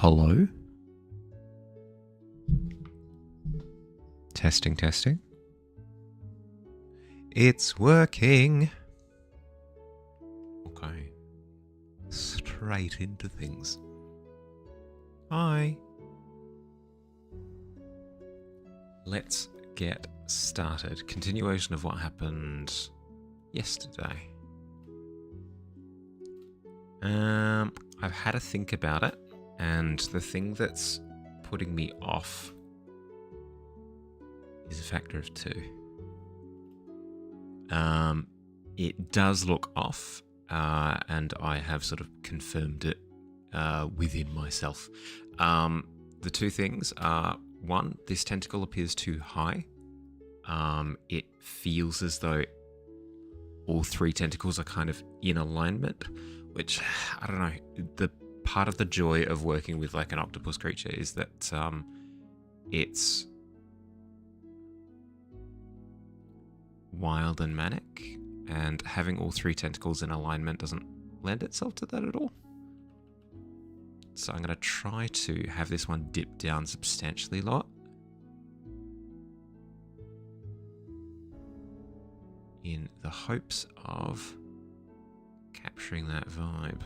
Hello? Testing, testing. It's working. Okay. Straight into things. Hi. Let's get started. Continuation of what happened yesterday. I've had a think about it, and the thing that's putting me off is a factor of 2. It does look off, and I have sort of confirmed it within myself. The 2 things are, 1, this tentacle appears too high. It feels as though all 3 tentacles are kind of in alignment, which, I don't know, the part of the joy of working with like an octopus creature is that it's wild and manic, and having all 3 tentacles in alignment doesn't lend itself to that at all. So I'm going to try to have this one dip down substantially lower, in the hopes of capturing that vibe.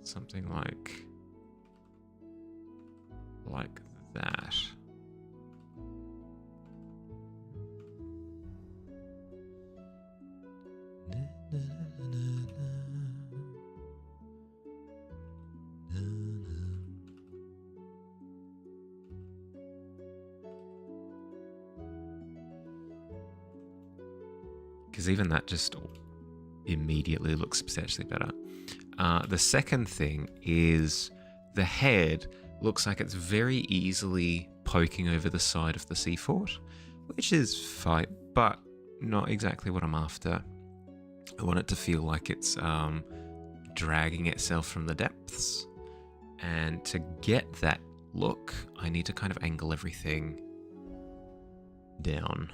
Something like that. Because even that just immediately looks substantially better. The second thing is the head looks like it's very easily poking over the side of the sea fort, which is fine, but not exactly what I'm after. I want it to feel like it's dragging itself from the depths, and to get that look, I need to kind of angle everything down.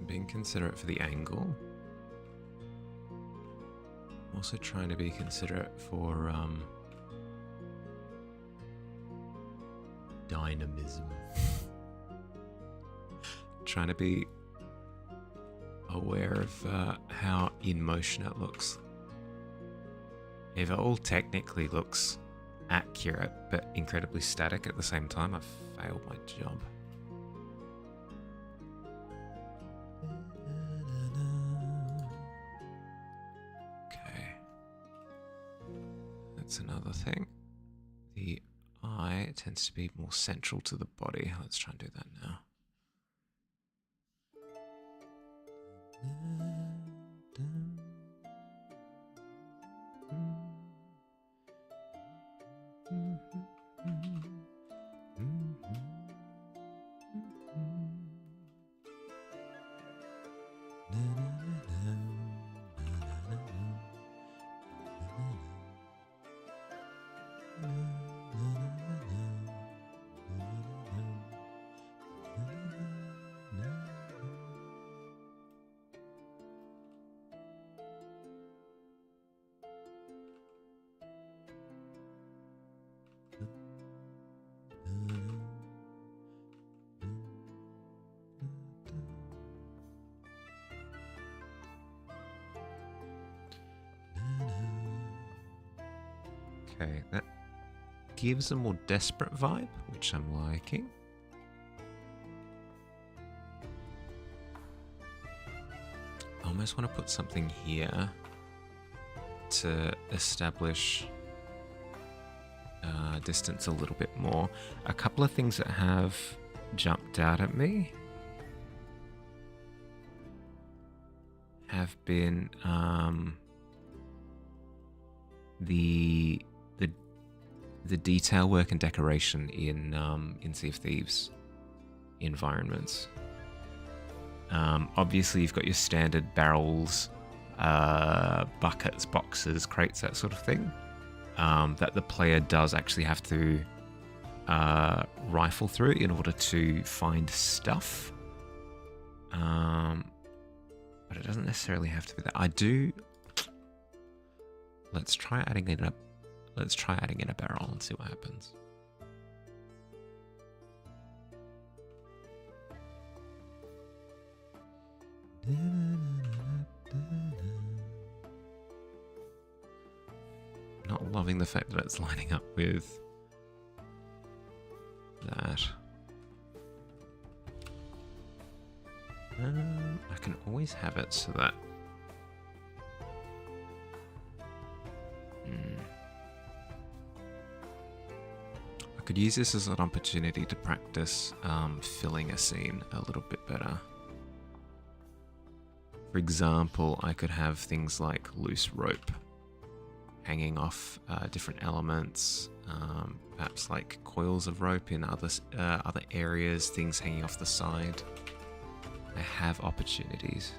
being considerate for the angle. Also trying to be considerate for dynamism. Trying to be aware of how in motion it looks. If it all technically looks accurate but incredibly static at the same time, I've failed my job. Okay. That's another thing. The eye tends to be more central to the body. Let's try and do that now. Okay, that gives a more desperate vibe, which I'm liking. I almost want to put something here to establish distance a little bit more. A couple of things that have jumped out at me have been the detail work and decoration in Sea of Thieves environments. Obviously, you've got your standard barrels, buckets, boxes, crates, that sort of thing. That the player does actually have to rifle through in order to find stuff. But it doesn't necessarily have to be that. I do. Let's try adding in a barrel and see what happens. Not loving the fact that it's lining up with that. I can always have it so that I could use this as an opportunity to practice filling a scene a little bit better. For example, I could have things like loose rope hanging off different elements, perhaps like coils of rope in other areas, things hanging off the side. I have opportunities.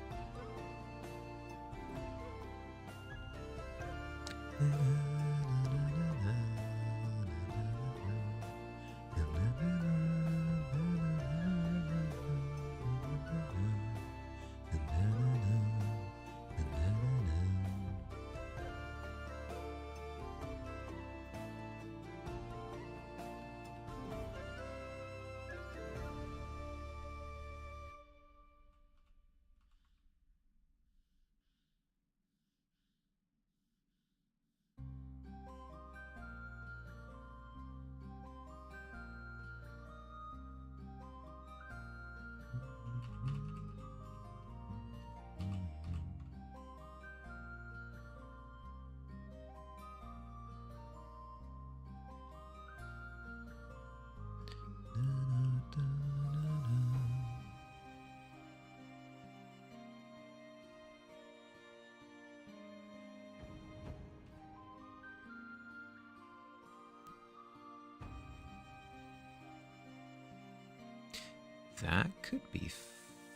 That could be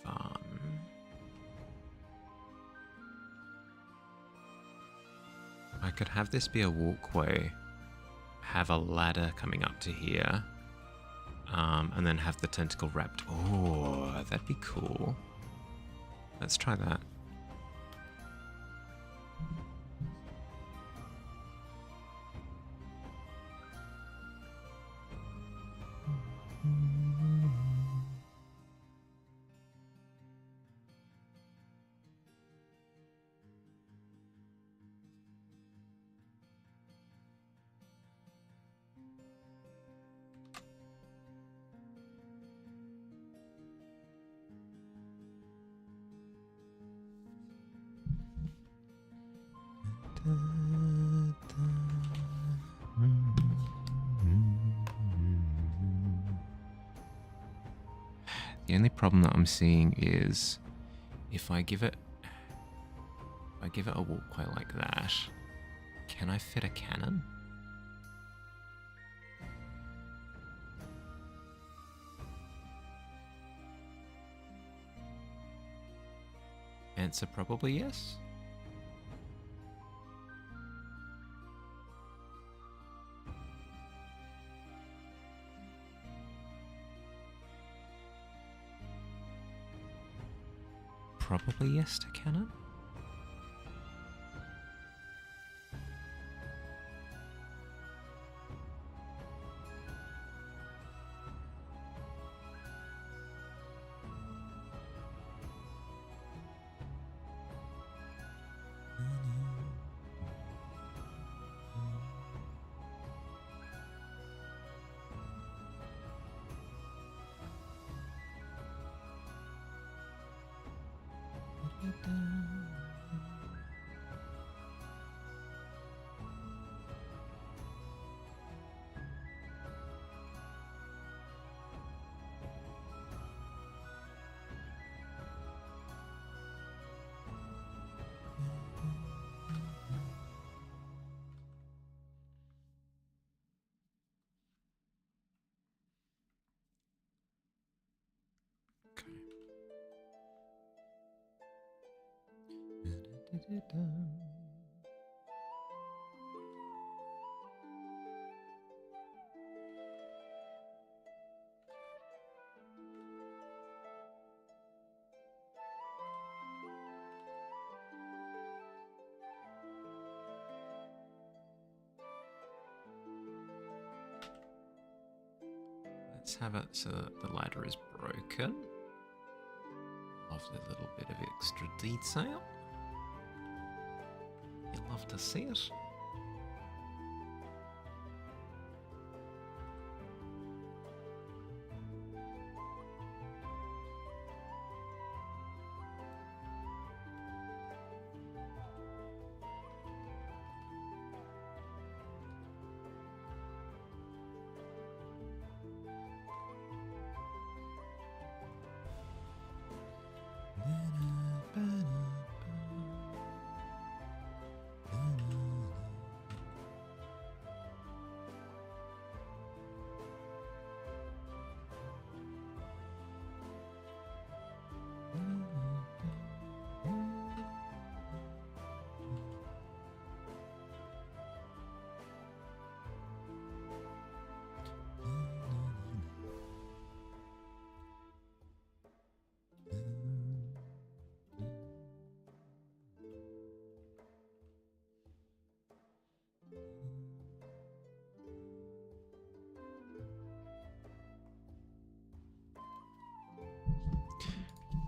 fun. I could have this be a walkway, have a ladder coming up to here, and then have the tentacle wrapped. Oh, that'd be cool. Let's try that. The only problem that I'm seeing is if I give it a walkway like that, can I fit a cannon? Answer probably yes. Probably yes to cannon. Let's have it so that the ladder is broken. Lovely little bit of extra detail. You'll love to see it.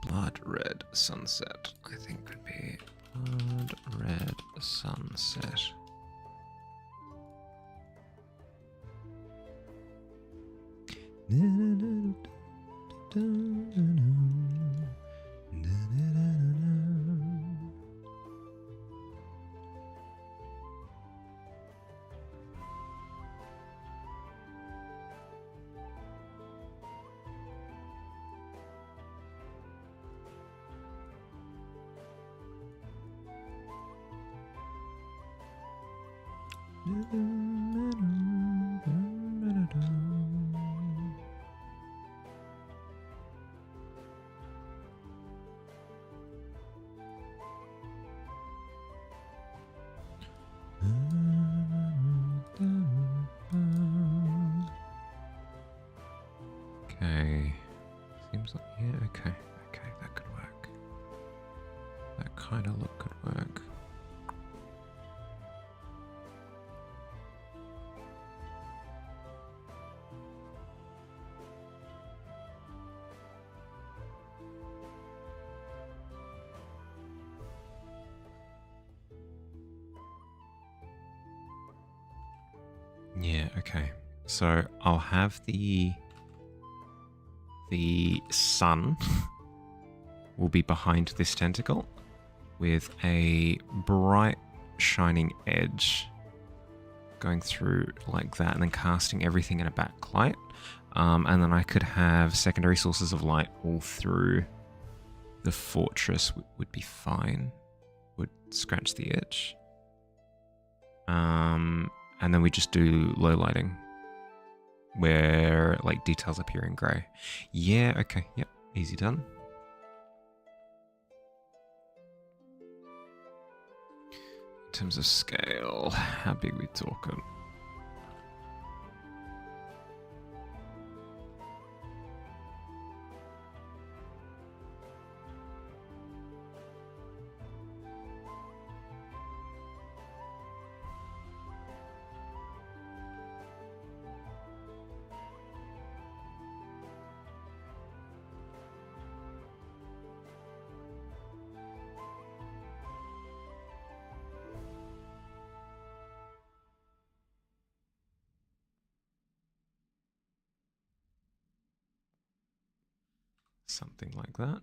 Blood red sunset, I think could be blood red sunset. Okay, seems like, yeah, okay, that could work. kind of look could work. Yeah, okay. So I'll have the sun will be behind this tentacle with a bright shining edge going through like that, and then casting everything in a backlight. And then I could have secondary sources of light all through the fortress would be fine. Would scratch the itch. And then we just do low lighting where like details appear in grey. Yeah, okay, yep, easy done. In terms of scale, how big we talking? Something like that.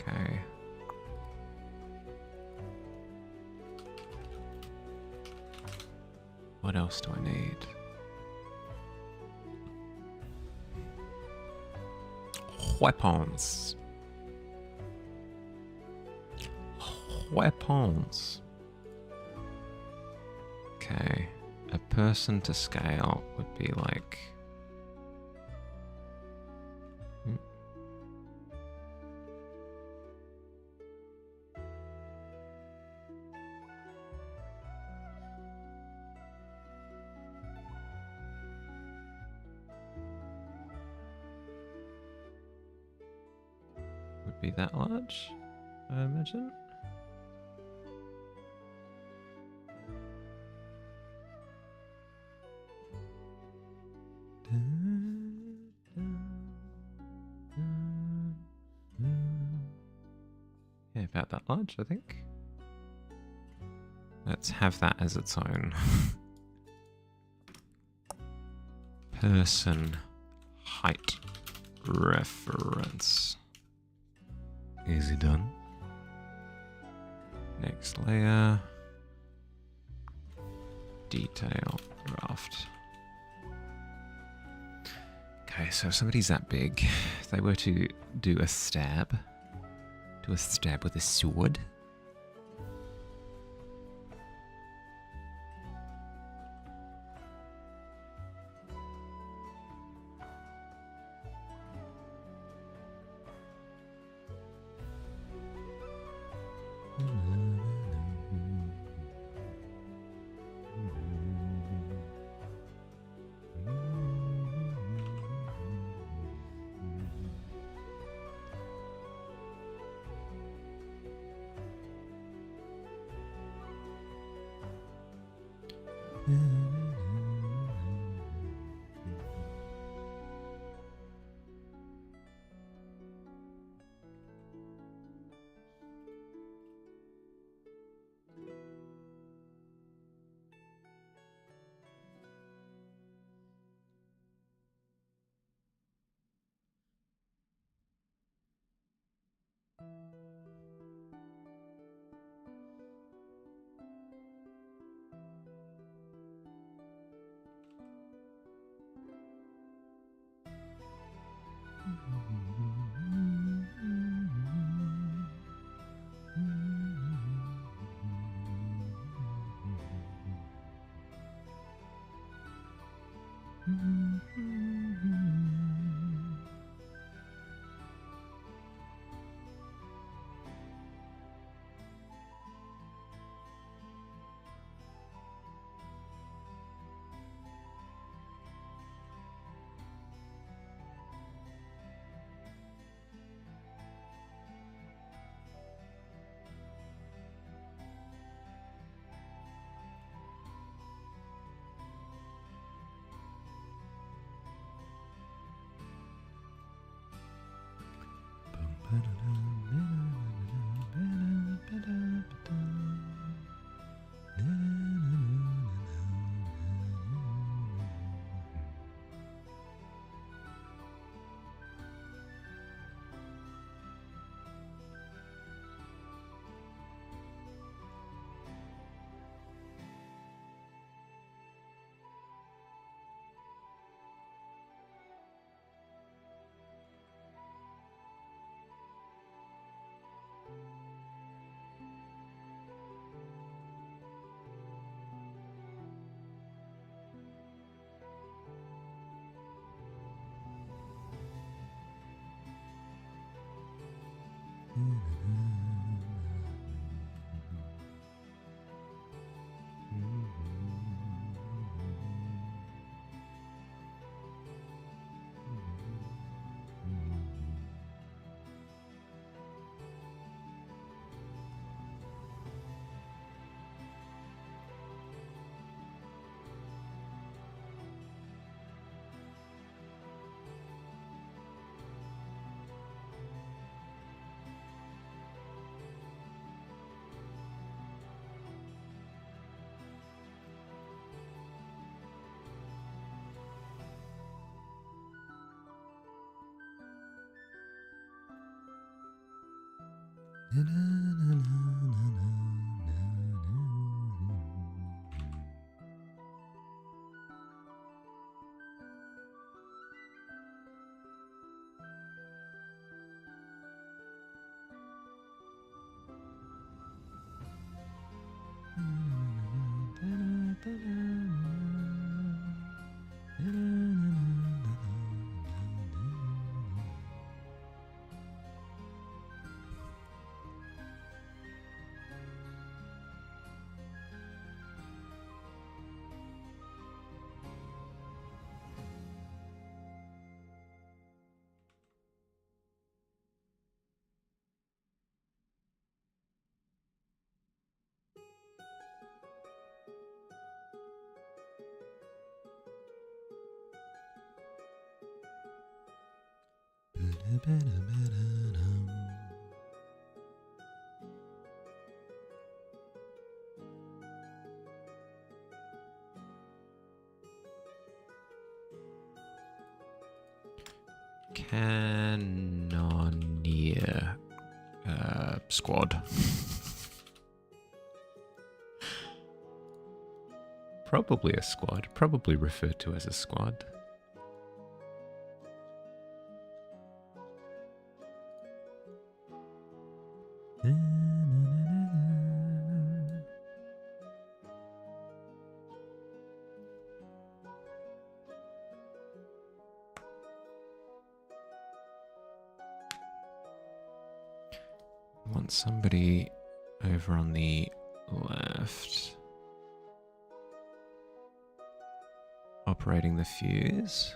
Okay. What else do I need? Weapons. Weapons. Okay. A person to scale would be like... would be that large, I imagine. Yeah, about that large, I think. Let's have that as its own. Person height reference. Easy done. Next layer. Detail draft. Okay, so if somebody's that big, if they were to do a stab with a sword. Cannoneer squad. Probably a squad. Probably referred to as a squad. Want somebody over on the left operating the fuse.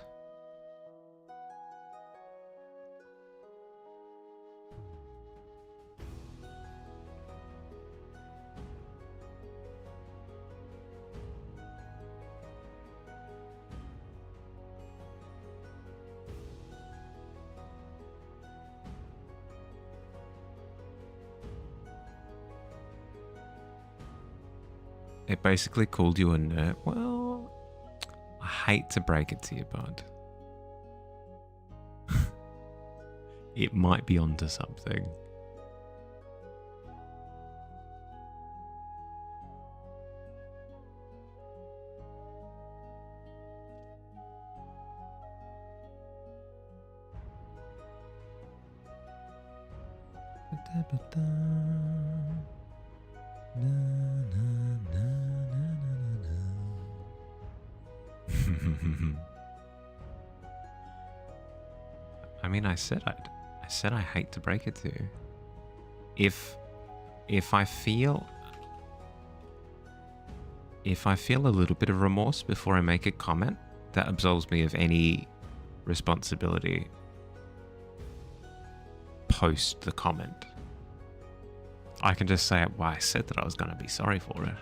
It basically called you a nerd. Well, I hate to break it to you, bud. It might be onto something. I mean, I said I hate to break it to you. If I feel a little bit of remorse before I make a comment, that absolves me of any responsibility post the comment. I can just say, well, I said that I was going to be sorry for it.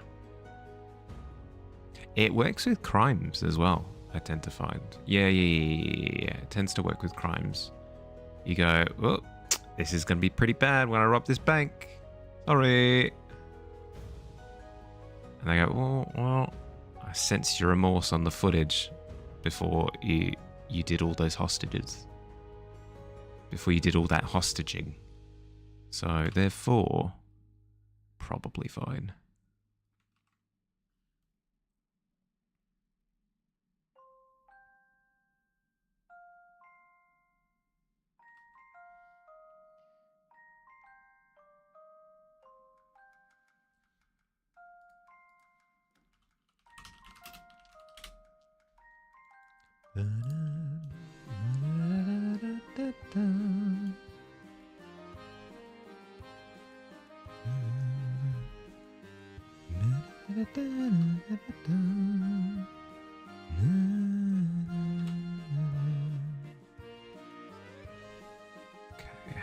It works with crimes as well, I tend to find. Yeah. It tends to work with crimes. You go, oh, this is going to be pretty bad when I rob this bank. Sorry. And they go, well, I sensed your remorse on the footage before you did all those hostages. Before you did all that hostaging. So, therefore, probably fine.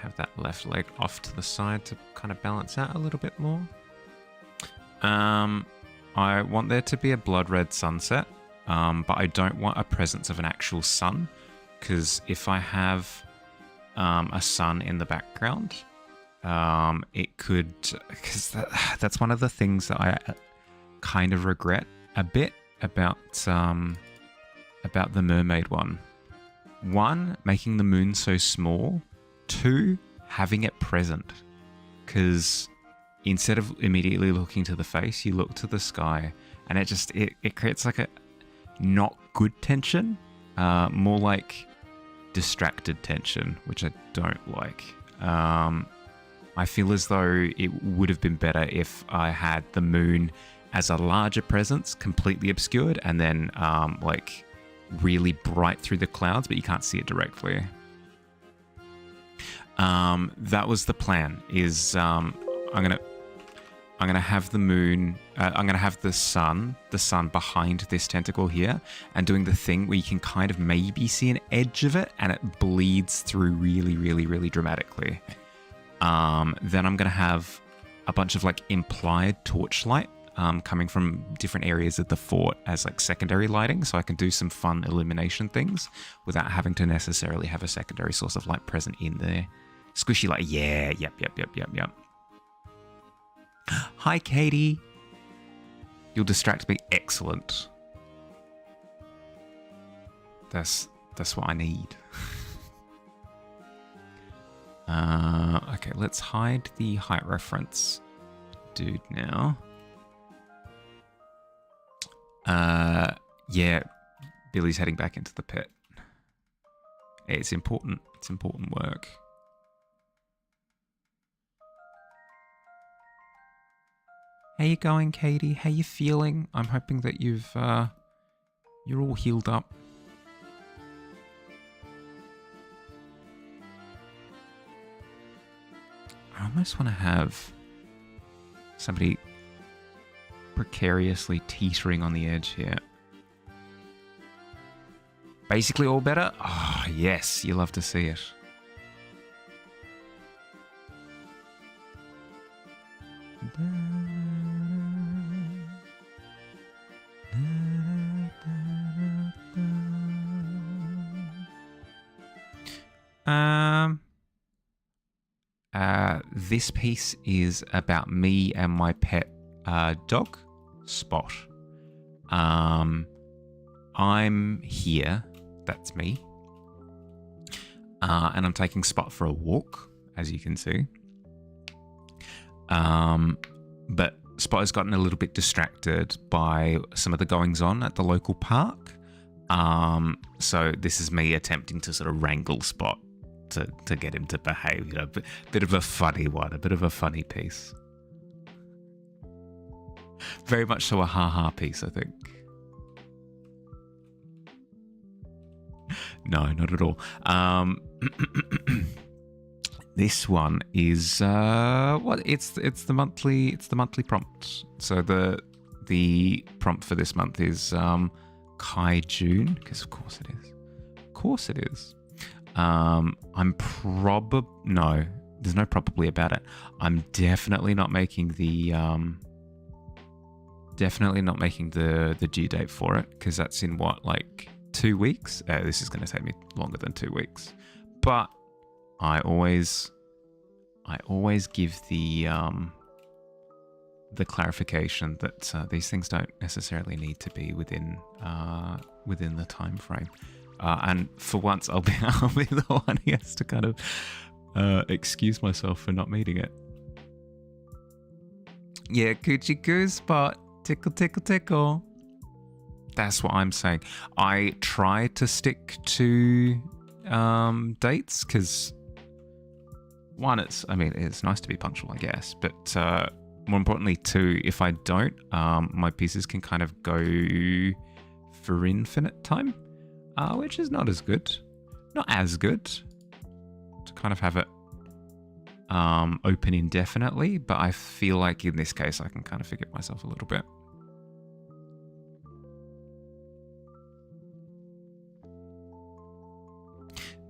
Have that left leg off to the side to kind of balance out a little bit more. I want there to be a blood red sunset, but I don't want a presence of an actual sun, because if I have a sun in the background, it could, because that's one of the things that I kind of regret a bit about the mermaid one. One, making the moon so small. Two, having it present, because instead of immediately looking to the face, you look to the sky, and it creates like a not good tension, more like distracted tension, which I don't like. I feel as though it would have been better if I had the moon as a larger presence, completely obscured, and then like really bright through the clouds, but you can't see it directly. That was the plan. Is I'm gonna have the moon. I'm gonna have the sun behind this tentacle here, and doing the thing where you can kind of maybe see an edge of it, and it bleeds through really, really, really dramatically. Then I'm gonna have a bunch of like implied torchlight coming from different areas of the fort as like secondary lighting, so I can do some fun illumination things without having to necessarily have a secondary source of light present in there. Squishy light, yeah, yep. Hi, Katie. You'll distract me. Excellent. That's what I need. Okay, let's hide the height reference dude now. Yeah, Billy's heading back into the pit. It's important. It's important work. How you going, Katie? How you feeling? I'm hoping that you're all healed up. I almost want to have somebody precariously teetering on the edge here. Basically all better? Ah, oh, yes, you love to see it. This piece is about me and my pet dog. Spot. I'm here. That's me. And I'm taking Spot for a walk, as you can see. But Spot has gotten a little bit distracted by some of the goings on at the local park. So this is me attempting to sort of wrangle Spot to get him to behave. You know, bit of a funny one, a bit of a funny piece. Very much so a ha-ha piece, I think. No, not at all. This one is it's the monthly prompt. So the prompt for this month is Kai June, because of course it is. Of course it is. No, there's no probably about it. I'm definitely not making the due date for it, because that's in what, like 2 weeks? This is going to take me longer than 2 weeks. But I always give the clarification that these things don't necessarily need to be within the time frame. And for once, I'll be the one who has to kind of excuse myself for not meeting it. Yeah, coochie coo Spot, tickle tickle tickle. That's what I'm saying. I try to stick to dates because one, it's nice to be punctual, I guess, but more importantly, two, if I don't, my pieces can kind of go for infinite time. Which is not as good to kind of have it open indefinitely, but I feel like in this case I can kind of forgive myself a little bit.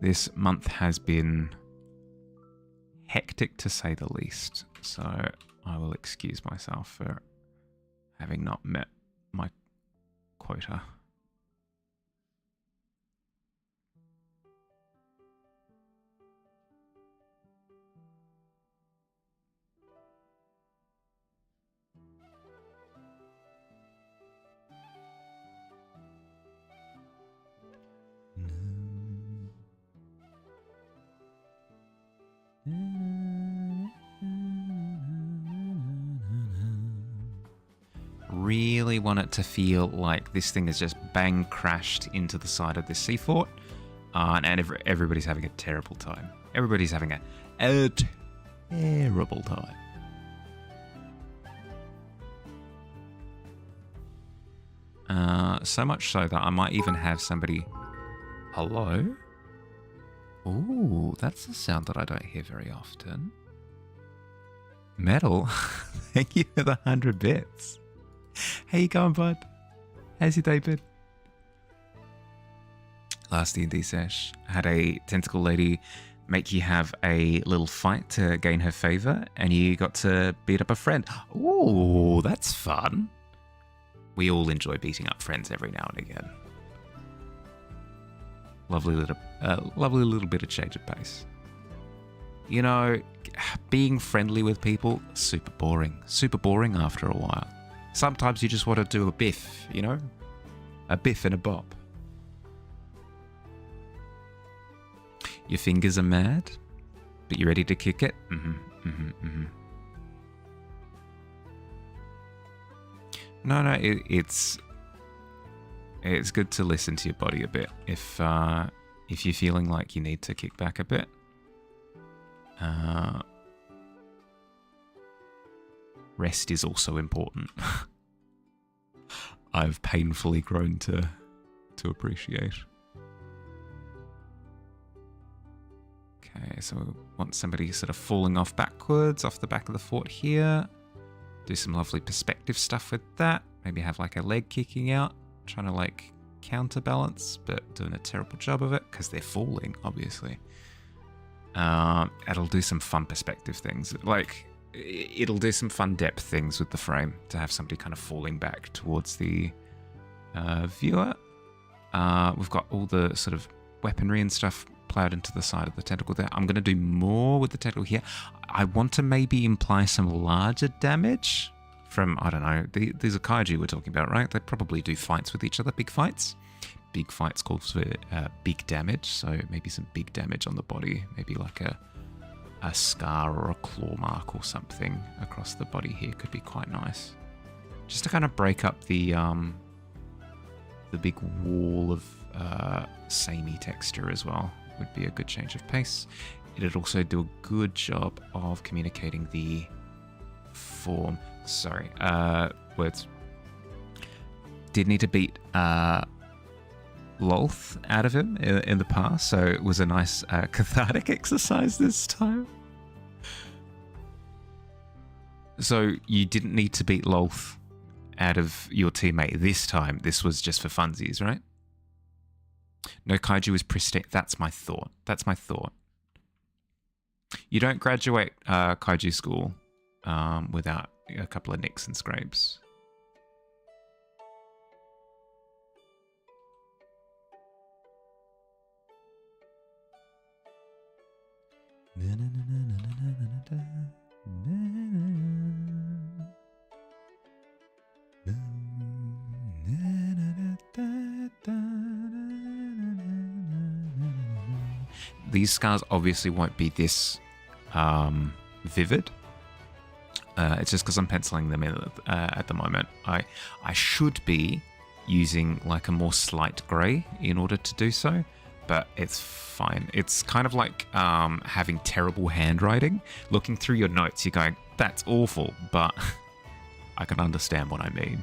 This month has been hectic to say the least, so I will excuse myself for having not met my quota. Really want it to feel like this thing has just bang crashed into the side of this sea fort, and everybody's having a terrible time. Everybody's having a terrible time. So much so that I might even have somebody... Hello? Ooh, that's a sound that I don't hear very often. Metal, thank you for the 100 bits. How you going, bud? How's your day been? Last D&D sesh, had a tentacle lady make you have a little fight to gain her favor, and you got to beat up a friend. Ooh, that's fun. We all enjoy beating up friends every now and again. Lovely little bit of change of pace. You know, being friendly with people, super boring. Super boring after a while. Sometimes you just want to do a biff, you know? A biff and a bop. Your fingers are mad, but you're ready to kick it? No, it's good to listen to your body a bit. If you're feeling like you need to kick back a bit. Rest is also important. I've painfully grown to appreciate. Okay, so we want somebody sort of falling off backwards off the back of the fort here. Do some lovely perspective stuff with that. Maybe have like a leg kicking out, trying to like counterbalance, but doing a terrible job of it because they're falling, obviously. It'll do some fun perspective things. Like, it'll do some fun depth things with the frame to have somebody kind of falling back towards the viewer. We've got all the sort of weaponry and stuff plowed into the side of the tentacle there. I'm going to do more with the tentacle here. I want to maybe imply some larger damage from, I don't know, these are kaiju we're talking about, right? They probably do fights with each other, big fights. Big fights calls for big damage, so maybe some big damage on the body, maybe like a scar or a claw mark or something across the body here could be quite nice. Just to kind of break up the big wall of samey texture as well would be a good change of pace. It'd also do a good job of communicating the form. Sorry, words. Did need to beat Lolth out of him in the past, so it was a nice cathartic exercise this time. So you didn't need to beat Lolth out of your teammate this time. This was just for funsies, right? No kaiju is pristine. That's my thought. You don't graduate kaiju school without a couple of nicks and scrapes. These scars obviously won't be this vivid. It's just because I'm penciling them in at the moment. I should be using like a more slight grey in order to do so, but it's fine. It's kind of like having terrible handwriting. Looking through your notes, you're going, that's awful, but I can understand what I mean.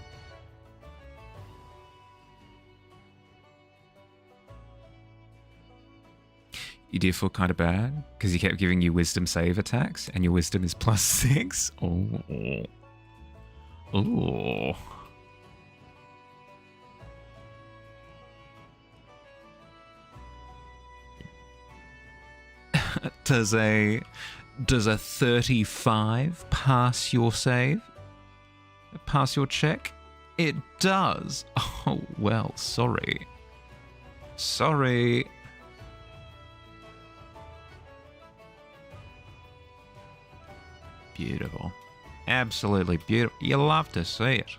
You do feel kind of bad because he kept giving you wisdom save attacks and your wisdom is +6. Oh. Oh. Does a 35 pass your save? Pass your check? It does. Oh, well, sorry. Sorry. Beautiful. Absolutely beautiful. You love to see it.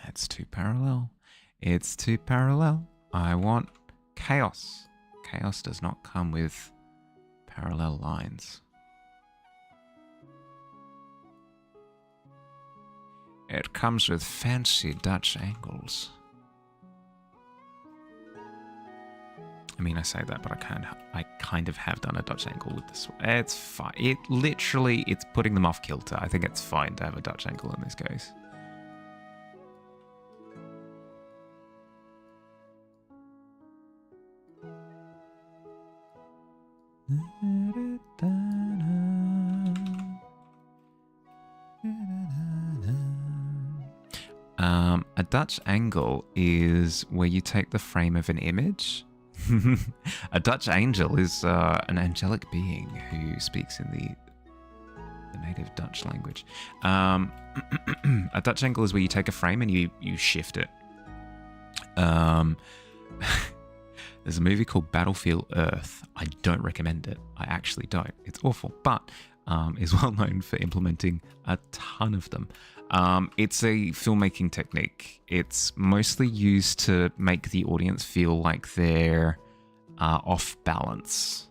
It's too parallel. It's too parallel. I want chaos. Chaos does not come with parallel lines. It comes with fancy Dutch angles. I mean, I say that, but I kind of have done a Dutch angle with this one. It's fine. It's putting them off kilter. I think it's fine to have a Dutch angle in this case. A Dutch angle is where you take the frame of an image. A Dutch angel is an angelic being who speaks in the native Dutch language. A Dutch angle is where you take a frame and you shift it. There's a movie called Battlefield Earth. I don't recommend it. I actually don't. It's awful, but is well known for implementing a ton of them. It's a filmmaking technique. It's mostly used to make the audience feel like they're off balance.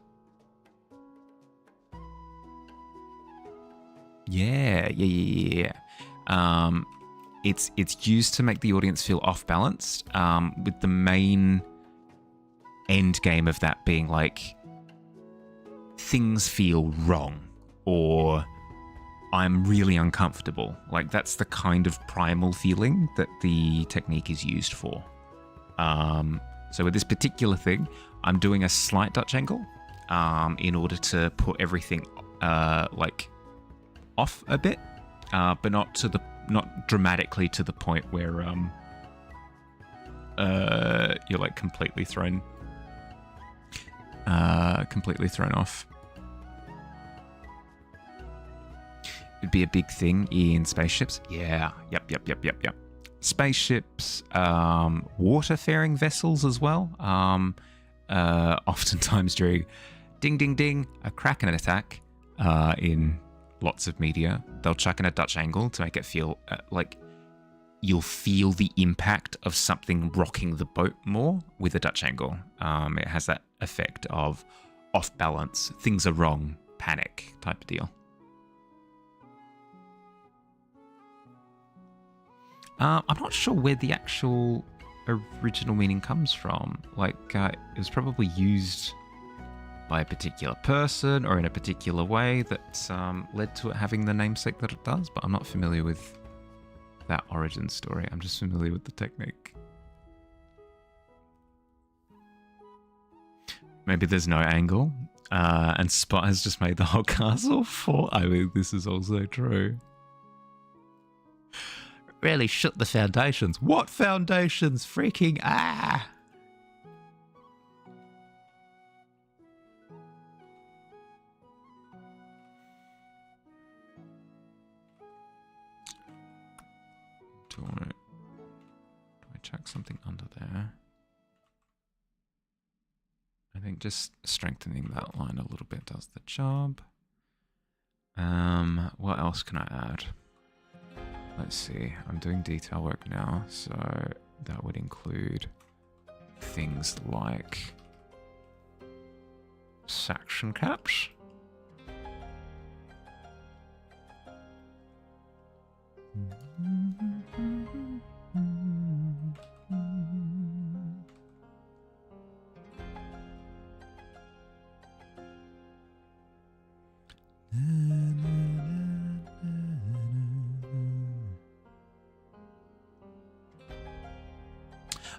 Yeah. It's used to make the audience feel off balanced, with the main end game of that being like things feel wrong or I'm really uncomfortable. Like that's the kind of primal feeling that the technique is used for. So with this particular thing, I'm doing a slight Dutch angle in order to put everything like off a bit, but not dramatically to the point where you're like completely thrown off. It'd be a big thing in spaceships. Yeah. Yep. Spaceships, waterfaring vessels as well. Oftentimes during ding ding ding, a Kraken attack in lots of media, they'll chuck in a Dutch angle to make it feel like you'll feel the impact of something rocking the boat more with a Dutch angle. It has that effect of off balance, things are wrong, panic type of deal. I'm not sure where the actual original meaning comes from. Like, it was probably used by a particular person or in a particular way that led to it having the namesake that it does, but I'm not familiar with that origin story. I'm just familiar with the technique. Maybe there's no angle, and Spot has just made the whole castle fall. I mean, this is also true. Really shook the foundations. What foundations? Freaking Do I chuck something under there? I think just strengthening that line a little bit does the job. What else can I add? Let's see, I'm doing detail work now, so that would include things like section caps.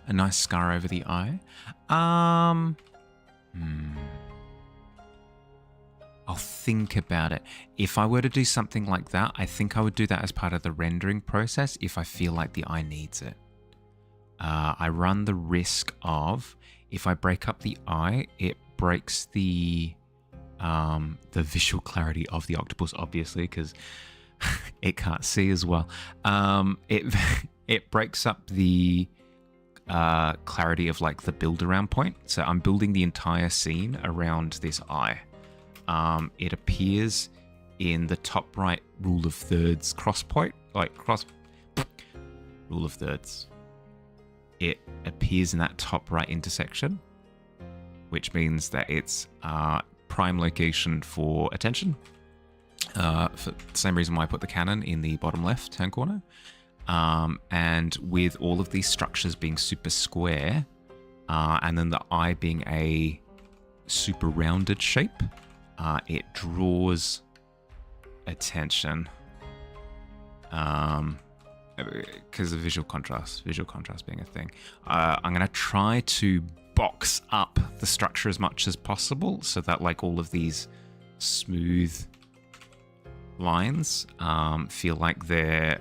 A nice scar over the eye. I'll think about it. If I were to do something like that, I think I would do that as part of the rendering process if I feel like the eye needs it. I run the risk of, if I break up the eye, it breaks the visual clarity of the octopus, obviously, because it can't see as well. It breaks up the clarity of like the build around point. So I'm building the entire scene around this eye. It appears in the top right rule of thirds cross point, rule of thirds. It appears in that top right intersection, which means that it's prime location for attention. For the same reason why I put the cannon in the bottom left hand corner. And with all of these structures being super square, and then the eye being a super rounded shape, it draws attention because of visual contrast being a thing. I'm going to try to box up the structure as much as possible so that like all of these smooth lines feel like they're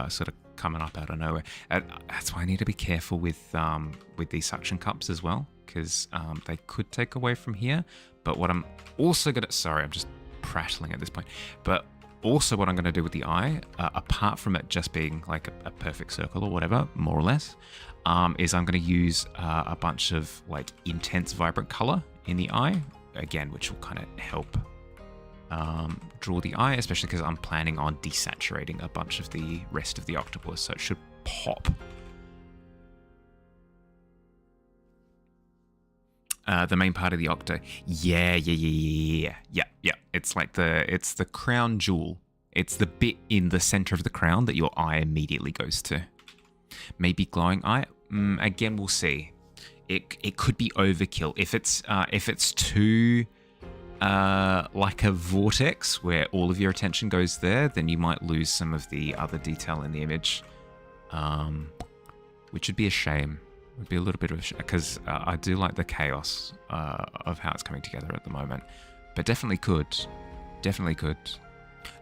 sort of coming up out of nowhere. That's why I need to be careful with these suction cups as well, because they could take away from here. But what I'm also gonna, sorry, I'm just prattling at this point, but also what I'm gonna do with the eye, apart from it just being like a perfect circle or whatever, more or less, is I'm gonna use a bunch of like intense vibrant color in the eye, again, which will kind of help draw the eye, especially because I'm planning on desaturating a bunch of the rest of the octopus, so it should pop. The main part of the octo, yeah. It's like it's the crown jewel. It's the bit in the center of the crown that your eye immediately goes to. Maybe glowing eye. Again, we'll see. It could be overkill if it's too like a vortex where all of your attention goes there. Then you might lose some of the other detail in the image, which would be a shame. Would be a little bit of a shame because I do like the chaos of how it's coming together at the moment. But definitely could.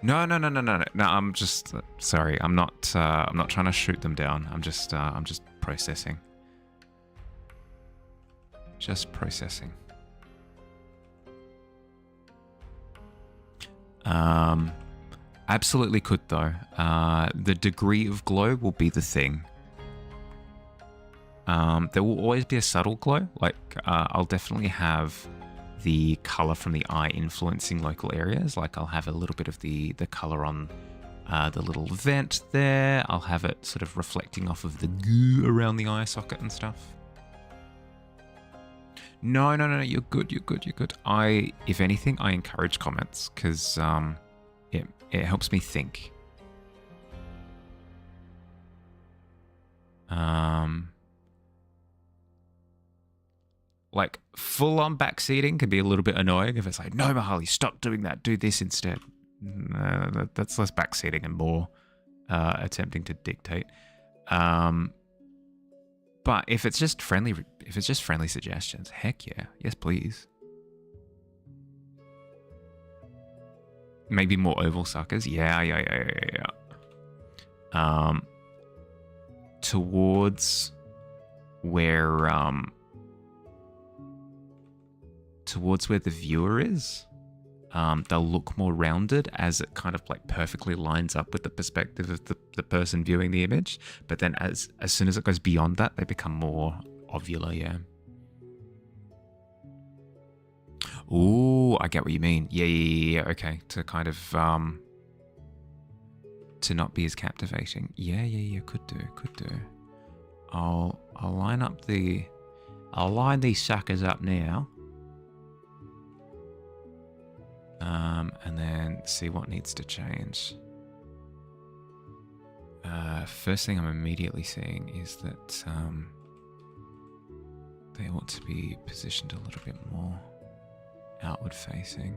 No. I'm just sorry. I'm not trying to shoot them down. I'm just processing. Just processing. Absolutely could though. The degree of glow will be the thing. There will always be a subtle glow. Like I'll definitely have the color from the eye influencing local areas. Like I'll have a little bit of the color on the little vent there. I'll have it sort of reflecting off of the goo around the eye socket and stuff. No, you're good. If anything, I encourage comments because it helps me think. Like full-on backseating can be a little bit annoying if it's like, no, Mahali, stop doing that. Do this instead. That's less backseating and more attempting to dictate. But if it's just friendly suggestions, heck yeah, yes please. Maybe more oval suckers, yeah. Towards where the viewer is, they'll look more rounded as it kind of like perfectly lines up with the perspective of the person viewing the image. But then as soon as it goes beyond that, they become more ovular, yeah. Ooh, I get what you mean. Yeah, okay. To kind of, to not be as captivating. Yeah, could do. I'll line these suckers up now. And then see what needs to change. First thing I'm immediately seeing is that they ought to be positioned a little bit more outward facing.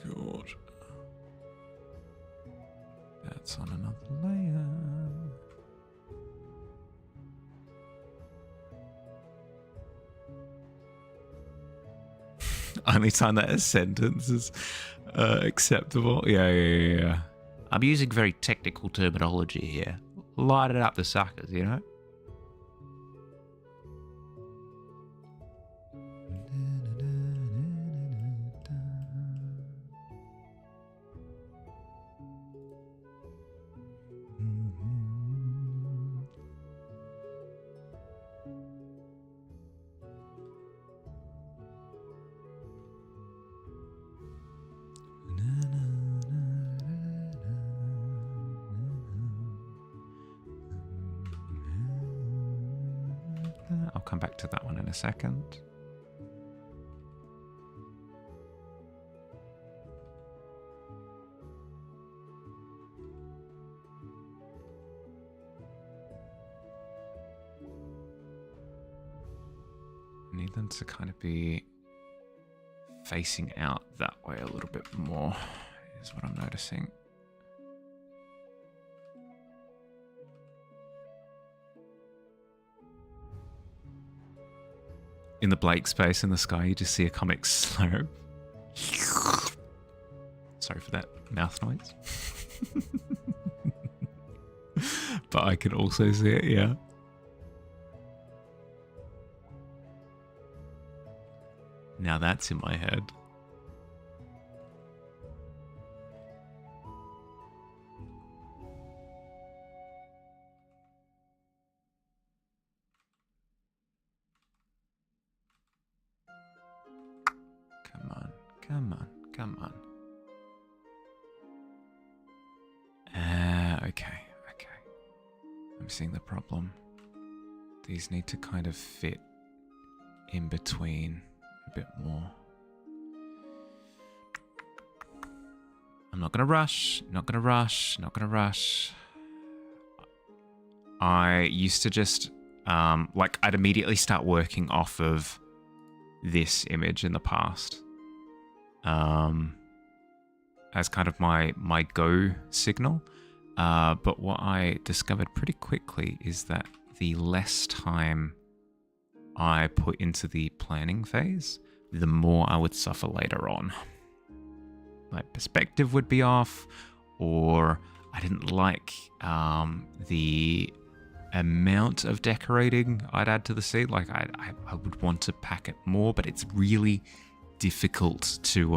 God. That's on another layer. Only time that a sentence is acceptable. Yeah. I'm using very technical terminology here. Light it up the suckers, you know? I'll come back to that one in a second. I need them to kind of be facing out that way a little bit more, is what I'm noticing. In the blank space in the sky, you just see a comic slurp. Sorry for that mouth noise. But I can also see it, yeah. Now that's in my head. Come on, come on, come on. Okay. I'm seeing the problem. These need to kind of fit in between a bit more. I'm not gonna rush, not gonna rush. I used to just, I'd immediately start working off of this image in the past. As kind of my go signal. But what I discovered pretty quickly is that the less time I put into the planning phase, the more I would suffer later on. Like perspective would be off, or I didn't like the amount of decorating I'd add to the scene. Like I would want to pack it more, but it's really difficult to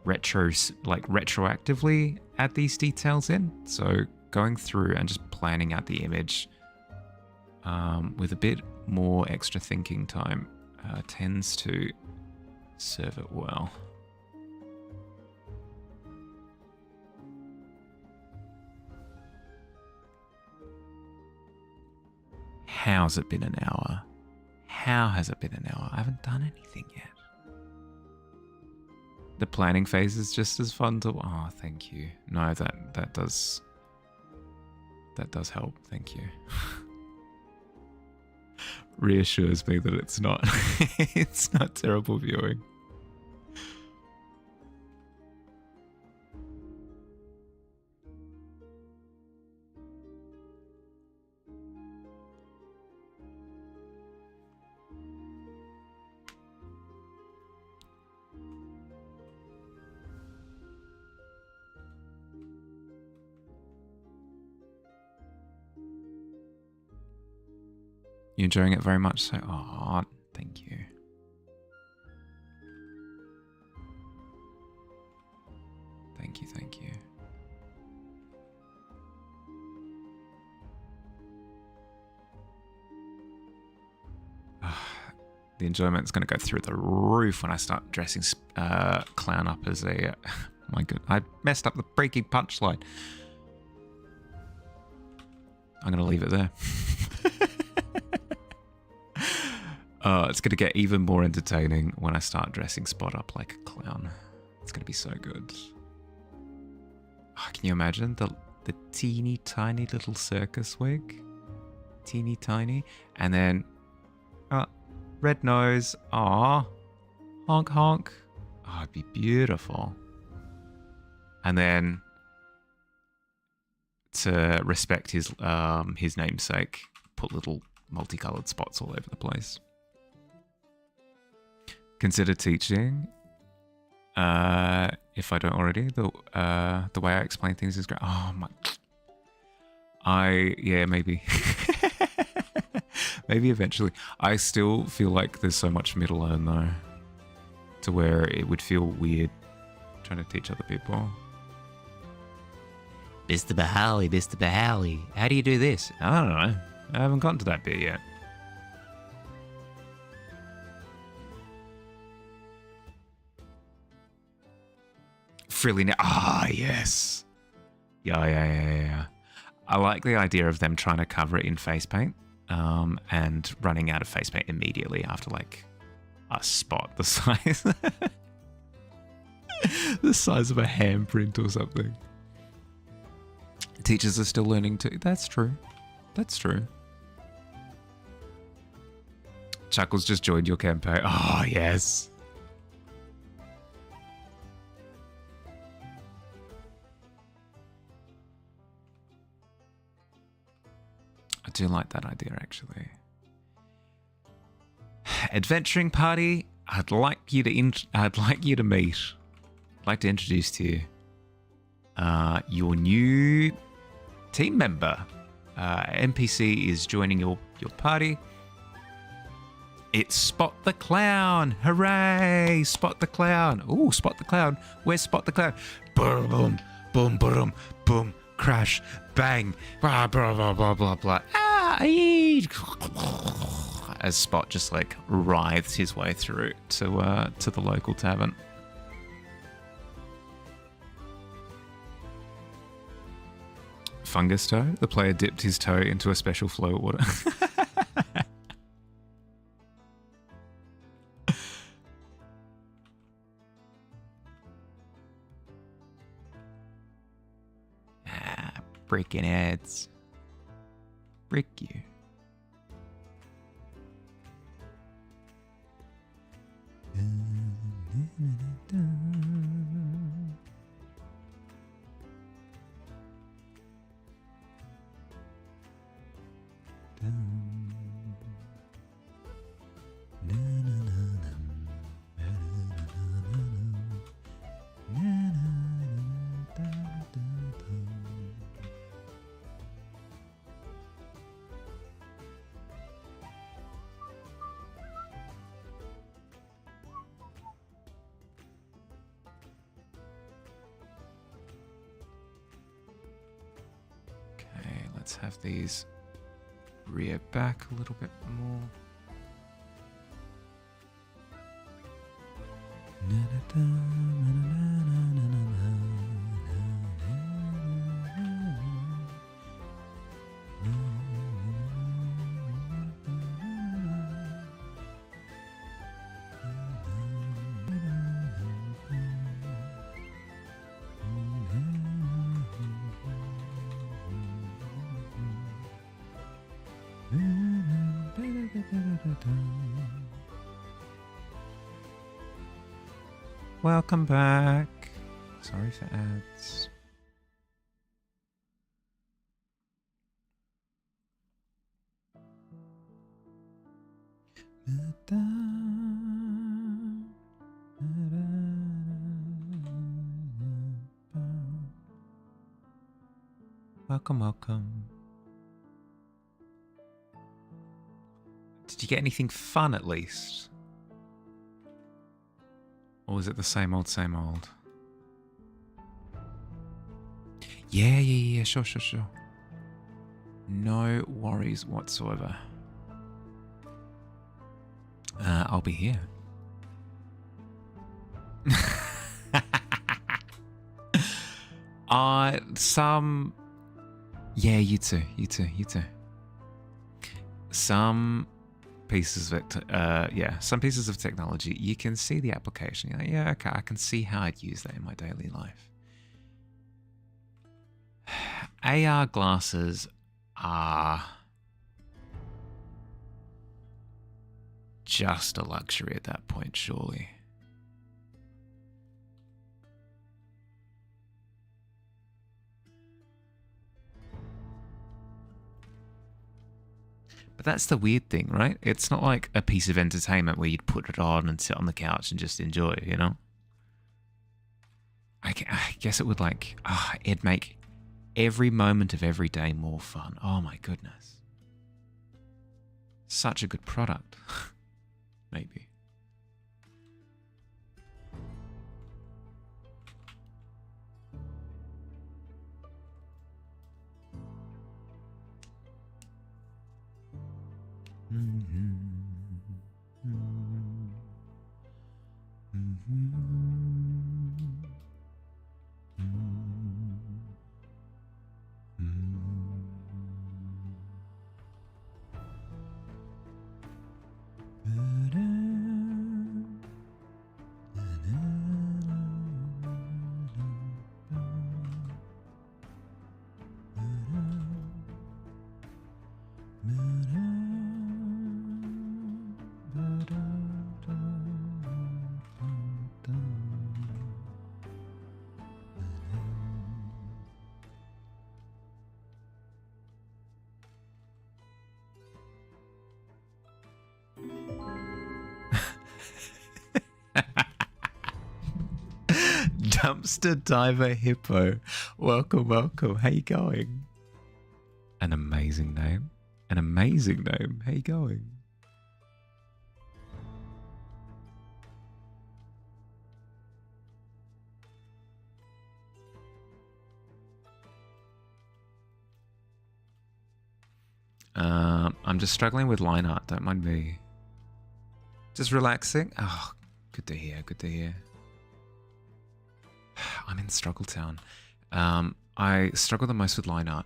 retroactively add these details in. So going through and just planning out the image with a bit more extra thinking time tends to serve it well. How's it been an hour? How has it been an hour? I haven't done anything yet. The planning phase is just as fun to... Oh, thank you. No, that does help. Thank you. Reassures me that it's not it's not terrible viewing. You enjoying it very much? So, oh, thank you. Thank you. The enjoyment's going to go through the roof when I start dressing Clown up as a... my god, I messed up the breaking punchline. I'm going to leave it there. It's going to get even more entertaining when I start dressing Spot up like a clown. It's going to be so good. Oh, can you imagine the teeny tiny little circus wig? Teeny tiny. And then, red nose. Aw. Honk honk. Oh, it'd be beautiful. And then, to respect his namesake, put little multicolored spots all over the place. Consider teaching, if I don't already. The way I explain things is great. Oh my! Yeah, maybe. Maybe eventually. I still feel like there's so much for me to learn though, to where it would feel weird trying to teach other people. Mr. Bahali, how do you do this? I don't know. I haven't gotten to that bit yet. Frilly now. Ah, yes. Yeah. I like the idea of them trying to cover it in face paint, and running out of face paint immediately after like a spot the size, the size of a handprint or something. Teachers are still learning too. That's true. Chuckles just joined your campaign. Oh, yes. I do like that idea, actually. Adventuring party. I'd like you to meet. like to introduce to you your new team member. NPC is joining your party. It's Spot the Clown. Hooray! Spot the Clown. Ooh, Spot the Clown. Where's Spot the Clown? Boom, boom, boom, boom, boom, crash, bang, blah, blah, blah, blah, blah, blah. As Spot just like writhes his way through to the local tavern. Fungus toe. The player dipped his toe into a special flow water. Breaking heads. Brick you. Let's have these rear back a little bit more. Welcome back. Sorry for ads. Welcome, welcome. Did you get anything fun at least? Or was it the same old, same old? Yeah, sure. No worries whatsoever. I'll be here. Yeah, you too. Some pieces of some pieces of technology, you can see the application. You're like, yeah, okay, I can see how I'd use that in my daily life. AR glasses are just a luxury at that point, surely. But that's the weird thing, right? It's not like a piece of entertainment where you'd put it on and sit on the couch and just enjoy, you know? I guess it would it'd make every moment of every day more fun. Oh my goodness. Such a good product. Maybe. Dumpster Diver Hippo. Welcome, welcome. How you going? An amazing name. An amazing name. How you going? I'm just struggling with line art. Don't mind me. Just relaxing. Oh, good to hear. Good to hear. I'm in Struggle Town. I struggle the most with line art.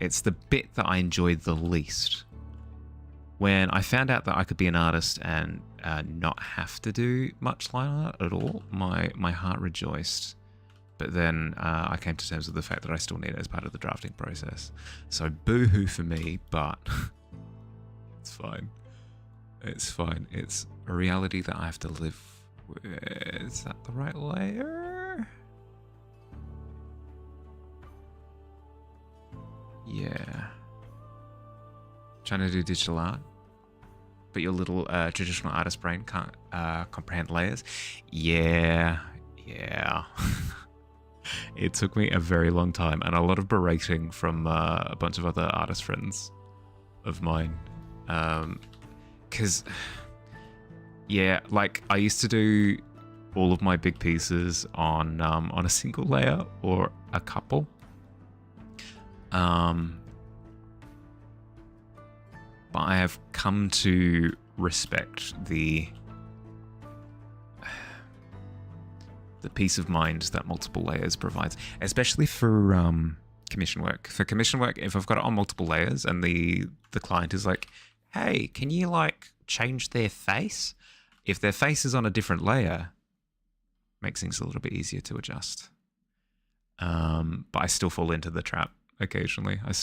It's the bit that I enjoyed the least. When I found out that I could be an artist and not have to do much line art at all, my heart rejoiced. But then I came to terms with the fact that I still need it as part of the drafting process. So boo-hoo for me, but it's fine. It's fine. It's a reality that I have to live with. Is that the right layer? Yeah. Trying to do digital art, but your little traditional artist brain can't comprehend layers. Yeah. It took me a very long time and a lot of berating from a bunch of other artist friends of mine. Because, yeah, like I used to do all of my big pieces on a single layer or a couple. But I have come to respect the peace of mind that multiple layers provides, especially for commission work. For commission work, if I've got it on multiple layers and the client is like, hey, can you like change their face? If their face is on a different layer, makes things a little bit easier to adjust. But I still fall into the trap occasionally. Like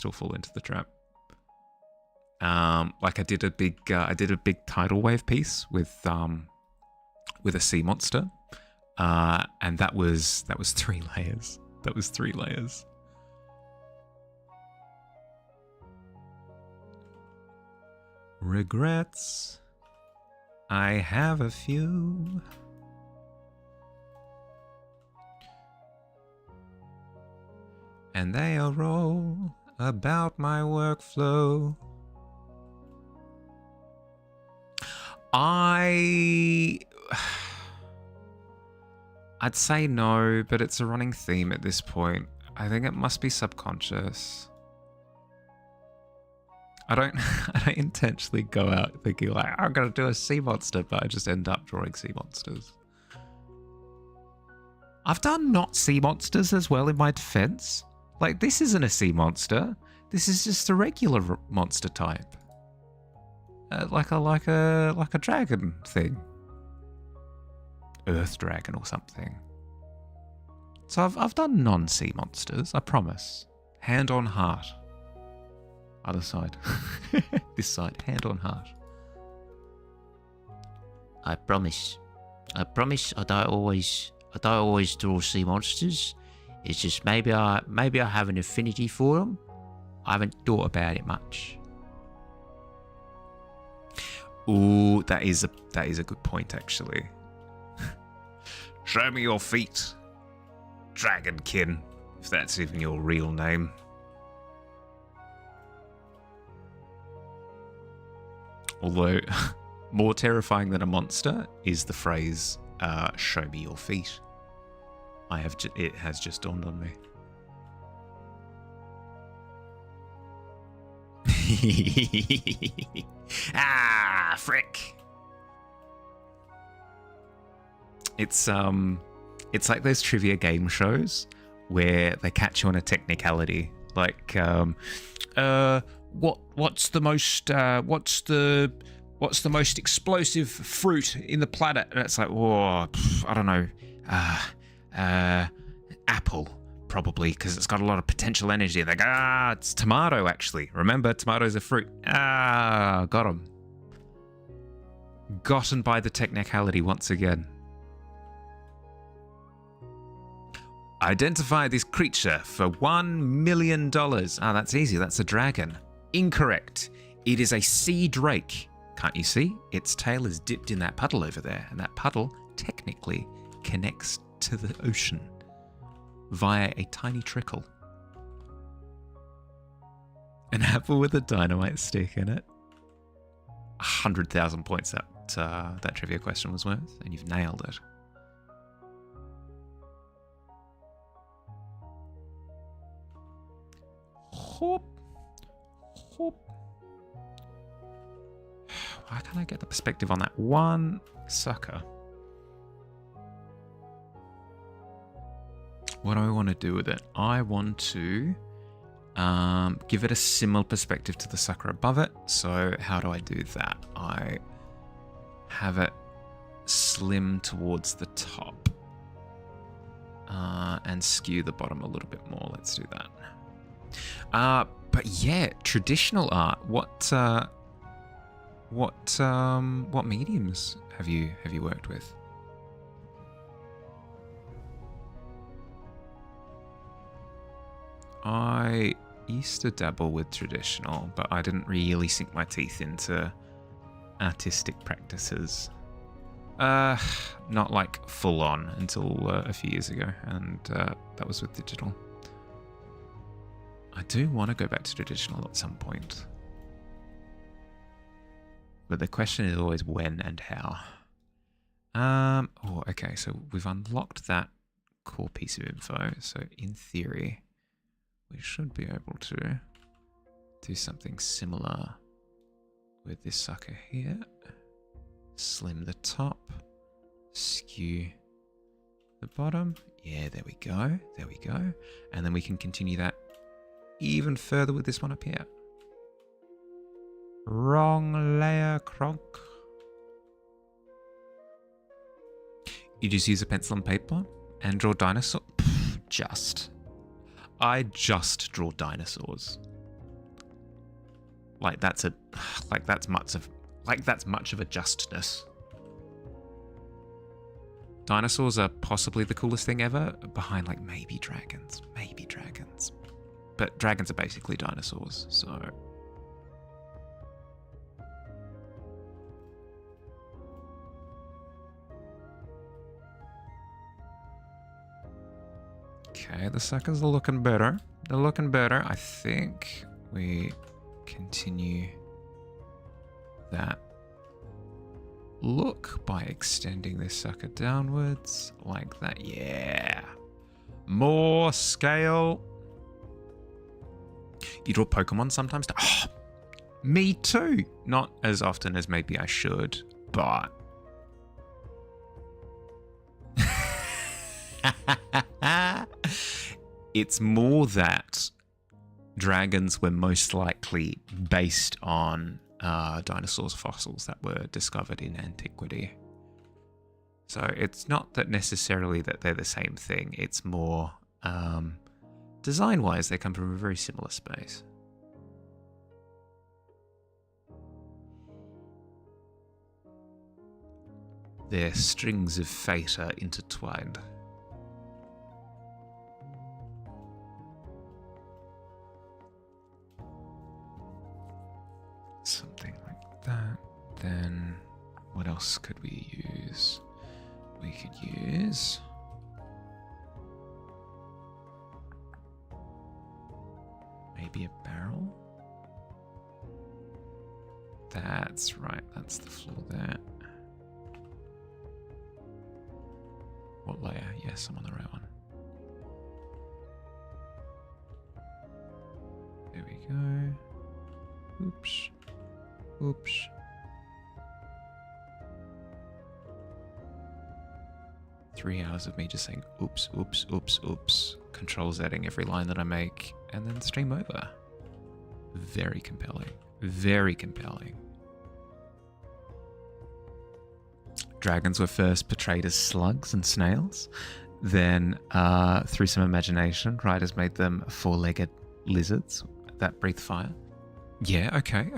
I did a big tidal wave piece with a sea monster. And that was 3 layers. That was 3 layers. Regrets. I have a few. And they are all about my workflow. I'd say no, but it's a running theme at this point. I think it must be subconscious. I don't intentionally go out thinking like, I'm gonna do a sea monster, but I just end up drawing sea monsters. I've done not sea monsters as well in my defense. Like, this isn't a sea monster. This is just a regular monster type. Like a dragon thing. Earth dragon or something. So I've done non-sea monsters, I promise. Hand on heart. Other side. This side, hand on heart. I promise. I don't always draw sea monsters. It's just maybe I have an affinity for them. I haven't thought about it much. Ooh, that is a good point actually. Show me your feet, Dragonkin, if that's even your real name. Although, more terrifying than a monster is the phrase, show me your feet. It has just dawned on me. Ah, frick. It's like those trivia game shows where they catch you on a technicality, like what's the most explosive fruit in the planet? And it's like, whoa, I don't know, apple probably, because it's got a lot of potential energy. They go, it's tomato actually. Remember, tomatoes are fruit. Got 'em. Gotten by the technicality once again. Identify this creature for $1 million. That's easy. That's a dragon. Incorrect. It is a sea drake. Can't you see? Its tail is dipped in that puddle over there, and that puddle technically connects to the ocean via a tiny trickle. An apple with a dynamite stick in it. 100,000 points that trivia question was worth, and you've nailed it. Hop. Hop. Why can't I get the perspective on that one sucker? What do I want to do with it? I want to give it a similar perspective to the sucker above it. So how do I do that? I have it slim towards the top and skew the bottom a little bit more. Let's do that. But yeah, traditional art. What mediums have you worked with? I used to dabble with traditional, but I didn't really sink my teeth into artistic practices. Not like full on until a few years ago, and that was with digital. I do want to go back to traditional at some point. But the question is always when and how. Oh, okay, so we've unlocked that core piece of info. So in theory, we should be able to do something similar with this sucker here. Slim the top, skew the bottom. Yeah, there we go. There we go. And then we can continue that even further with this one up here. Wrong layer, Kronk. You just use a pencil and paper and draw dinosaur? I just draw dinosaurs. That's much of a justness. Dinosaurs are possibly the coolest thing ever, behind maybe dragons. But dragons are basically dinosaurs, so. Okay, the suckers are looking better. They're looking better. I think we continue that look by extending this sucker downwards like that. Yeah. More scale. You draw Pokemon sometimes? Oh, me too. Not as often as maybe I should, but... It's more that dragons were most likely based on dinosaurs' fossils that were discovered in antiquity. So it's not that necessarily that they're the same thing. It's more design-wise, they come from a very similar space. Their strings of fate are intertwined. Something like that. Then what else could we use? We could use maybe a barrel. That's right, that's the floor there. What layer? Yes, I'm on the right one. There we go. Oops. Oops. Three hours of me just saying oops, oops, oops, oops. Control-Zetting every line that I make, and then stream over. Very compelling. Very compelling. Dragons were first portrayed as slugs and snails. Then, through some imagination, writers made them four-legged lizards that breathe fire. Yeah, okay.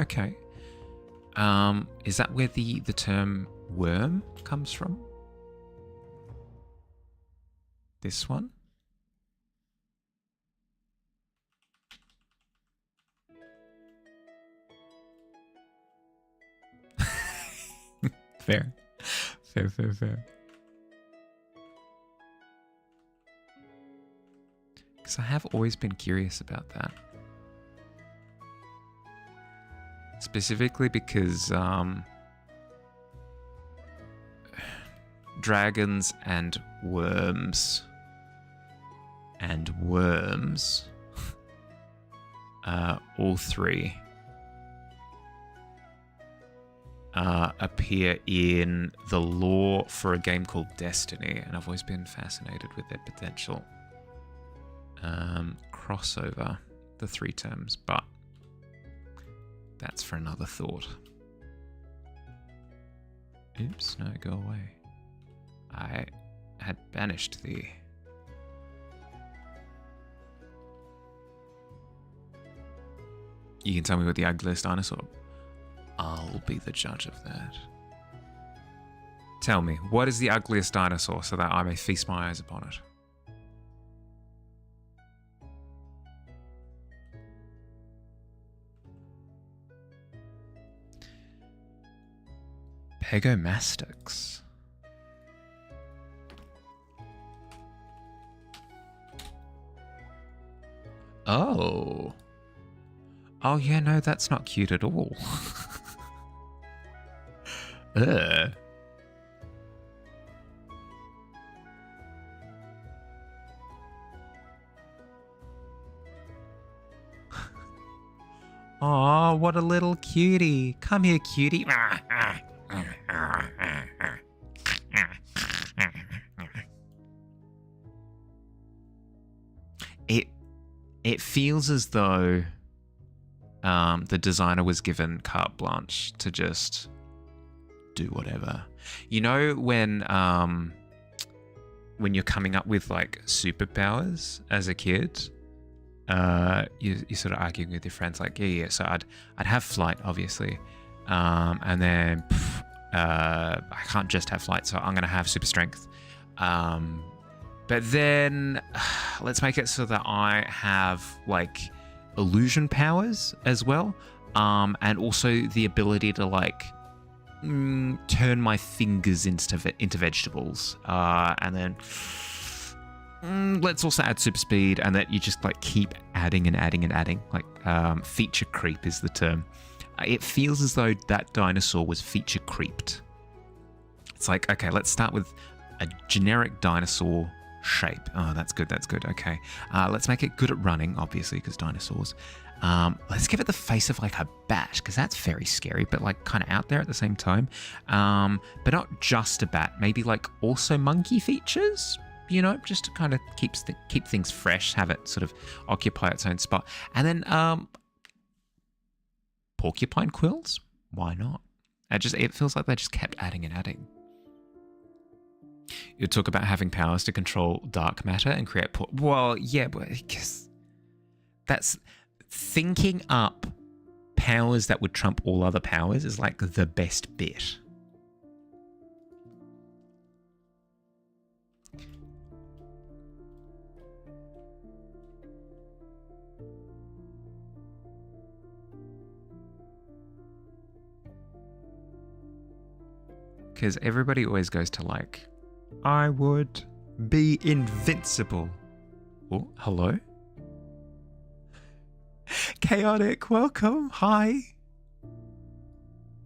Is that where the term worm comes from? This one? Fair. Fair. Because I have always been curious about that. Specifically because dragons and worms all three appear in the lore for a game called Destiny, and I've always been fascinated with their potential crossover, the three terms, but that's for another thought. Oops, no, go away. I had banished thee. You can tell me what the ugliest dinosaur. I'll be the judge of that. Tell me, what is the ugliest dinosaur so that I may feast my eyes upon it? Pegomastix. Oh. Oh yeah, no, that's not cute at all. Ugh. Oh, what a little cutie. Come here, cutie. It feels as though the designer was given carte blanche to just do whatever. You know when you're coming up with like superpowers as a kid, you're sort of arguing with your friends like, yeah. So I'd have flight, obviously, and then I can't just have flight, so I'm gonna have super strength. But then let's make it so that I have like illusion powers as well, and also the ability to like turn my fingers into vegetables, and then let's also add super speed, and that you just like keep adding and adding and adding. Like feature creep is the term. It feels as though that dinosaur was feature creeped. It's like, okay, let's start with a generic dinosaur shape. Oh, that's good. Okay, let's make it good at running, obviously, because dinosaurs. Let's give it the face of like a bat, because that's very scary, but like kind of out there at the same time. But not just a bat, maybe like also monkey features, you know, just to kind of keep things fresh, have it sort of occupy its own spot. And then porcupine quills, why not? It feels like they just kept adding and adding. You talk about having powers to control dark matter and create... Well, yeah, but I guess that's... Thinking up powers that would trump all other powers is like the best bit. Because everybody always goes to like... I would be invincible. Oh, hello? Chaotic, welcome. Hi.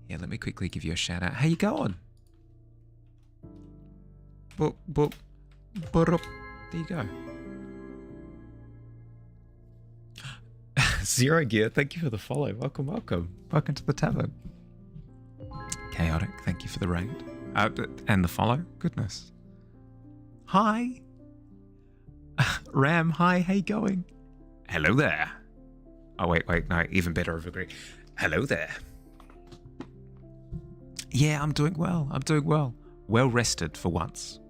Yeah, let me quickly give you a shout out. How you going? Boop, boop, boop. There you go. Zero Gear, thank you for the follow. Welcome, welcome. Welcome to the Tavern. Chaotic, thank you for the raid. And the follow. Goodness. Hi. Ram, hi, how you going? Hello there. Oh, wait, no, even better of a greet. Hello there. Yeah, I'm doing well. Well rested for once.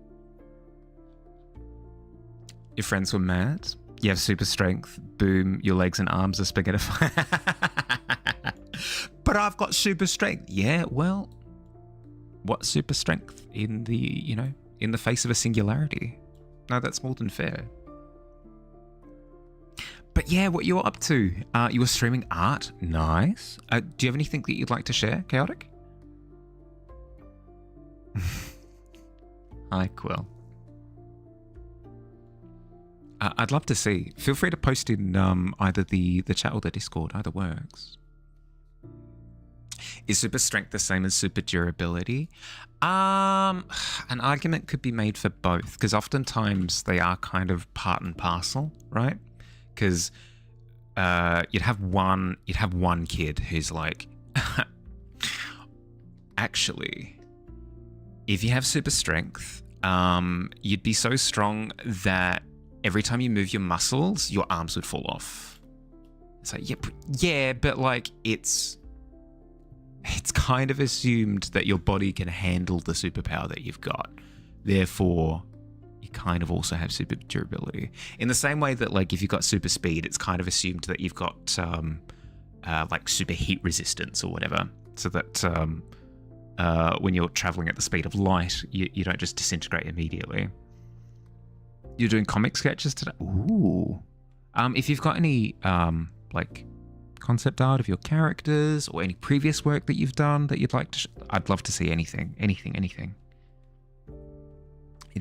Your friends were mad. You have super strength. Boom, your legs and arms are spaghettified. But I've got super strength. Yeah, well, what super strength in the face of a singularity? No, that's more than fair. But yeah, what you're up to? You were streaming art. Nice. Do you have anything that you'd like to share, Chaotic? Hi, Quill. I'd love to see. Feel free to post in either the chat or the Discord. Either works. Is super strength the same as super durability? An argument could be made for both, because oftentimes they are kind of part and parcel, right? Because you'd have one kid who's like, actually, if you have super strength, you'd be so strong that every time you move your muscles, your arms would fall off. It's like, yeah, but like it's kind of assumed that your body can handle the superpower that you've got. Therefore, you kind of also have super durability. In the same way that, like, if you've got super speed, it's kind of assumed that you've got like super heat resistance or whatever, so that when you're traveling at the speed of light, you don't just disintegrate immediately. You're doing comic sketches today? Ooh. If you've got any like concept art of your characters or any previous work that you've done that you'd like to I'd love to see anything. It'd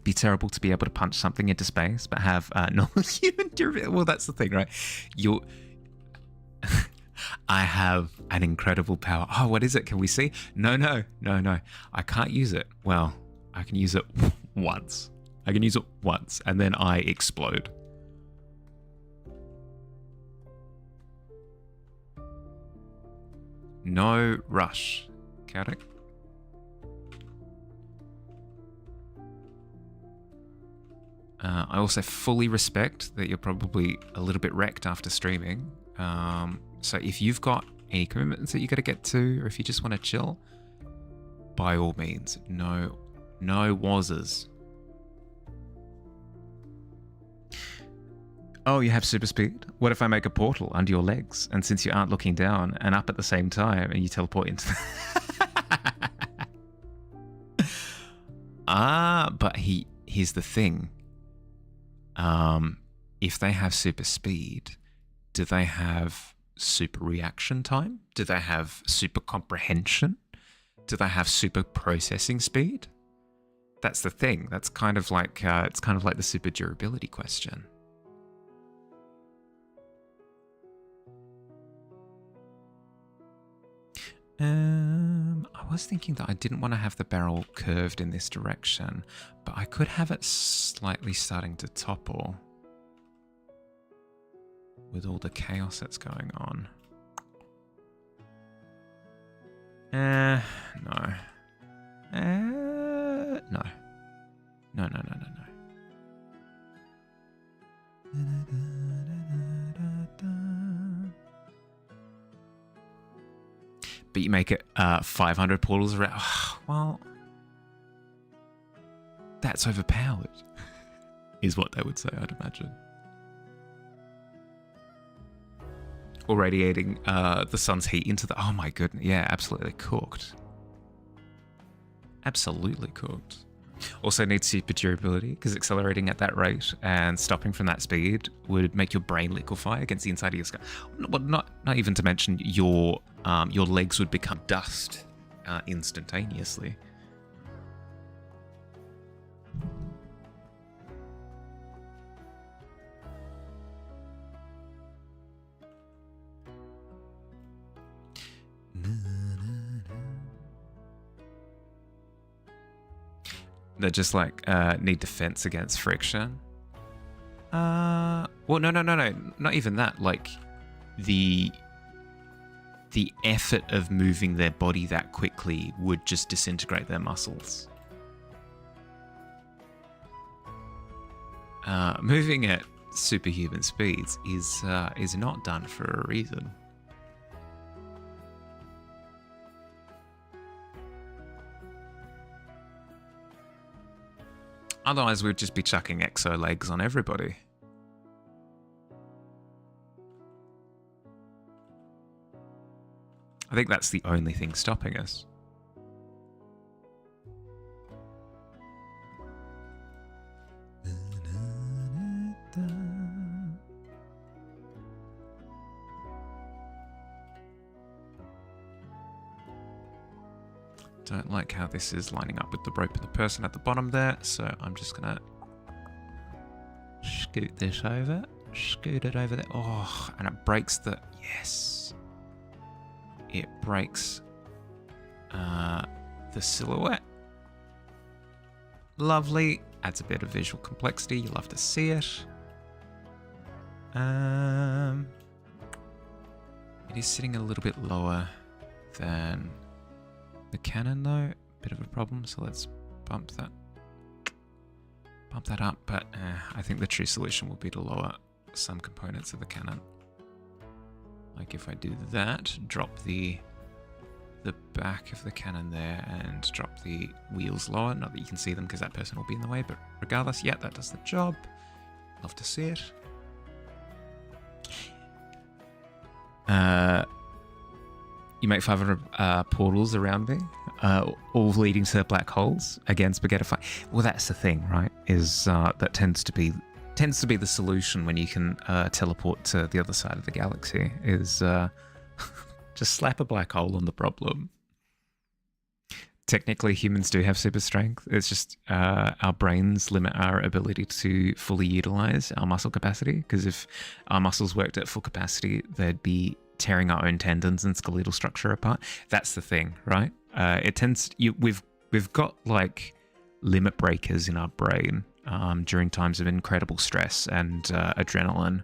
be terrible to be able to punch something into space but have normal human durability. Well, that's the thing, right? I have an incredible power. Oh, what is it? Can we see? No. I can't use it. Well, I can use it once. And then I explode. No rush. Chaotic. I also fully respect that you're probably a little bit wrecked after streaming. So if you've got any commitments that you got to get to, or if you just want to chill, by all means, no wazzers. Oh, you have super speed? What if I make a portal under your legs, and since you aren't looking down and up at the same time, and you teleport into but here's the thing. If they have super speed, do they have super reaction time? Do they have super comprehension? Do they have super processing speed? That's the thing. That's kind of like it's kind of like the super durability question. I was thinking that I didn't want to have the barrel curved in this direction, but I could have it slightly starting to topple with all the chaos that's going on. No. No. No. But you make it 500 portals around. Oh, well, that's overpowered, is what they would say, I'd imagine. Or radiating the sun's heat into the... Oh my goodness, yeah, absolutely cooked. Absolutely cooked. Also needs super durability, because accelerating at that rate and stopping from that speed would make your brain liquefy against the inside of your skull. Well, not even to mention your legs would become dust instantaneously. They just like need defense against friction. Well, no, not even that. Like the effort of moving their body that quickly would just disintegrate their muscles. Moving at superhuman speeds is not done for a reason. Otherwise, we'd just be chucking exo legs on everybody. I think that's the only thing stopping us. Don't like how this is lining up with the rope of the person at the bottom there, so I'm just gonna Scoot this over. Scoot it over there. Oh, and it breaks the... Yes. It breaks the silhouette. Lovely. Adds a bit of visual complexity. You love to see it. It is sitting a little bit lower than the cannon though. Bit of a problem, so let's bump that up, but I think the true solution will be to lower some components of the cannon. Like if I do that, drop the back of the cannon there and drop the wheels lower. Not that you can see them because that person will be in the way, but regardless, yeah, that does the job. Love to see it. You make 500 portals around me, all leading to black holes. Again, spaghettify. Well, that's the thing, right? Is that tends to be the solution when you can teleport to the other side of the galaxy. Is just slap a black hole on the problem. Technically, humans do have super strength. It's just our brains limit our ability to fully utilize our muscle capacity. Because if our muscles worked at full capacity, they'd be tearing our own tendons and skeletal structure apart. That's the thing, right? We've got like limit breakers in our brain during times of incredible stress and adrenaline.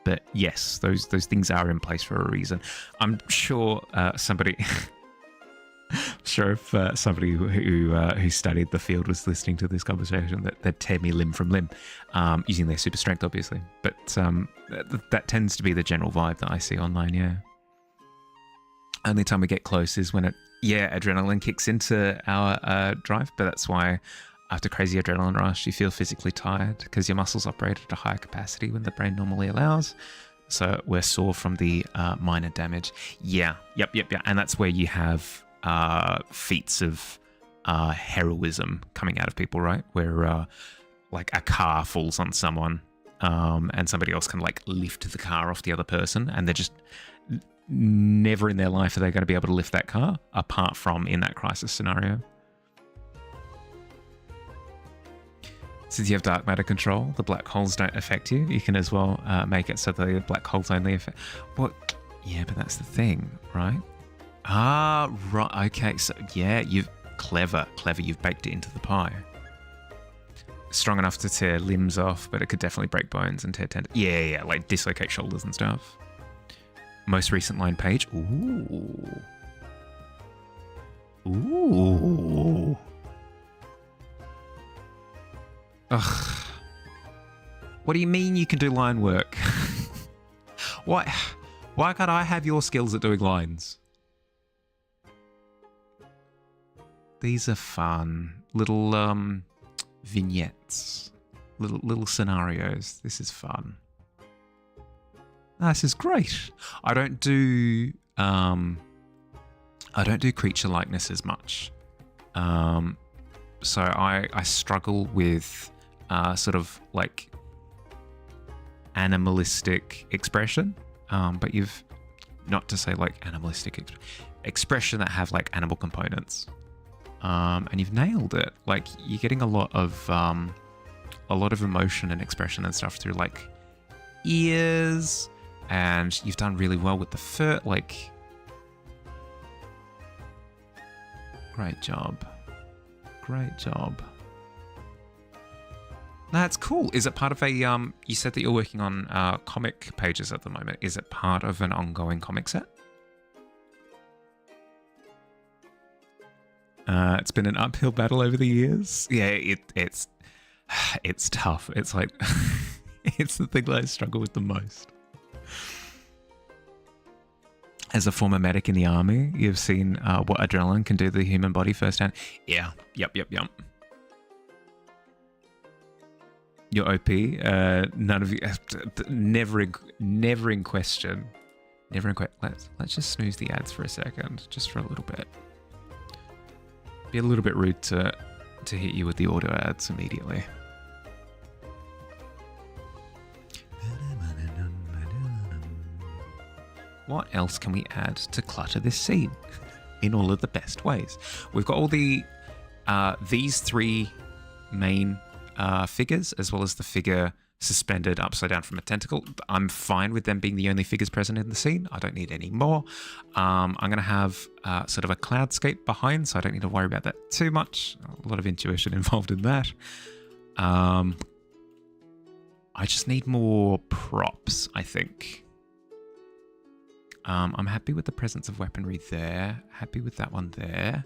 But yes, those things are in place for a reason. I'm sure somebody, if somebody who studied the field was listening to this conversation, that they'd tear me limb from limb, using their super strength, obviously. But that tends to be the general vibe that I see online. Yeah. Only time we get close is when adrenaline kicks into our drive. But that's why after crazy adrenaline rush, you feel physically tired because your muscles operate at a higher capacity when the brain normally allows. So we're sore from the minor damage. Yeah. Yep. And that's where you have feats of heroism coming out of people, right? Where like a car falls on someone and somebody else can like lift the car off the other person, and they're just never in their life are they going to be able to lift that car apart from in that crisis scenario. Since you have dark matter control, the black holes don't affect you. You can as well make it so the black holes only affect... Well, yeah, but that's the thing, right? Ah, right. Okay, so yeah, you've... Clever. You've baked it into the pie. Strong enough to tear limbs off, but it could definitely break bones and tear tendons. Yeah, like dislocate shoulders and stuff. Most recent line page. Ooh. Ugh. What do you mean you can do line work? Why can't I have your skills at doing lines? These are fun. Little vignettes. Little scenarios. This is fun. This is great. I don't do creature likenesses much. So I struggle with sort of like animalistic expression, but you've not to say like animalistic expression that have like animal components, and you've nailed it. Like you're getting a lot of emotion and expression and stuff through like ears, and you've done really well with the fur. Like, great job. That's cool. Is it part of a, you said that you're working on comic pages at the moment. Is it part of an ongoing comic set? It's been an uphill battle over the years. Yeah, it's tough. It's like, it's the thing that I struggle with the most. As a former medic in the army, you've seen what adrenaline can do to the human body firsthand. Yeah, yep. Your OP, none of you, never in question. Let's just snooze the ads for a second, just for a little bit. Be a little bit rude to hit you with the auto ads immediately. What else can we add to clutter this scene in all of the best ways? We've got all the these three main figures, as well as the figure suspended upside down from a tentacle. I'm fine with them being the only figures present in the scene. I don't need any more. I'm going to have sort of a cloudscape behind, so I don't need to worry about that too much. A lot of intuition involved in that. I just need more props, I think. I'm happy with the presence of weaponry there. Happy with that one there.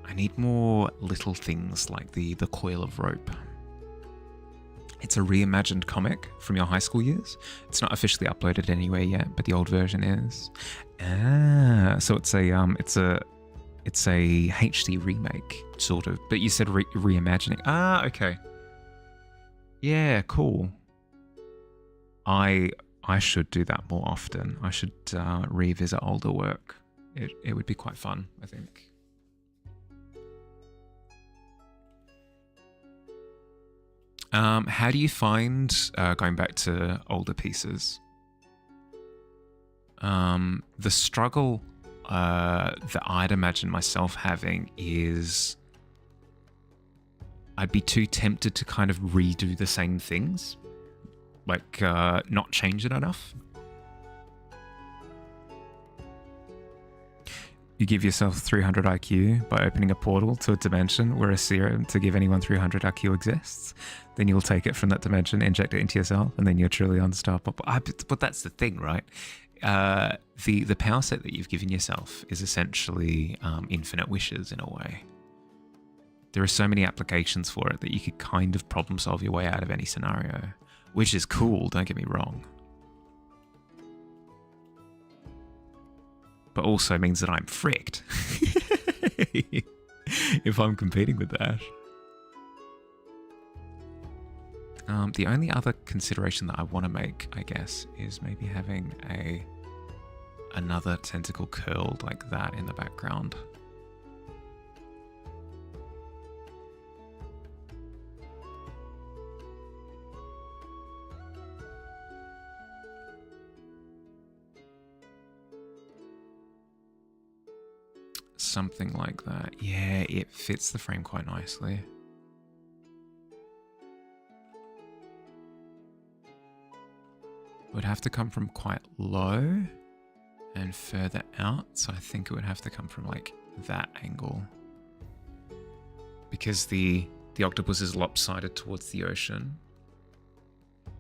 I need more little things like the coil of rope. It's a reimagined comic from your high school years. It's not officially uploaded anywhere yet, but the old version is. So it's a HD remake, sort of. But you said reimagining. Okay. Yeah, cool. I should do that more often. I should revisit older work. It would be quite fun, I think. How do you find going back to older pieces? The struggle that I'd imagine myself having is I'd be too tempted to kind of redo the same things, like not change it enough. You give yourself 300 IQ by opening a portal to a dimension where a serum to give anyone 300 IQ exists. Then you'll take it from that dimension, inject it into yourself, and then you're truly unstoppable. But that's the thing, right? The power set that you've given yourself is essentially infinite wishes in a way. There are so many applications for it that you could kind of problem solve your way out of any scenario, which is cool, don't get me wrong. But also means that I'm fricked if I'm competing with that. The only other consideration that I want to make, I guess, is maybe having another tentacle curled like that in the background. Something like that. Yeah, it fits the frame quite nicely. It would have to come from quite low and further out, so I think it would have to come from like that angle. Because the octopus is lopsided towards the ocean.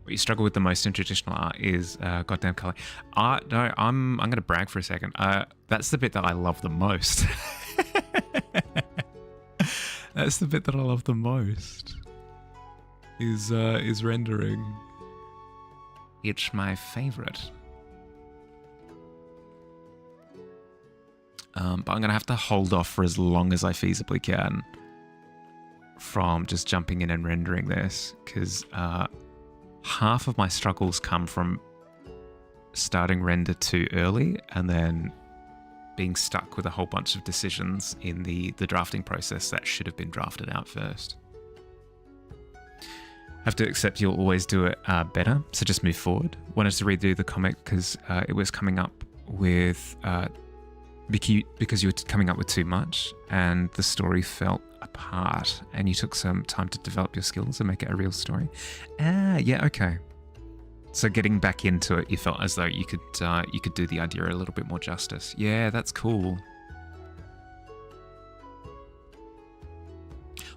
What you struggle with the most in traditional art is goddamn color. No, I'm gonna brag for a second. That's the bit that I love the most. That's the bit that I love the most. Is rendering. It's my favorite. But I'm gonna have to hold off for as long as I feasibly can from just jumping in and rendering this, because half of my struggles come from starting render too early and then being stuck with a whole bunch of decisions in the drafting process that should have been drafted out first. Have to accept you'll always do it better, so just move forward. Wanted to redo the comic because it was coming up with because you were coming up with too much and the story felt apart, and you took some time to develop your skills and make it a real story. Yeah, okay. So getting back into it, you felt as though you could do the idea a little bit more justice. Yeah, that's cool.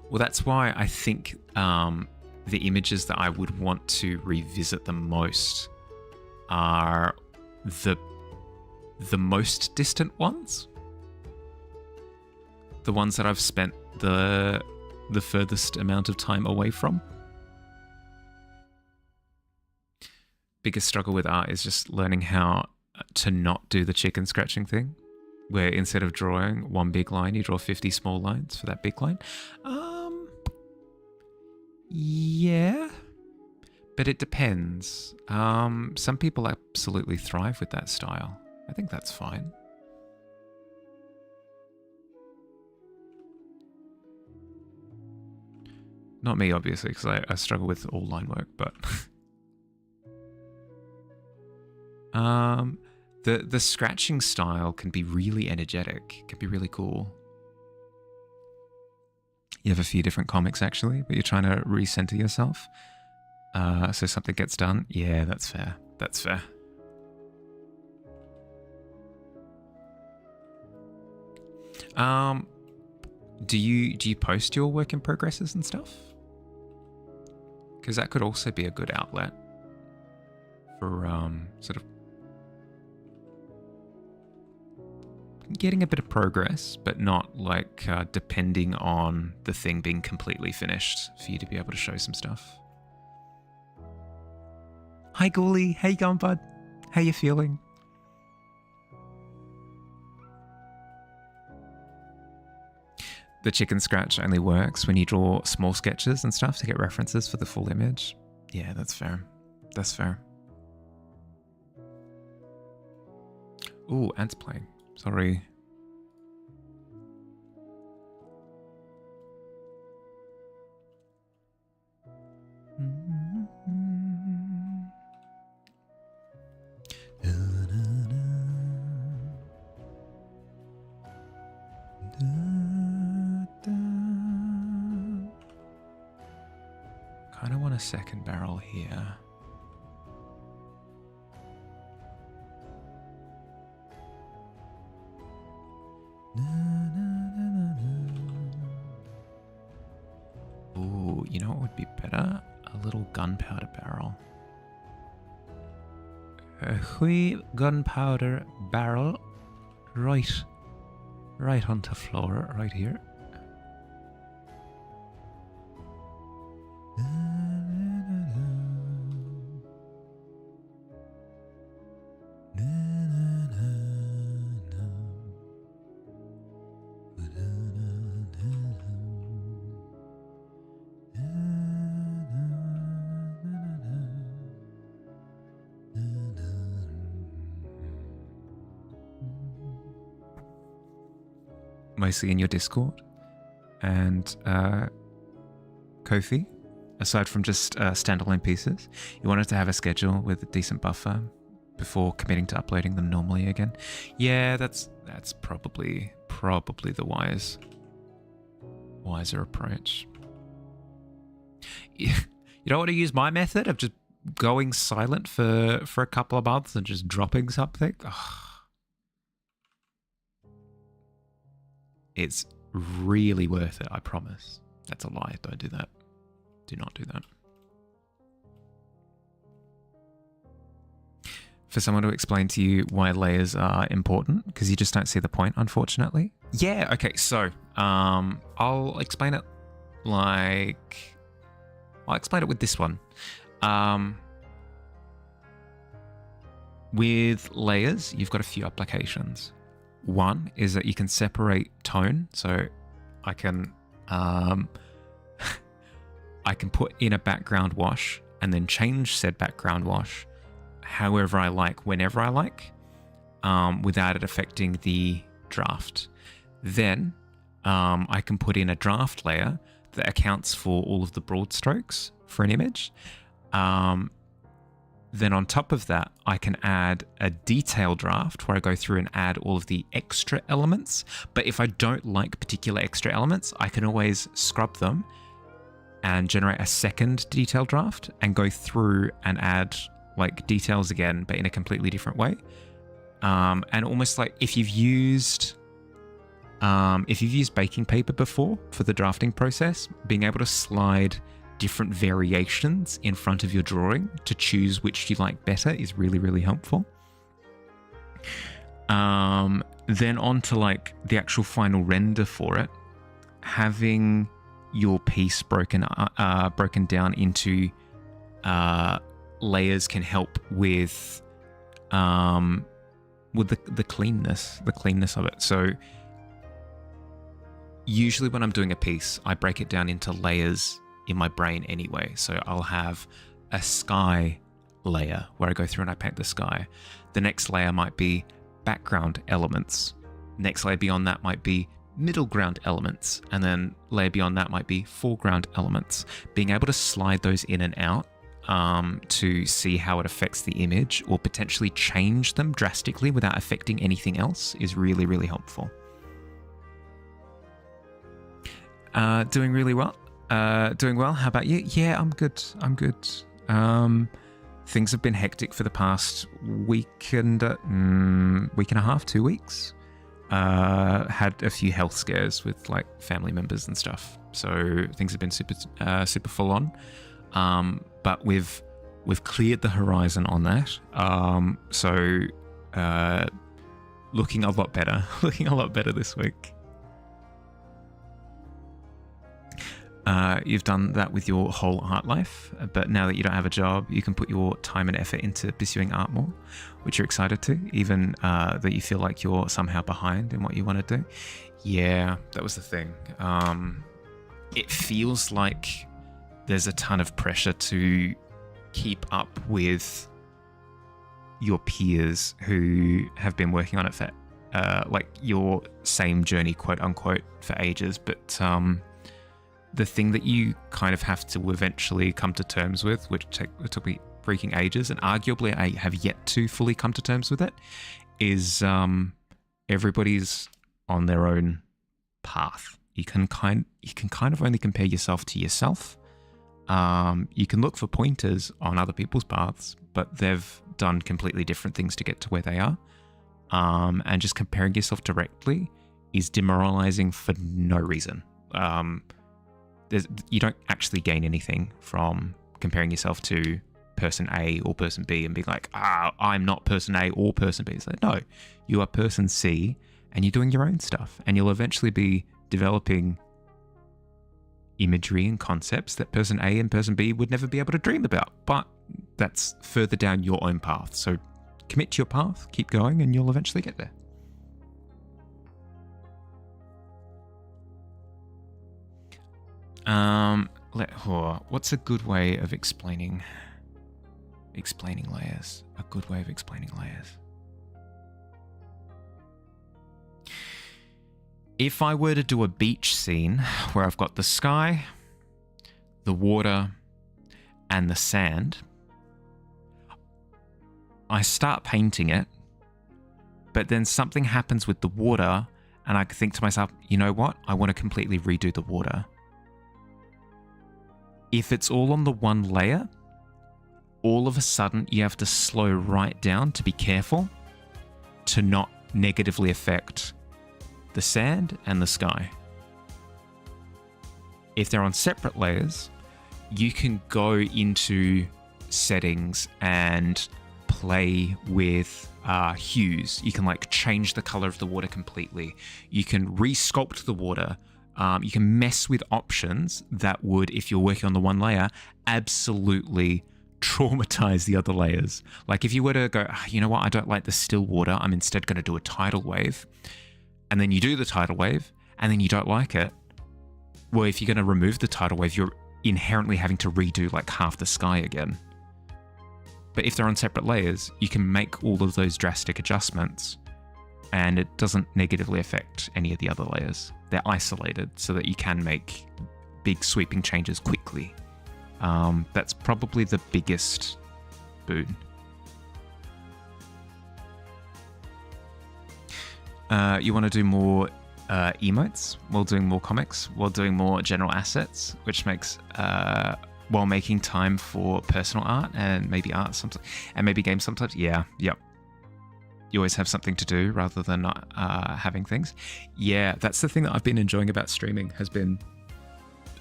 Well, that's why I think the images that I would want to revisit the most are the most distant ones. The ones that I've spent the furthest amount of time away from. Biggest struggle with art is just learning how to not do the chicken scratching thing, where instead of drawing one big line, you draw 50 small lines for that big line. Yeah, but it depends. Some people absolutely thrive with that style. I think that's fine. Not me, obviously, because I struggle with all line work, but... The scratching style can be really energetic. It can be really cool. You have a few different comics actually, but you're trying to recenter yourself. So something gets done. Yeah, that's fair. That's fair. Do you post your work in progresses and stuff? Because that could also be a good outlet for sort of getting a bit of progress, but not like depending on the thing being completely finished for you to be able to show some stuff. Hi, Ghoulie. How you going, bud? How you feeling? The chicken scratch only works when you draw small sketches and stuff to get references for the full image. Yeah, that's fair. That's fair. Ooh, ants playing. Sorry. Kind of want a second barrel here. Ooh, you know what would be better? A little gunpowder barrel. A wee gunpowder barrel. Right onto floor, right here. Mostly in your Discord and Ko-fi, aside from just standalone pieces. You wanted to have a schedule with a decent buffer before committing to uploading them normally again. Yeah, that's probably the wiser approach. You don't want to use my method of just going silent for a couple of months and just dropping something? Ugh. It's really worth it, I promise. That's a lie. Don't do that. Do not do that. For someone to explain to you why layers are important, because you just don't see the point, unfortunately. Yeah, okay, so I'll explain it with this one. With layers, you've got a few applications. One is that you can separate tone, so I can I can put in a background wash and then change said background wash however I like, whenever I like, without it affecting the draft. Then I can put in a draft layer that accounts for all of the broad strokes for an image. Then on top of that, I can add a detail draft where I go through and add all of the extra elements. But if I don't like particular extra elements, I can always scrub them and generate a second detail draft and go through and add like details again, but in a completely different way. And almost like if you've used baking paper before for the drafting process, being able to slide different variations in front of your drawing to choose which you like better is really, really helpful. Then on to like the actual final render for it, having your piece broken down into layers can help with the cleanness of it. So usually when I'm doing a piece, I break it down into layers in my brain anyway. So I'll have a sky layer where I go through and I paint the sky. The next layer might be background elements. Next layer beyond that might be middle ground elements. And then layer beyond that might be foreground elements. Being able to slide those in and out to see how it affects the image or potentially change them drastically without affecting anything else is really, really helpful. Doing really well. Doing well. How about you? Yeah, I'm good. Things have been hectic for the past week and a half, 2 weeks. Had a few health scares with like family members and stuff, so things have been super full on. But we've cleared the horizon on that. So looking a lot better. Looking a lot better this week. You've done that with your whole art life, but now that you don't have a job, you can put your time and effort into pursuing art more, which you're excited to, even that you feel like you're somehow behind in what you want to do. Yeah, that was the thing. It feels like there's a ton of pressure to keep up with your peers who have been working on it for like your same journey, quote unquote, for ages, but the thing that you kind of have to eventually come to terms with, which took me freaking ages, and arguably I have yet to fully come to terms with it, is everybody's on their own path. You can kind of only compare yourself to yourself. You can look for pointers on other people's paths, but they've done completely different things to get to where they are. And just comparing yourself directly is demoralizing for no reason. You don't actually gain anything from comparing yourself to person A or person B and being like, I'm not person A or person B. It's like, no, you are person C and you're doing your own stuff, and you'll eventually be developing imagery and concepts that person A and person B would never be able to dream about. But that's further down your own path. So commit to your path, keep going, and you'll eventually get there. What's a good way of explaining layers? A good way of explaining layers. If I were to do a beach scene where I've got the sky, the water, and the sand, I start painting it, but then something happens with the water, and I think to myself, you know what? I want to completely redo the water. If it's all on the one layer, all of a sudden you have to slow right down to be careful to not negatively affect the sand and the sky. If they're on separate layers, you can go into settings and play with hues. You can like change the color of the water completely. You can re-sculpt the water. You can mess with options that would, if you're working on the one layer, absolutely traumatize the other layers. Like if you were to go, you know what, I don't like the still water, I'm instead going to do a tidal wave. And then you do the tidal wave, and then you don't like it. Well, if you're going to remove the tidal wave, you're inherently having to redo like half the sky again. But if they're on separate layers, you can make all of those drastic adjustments, and it doesn't negatively affect any of the other layers. They're isolated so that you can make big sweeping changes quickly. That's probably the biggest boon. You want to do more emotes while doing more comics, while doing more general assets, which makes while making time for personal art and maybe art sometimes, and maybe games sometimes. Yeah, yep. You always have something to do rather than not having things. Yeah, that's the thing that I've been enjoying about streaming, has been,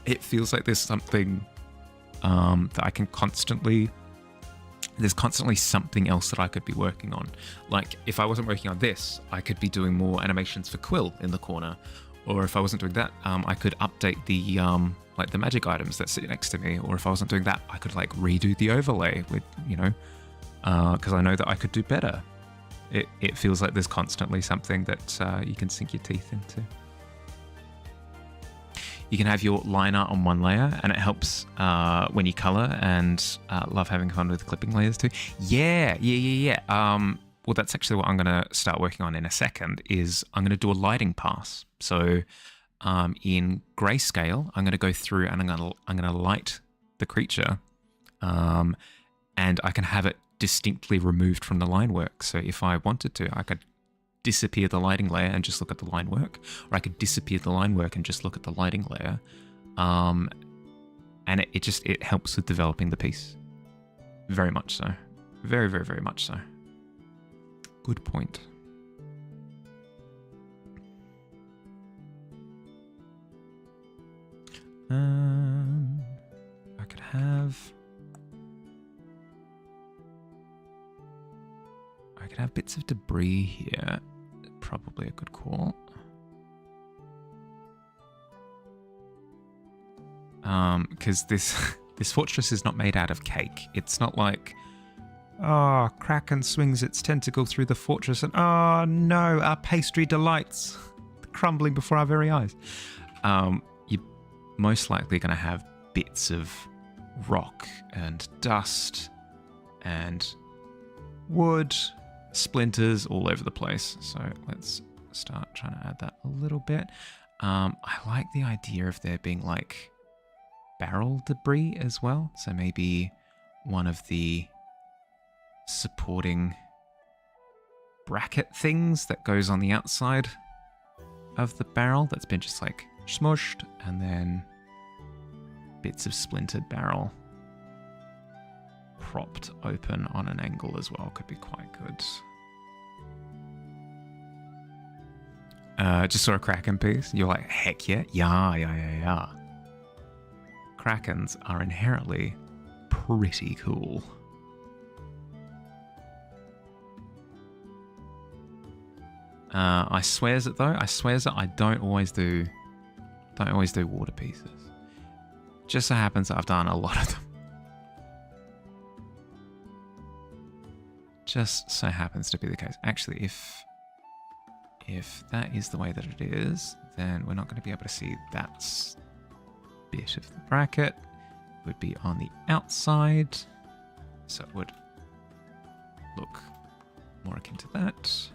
it feels like there's something that I can constantly, there's constantly something else that I could be working on. Like if I wasn't working on this, I could be doing more animations for Quill in the corner. Or if I wasn't doing that, I could update the like the magic items that sit next to me. Or if I wasn't doing that, I could like redo the overlay with, you know, because I know that I could do better. It feels like there's constantly something that you can sink your teeth into. You can have your line art on one layer, and it helps when you color, and love having fun with clipping layers too. Yeah. Well, that's actually what I'm going to start working on in a second, is I'm going to do a lighting pass. So in grayscale, I'm going to go through and I'm going to light the creature And I can have it distinctly removed from the line work. So if I wanted to, I could disappear the lighting layer and just look at the line work, or I could disappear the line work and just look at the lighting layer. And it helps with developing the piece. Very much so. Very, very, very much so. Good point. I could have bits of debris here. Probably a good call. Because this fortress is not made out of cake. It's not like, oh, Kraken swings its tentacle through the fortress and, oh no, our pastry delights crumbling before our very eyes. You're most likely going to have bits of rock and dust and wood, splinters all over the place. So let's start trying to add that a little bit. I like the idea of there being like barrel debris as well. So maybe one of the supporting bracket things that goes on the outside of the barrel that's been just like smushed, and then bits of splintered barrel propped open on an angle as well could be quite good. Just saw a Kraken piece. You're like, heck yeah. Yeah. Krakens are inherently pretty cool. I swears that I don't always do water pieces. Just so happens that I've done a lot of them. Just so happens to be the case. Actually, if that is the way that it is, then we're not going to be able to see that bit of the bracket. It would be on the outside, so it would look more akin to that.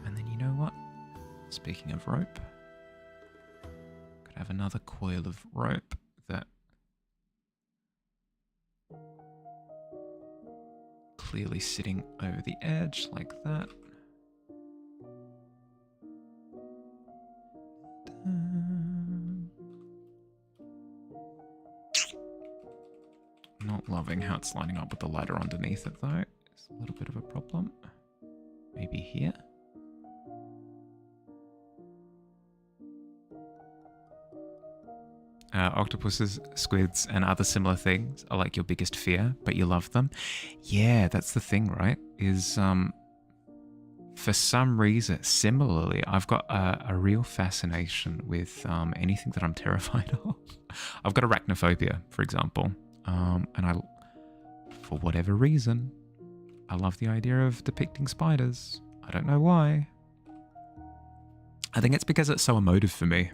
And then you know what? Speaking of rope, could have another coil of rope that clearly sitting over the edge like that. Not loving how it's lining up with the ladder underneath it though. It's a little bit of a problem. Maybe here. Octopuses, squids, and other similar things are like your biggest fear, but you love them. Yeah, that's the thing, right? Is for some reason, similarly, I've got a real fascination with anything that I'm terrified of. I've got arachnophobia, for example, and for whatever reason, I love the idea of depicting spiders. I don't know why. I think it's because it's so emotive for me.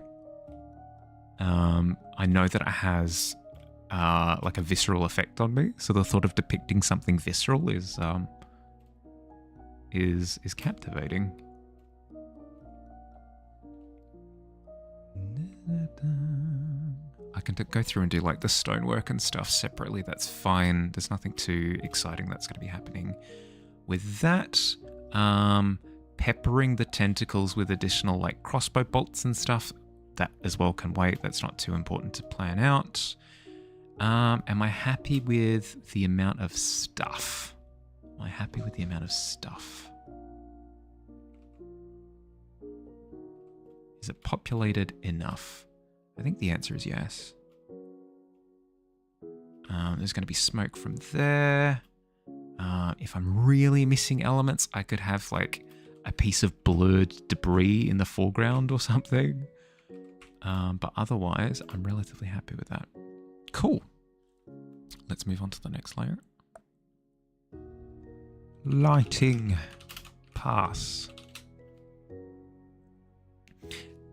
I know that it has like a visceral effect on me, so the thought of depicting something visceral is captivating. I can go through and do like the stonework and stuff separately. That's fine. There's nothing too exciting that's going to be happening with that. Peppering the tentacles with additional like crossbow bolts and stuff, that as well can wait. That's not too important to plan out. Am I happy with the amount of stuff? Am I happy with the amount of stuff? Is it populated enough? I think the answer is yes. There's going to be smoke from there. If I'm really missing elements, I could have like a piece of blurred debris in the foreground or something. But otherwise, I'm relatively happy with that. Cool. Let's move on to the next layer. Lighting. Pass.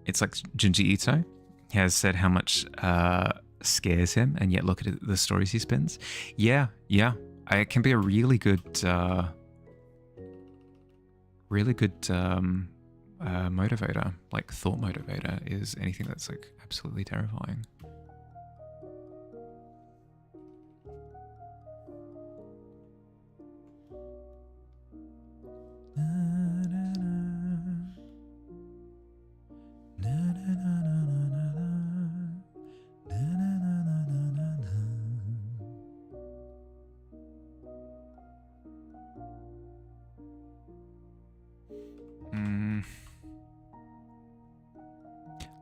It's like Junji Ito. He has said how much scares him, and yet look at the stories he spins. Yeah. It can be a really good motivator. Like thought motivator is anything that's like absolutely terrifying.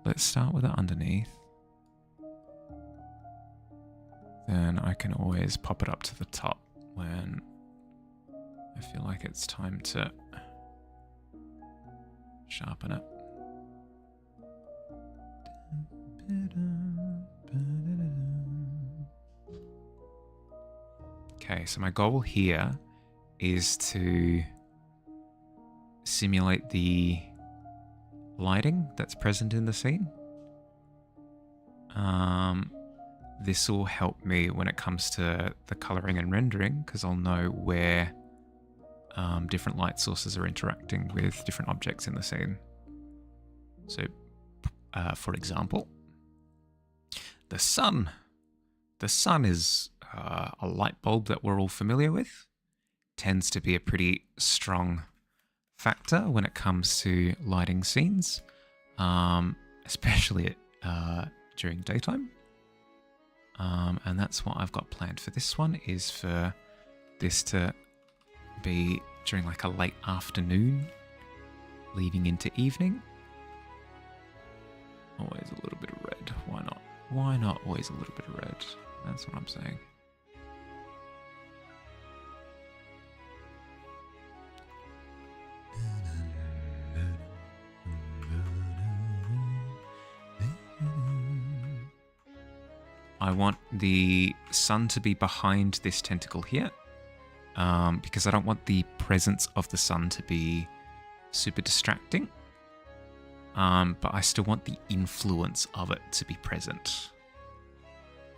Let's start with it underneath. Then I can always pop it up to the top when I feel like it's time to sharpen it. Okay, so my goal here is to simulate the lighting that's present in the scene. This will help me when it comes to the coloring and rendering, because I'll know where different light sources are interacting with different objects in the scene. So, for example, the sun. The sun is a light bulb that we're all familiar with. Tends to be a pretty strong factor when it comes to lighting scenes, especially during daytime. And that's what I've got planned for this one, is for this to be during like a late afternoon leading into evening. Always a little bit of red. Why not? Why not always a little bit of red? That's what I'm saying. I want the sun to be behind this tentacle here, because I don't want the presence of the sun to be super distracting, but I still want the influence of it to be present.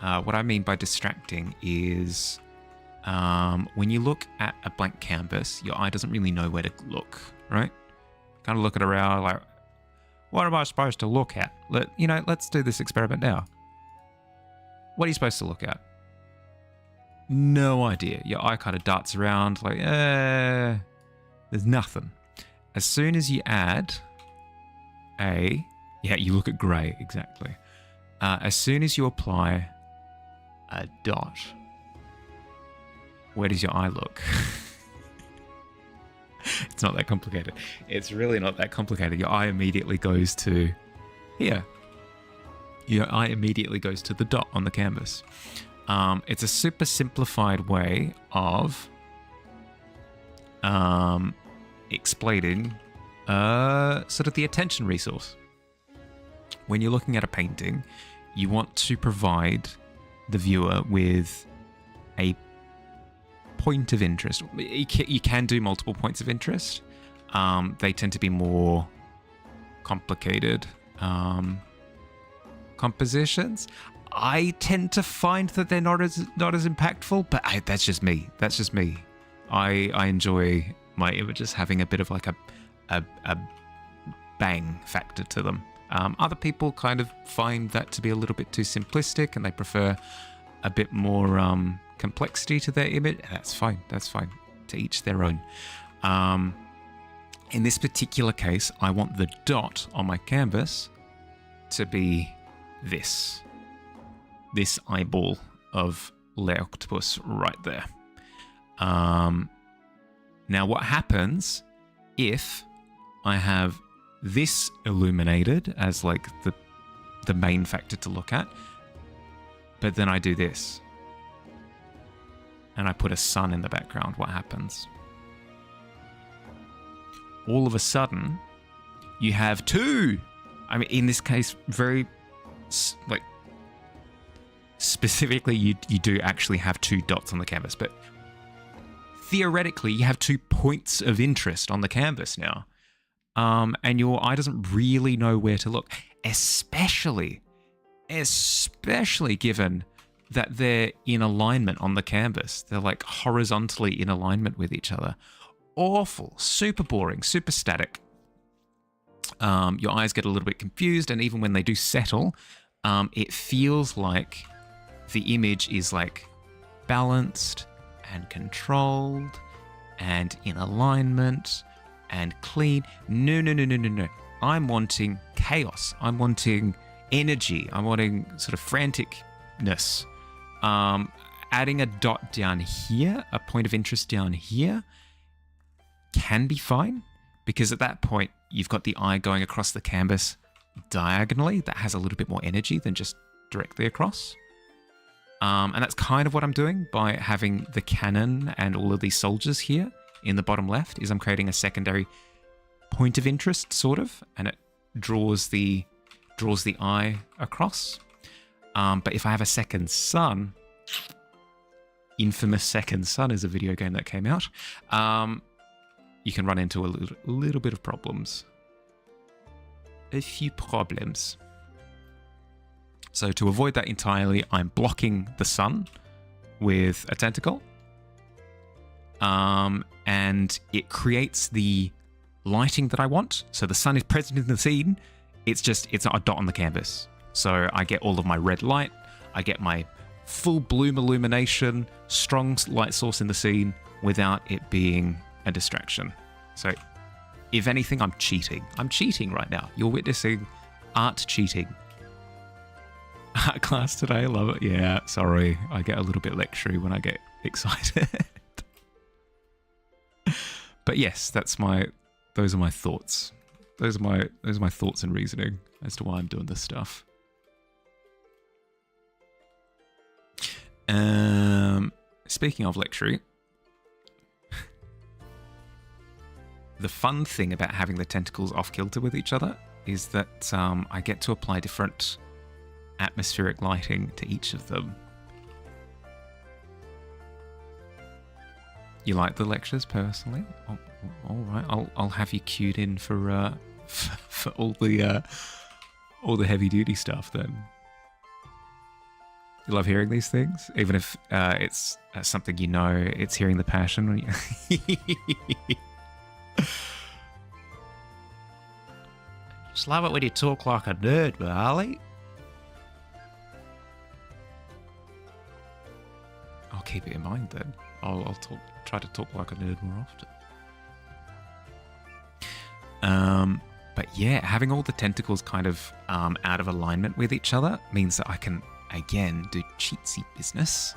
What I mean by distracting is when you look at a blank canvas, your eye doesn't really know where to look, right? Kind of look at around like, what am I supposed to look at? Let's do this experiment now. What are you supposed to look at? No idea. Your eye kind of darts around like, there's nothing. As soon as you add you look at grey, exactly. As soon as you apply a dot, where does your eye look? It's not that complicated. It's really not that complicated. Your eye immediately goes to here. Your eye immediately goes to the dot on the canvas. It's a super simplified way of explaining sort of the attention resource. When you're looking at a painting, you want to provide the viewer with a point of interest. You can do multiple points of interest. They tend to be more complicated compositions. I tend to find that they're not as impactful, but that's just me. I enjoy my images having a bit of like a bang factor to them. Other people kind of find that to be a little bit too simplistic, and they prefer a bit more complexity to their image. That's fine. To each their own. In this particular case, I want the dot on my canvas to be this eyeball of Leoctopus right there. Now what happens if I have this illuminated as like the main factor to look at, but then I do this and I put a sun in the background? What happens? All of a sudden you have two I mean, in this case, very like specifically, you do actually have 2 dots on the canvas, but theoretically, you have 2 points of interest on the canvas now. And your eye doesn't really know where to look, especially given that they're in alignment on the canvas. They're like horizontally in alignment with each other. Awful, super boring, super static. Your eyes get a little bit confused, and even when they do settle, it feels like the image is like balanced and controlled and in alignment and clean. No. I'm wanting chaos. I'm wanting energy. I'm wanting sort of franticness. Adding a dot down here, a point of interest down here, can be fine, because at that point, you've got the eye going across the canvas diagonally. That has a little bit more energy than just directly across. And that's kind of what I'm doing by having the cannon and all of these soldiers here in the bottom left, is I'm creating a secondary point of interest, sort of, and it draws the eye across. But if I have a second sun, infamous Second Sun is a video game that came out, you can run into a little bit of problems. A few problems. So to avoid that entirely, I'm blocking the sun with a tentacle. And it creates the lighting that I want. So the sun is present in the scene. It's not a dot on the canvas. So I get all of my red light. I get my full bloom illumination, strong light source in the scene without it being a distraction. So if anything, I'm cheating. I'm cheating right now. You're witnessing art cheating. Art class today, I love it. Yeah, sorry. I get a little bit lectury when I get excited. But yes, those are my thoughts. Those are my thoughts and reasoning as to why I'm doing this stuff. Speaking of lecturing, the fun thing about having the tentacles off kilter with each other is that I get to apply different atmospheric lighting to each of them. You like the lectures personally? Oh, all right, I'll have you queued in for all the heavy duty stuff then. You love hearing these things, even if it's something you know. It's hearing the passion. When you Just love it when you talk like a nerd, Marley. I'll keep it in mind then. I'll try to talk like a nerd more often. But yeah, having all the tentacles kind of out of alignment with each other means that I can, again, do cheatsy business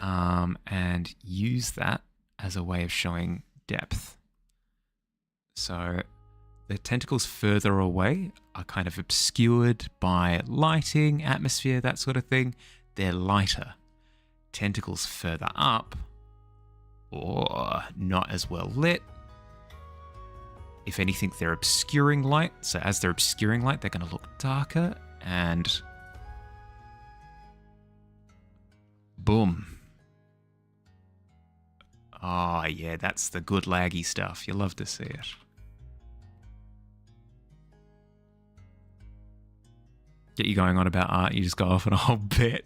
and use that as a way of showing depth. So the tentacles further away are kind of obscured by lighting, atmosphere, that sort of thing. They're lighter. Tentacles further up, or not as well lit. If anything, they're obscuring light. So as they're obscuring light, they're going to look darker, and boom. Oh yeah, that's the good laggy stuff. You love to see it. Get you going on about art, you just go off on a whole bit.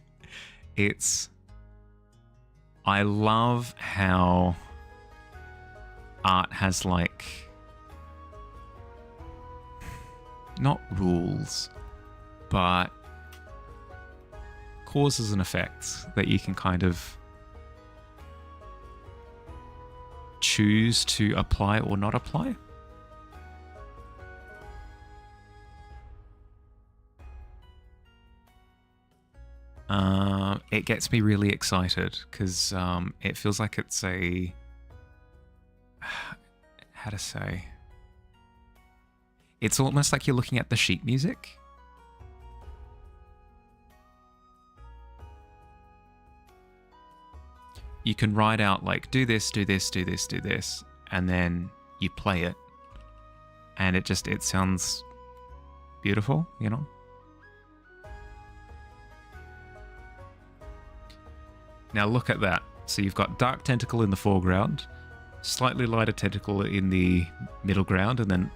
I love how art has like, not rules, but causes and effects that you can kind of choose to apply or not apply. It gets me really excited because it feels like it's a, how to say, it's almost like you're looking at the sheet music. You can write out like, do this, do this, do this, do this, and then you play it, and it sounds beautiful, you know? Now look at that. So you've got dark tentacle in the foreground, slightly lighter tentacle in the middle ground, and then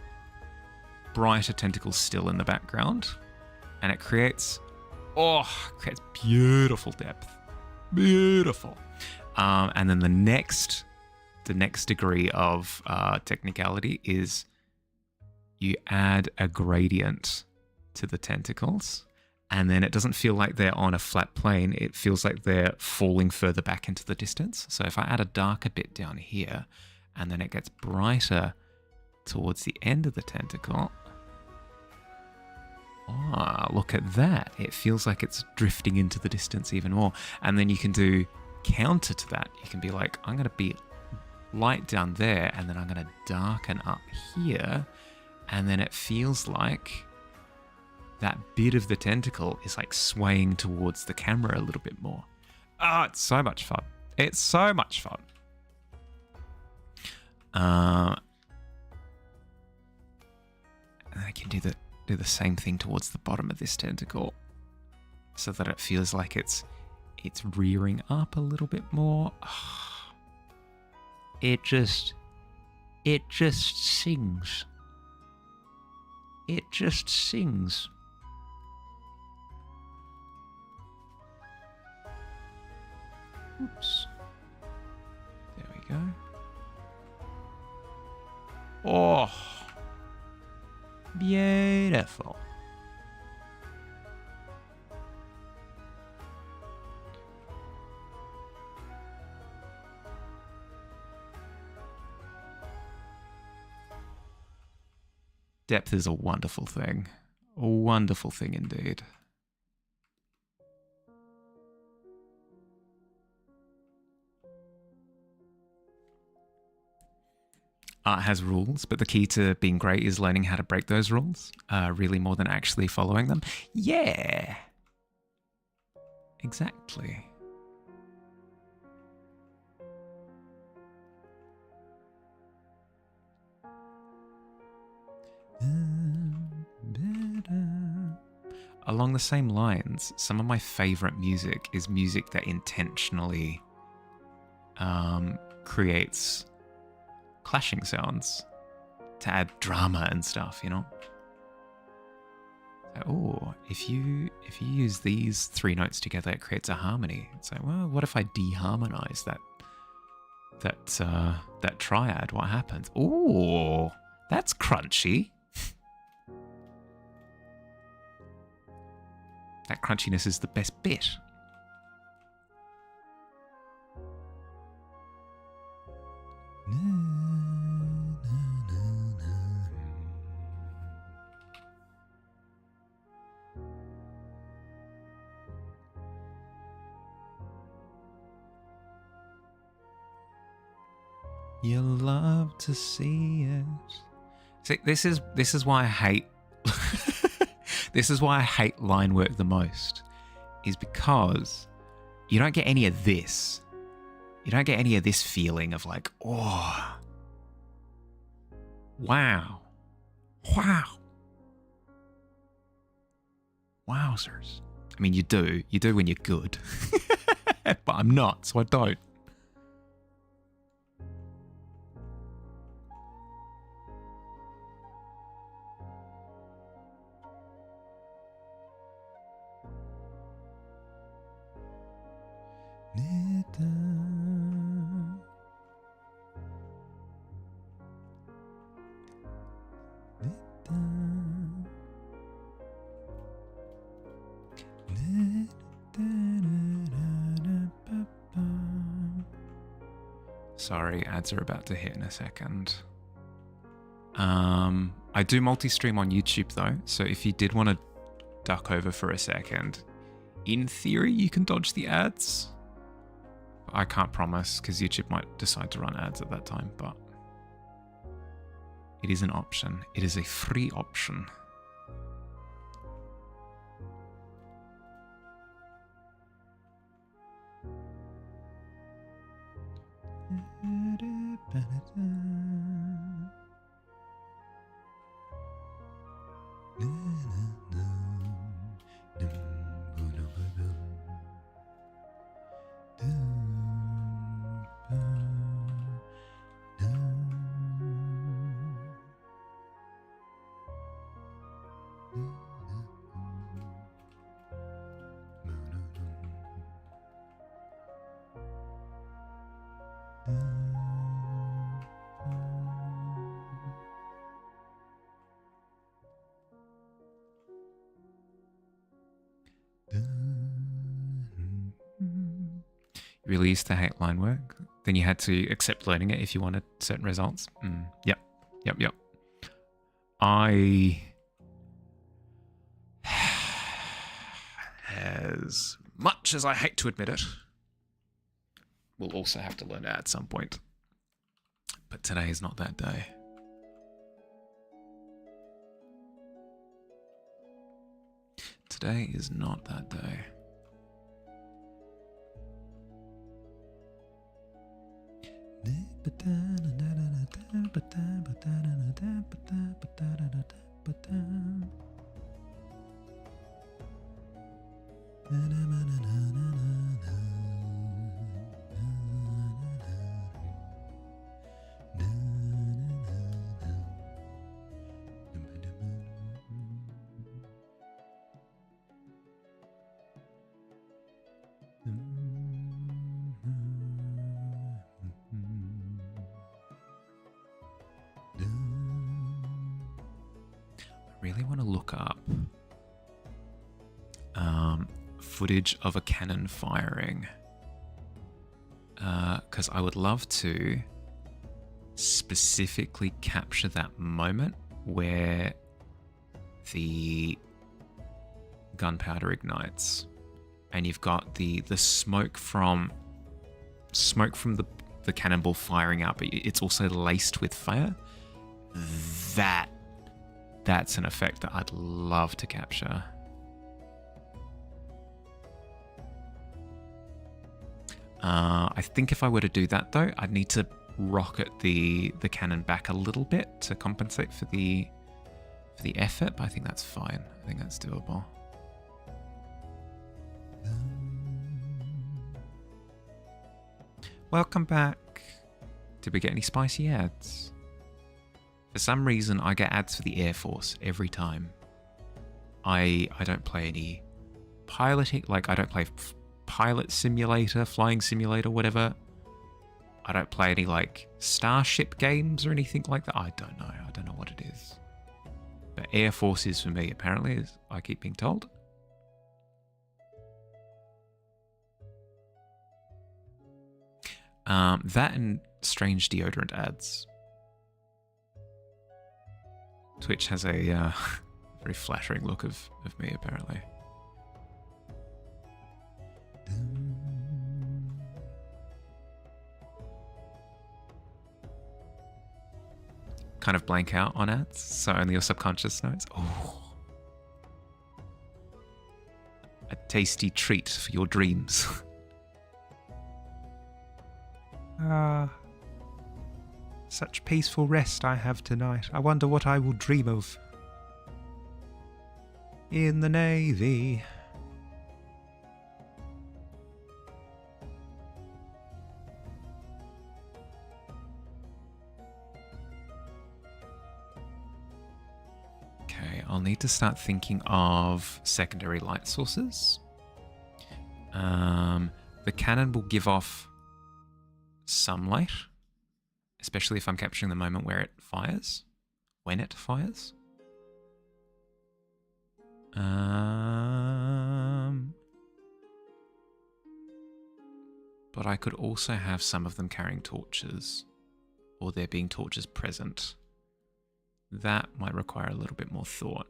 brighter tentacles still in the background. And it creates beautiful depth. Beautiful. And then the next degree of technicality is you add a gradient to the tentacles, and then it doesn't feel like they're on a flat plane. It feels like they're falling further back into the distance. So if I add a darker bit down here, and then it gets brighter towards the end of the tentacle. Look at that. It feels like it's drifting into the distance even more. And then you can do counter to that. You can be like, I'm going to be light down there, and then I'm going to darken up here. And then it feels like that bit of the tentacle is like swaying towards the camera a little bit more. It's so much fun. It's so much fun. And I can do the same thing towards the bottom of this tentacle, so that it feels like it's rearing up a little bit more. It just sings. It just sings. Oops. There we go. Oh, Beautiful. depth is a wonderful thing. A wonderful thing indeed. Art has rules, but the key to being great is learning how to break those rules, really more than actually following them. Yeah. Exactly. Along the same lines, some of my favorite music is music that intentionally creates clashing sounds to add drama and stuff, you know? Oh, if you use these three notes together, it creates a harmony. It's like, well, what if I deharmonize that triad? What happens? Oh, that's crunchy. That crunchiness is the best bit. You love to see it. See, this is why I hate this is why I hate line work the most, is because you don't get any of this. You don't get any of this feeling of like, oh, wow, wow, wowzers. I mean, you do when you're good, but I'm not, so I don't. Sorry, ads are about to hit in a second. I do multi-stream on YouTube though, so if you did want to duck over for a second, in theory you can dodge the ads. I can't promise because YouTube might decide to run ads at that time, but it is an option. It is a free option. really used to hate line work. Then you had to accept learning it if you wanted certain results. Yep. As much as I hate to admit it, we'll also have to learn it at some point. But today is not that day. Today is not that day. I really want to look up footage of a cannon firing, because I would love to specifically capture that moment where the gunpowder ignites and you've got the smoke from the cannonball firing out, but it's also laced with fire. That's an effect that I'd love to capture. I think if I were to do that though, I'd need to rocket the cannon back a little bit to compensate for the effort, but I think that's fine. I think that's doable. Welcome back. Did we get any spicy ads? For some reason, I get ads for the Air Force every time. I don't play any piloting, like I don't play pilot simulator, flying simulator, whatever. I don't play any like Starship games or anything like that. I don't know. I don't know what it is. But Air Force is for me, apparently, as I keep being told. That and strange deodorant ads. Twitch has a very flattering look of me, apparently. Kind of blank out on ads, so only your subconscious knows. Oh, a tasty treat for your dreams. Such peaceful rest I have tonight. I wonder what I will dream of. In the Navy. Okay, I'll need to start thinking of secondary light sources. The cannon will give off some light, especially if I'm capturing the moment where it fires, when it fires. But I could also have some of them carrying torches, or there being torches present. That might require a little bit more thought.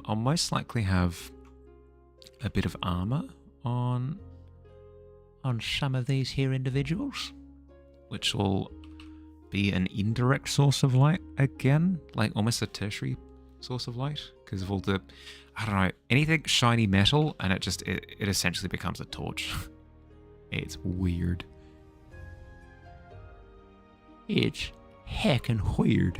I'll most likely have a bit of armor on some of these here individuals, which will be an indirect source of light again, like almost a tertiary source of light because of all the, I don't know, anything shiny metal, and it essentially becomes a torch. It's weird. It's heckin' weird.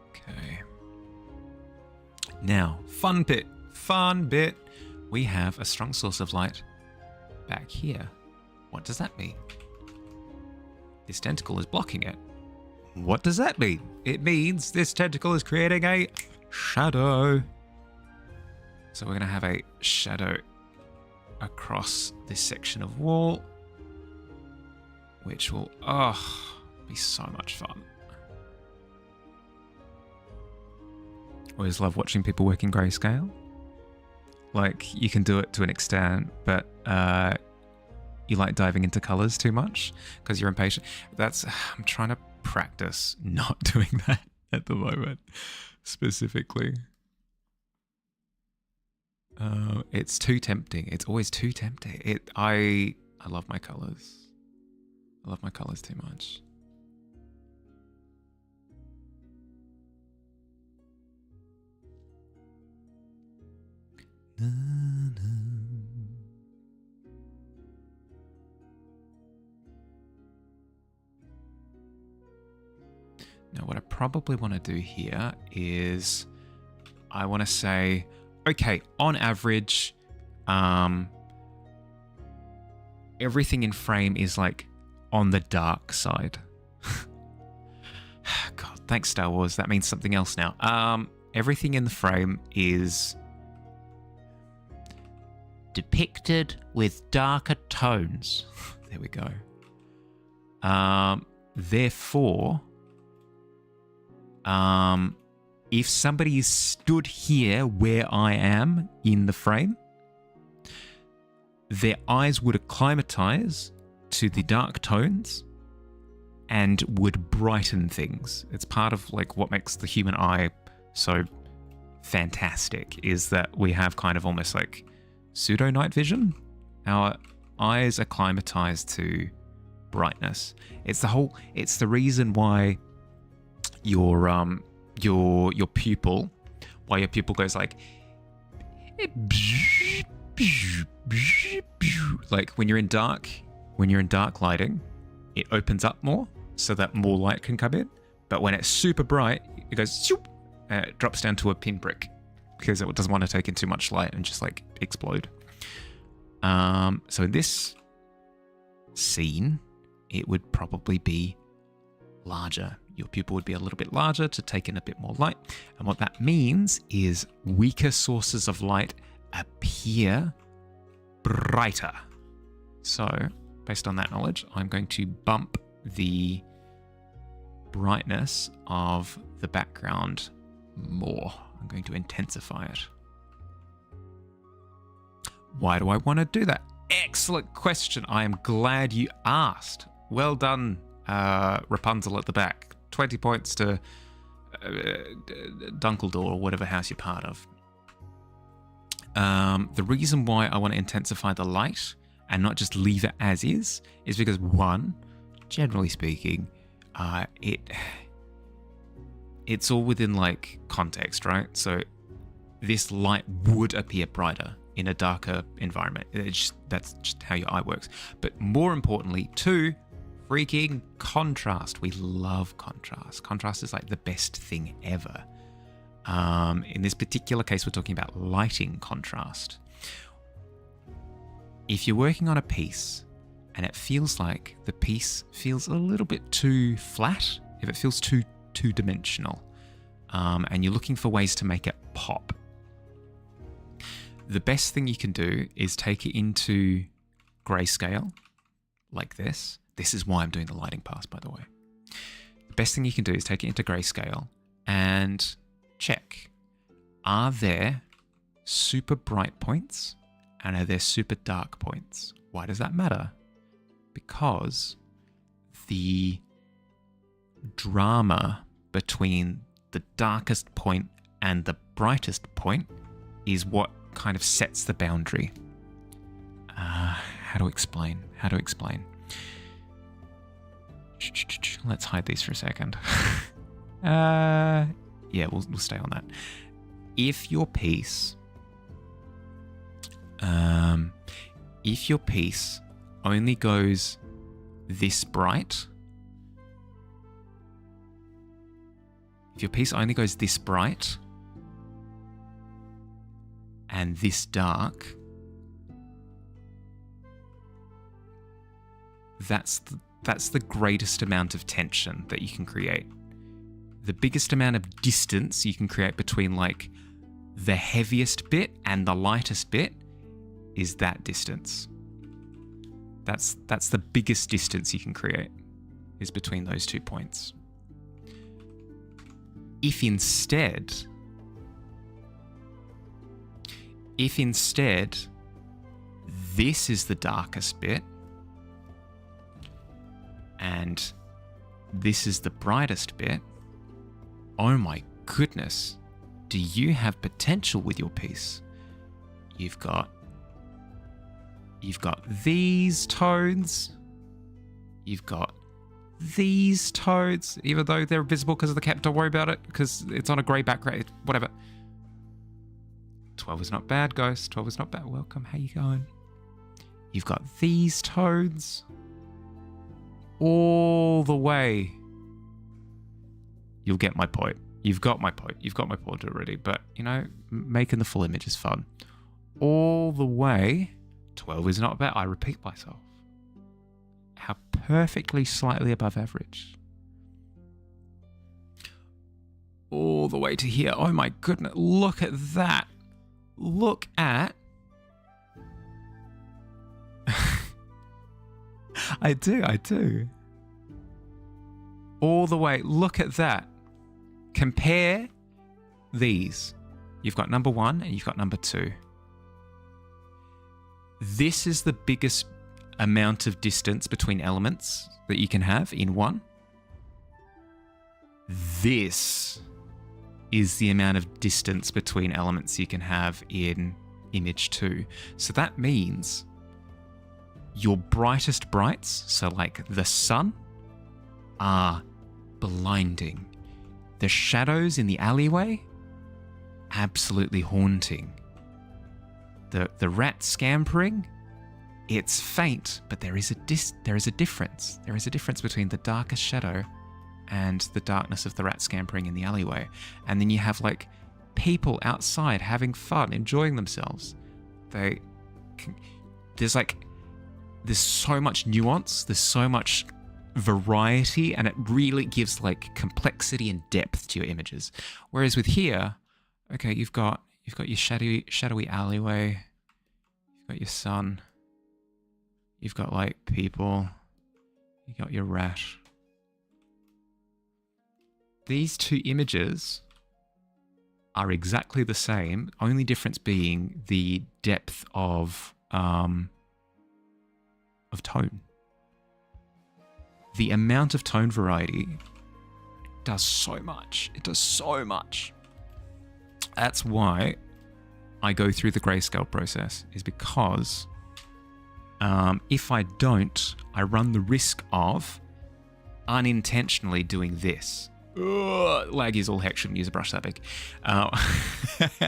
Okay. Now, fun bit. We have a strong source of light back here. What does that mean? This tentacle is blocking it. What does that mean? It means this tentacle is creating a shadow. So we're going to have a shadow across this section of wall, which will, be so much fun. Always love watching people work in grayscale. Like, you can do it to an extent, but you like diving into colors too much because you're impatient. I'm trying to practice not doing that at the moment, specifically. It's too tempting. It's always too tempting. I love my colors. I love my colors too much. Now, what I probably want to do here is I want to say, okay, on average, everything in frame is like on the dark side. God, thanks Star Wars. That means something else now. Everything in the frame is depicted with darker tones. There we go. Therefore, if somebody is stood here where I am in the frame, their eyes would acclimatize to the dark tones and would brighten things. It's part of like what makes the human eye so fantastic, is that we have kind of almost like pseudo night vision. Our eyes acclimatize to brightness. It's the reason why your pupil, why your pupil goes like when you're in dark lighting, it opens up more so that more light can come in. But when it's super bright, it goes and it drops down to a pinprick because it doesn't want to take in too much light and just like explode. So in this scene, it would probably be larger. Your pupil would be a little bit larger to take in a bit more light. And what that means is weaker sources of light appear brighter. So based on that knowledge, I'm going to bump the brightness of the background more. I'm going to intensify it. Why do I want to do that? Excellent question. I am glad you asked. Well done, Rapunzel at the back. 20 points to Dunkledore or whatever house you're part of. The reason why I want to intensify the light and not just leave it as is because one, generally speaking, it's all within like context, right? So this light would appear brighter in a darker environment. That's just how your eye works. But more importantly, two, freaking contrast. We love contrast. Contrast is like the best thing ever. In this particular case, we're talking about lighting contrast. If you're working on a piece and it feels like the piece feels a little bit too flat, if it feels too two-dimensional, and you're looking for ways to make it pop, the best thing you can do is take it into grayscale, like this. This is why I'm doing the lighting pass, by the way. The best thing you can do is take it into grayscale and check. Are there super bright points and are there super dark points? Why does that matter? Because the drama between the darkest point and the brightest point is what kind of sets the boundary. How to explain? Let's hide these for a second. Yeah, we'll stay on that. If your piece only goes this bright, and this dark, that's the greatest amount of tension that you can create. The biggest amount of distance you can create between like the heaviest bit and the lightest bit is that distance. That's the biggest distance you can create, is between those 2 points. If instead this is the darkest bit and this is the brightest bit, oh my goodness, do you have potential with your piece? You've got these tones, you've got these tones, even though they're visible because of the cap, don't worry about it, because it's on a grey background, whatever. 12 is not bad, Ghost. 12 is not bad. Welcome, how you going? You've got these tones all the way. You'll get my point. You've got my point. You've got my point already. But, you know, making the full image is fun. All the way. 12 is not bad. I repeat myself. How perfectly slightly above average. All the way to here. Oh my goodness. Look at that. Look at... I do. All the way. Look at that. Compare these. You've got number 1 and you've got number 2. This is the biggest amount of distance between elements that you can have in one. This is the amount of distance between elements you can have in image 2. So that means your brightest brights, so like the sun, are blinding. The shadows in the alleyway, absolutely haunting. The rat scampering, it's faint, but there is a difference. There is a difference between the darkest shadow and the darkness of the rat scampering in the alleyway. And then you have like people outside having fun, enjoying themselves. There's so much nuance, there's so much variety, and it really gives like complexity and depth to your images. Whereas with here, okay, you've got your shadowy alleyway, you've got your sun, you've got like people, you got your rat. These two images are exactly the same, only difference being the depth of tone. The amount of tone variety does so much. It does so much. That's why I go through the grayscale process, is because If I don't, I run the risk of unintentionally doing this. Ugh, laggy's all heck, shouldn't use a brush that big. I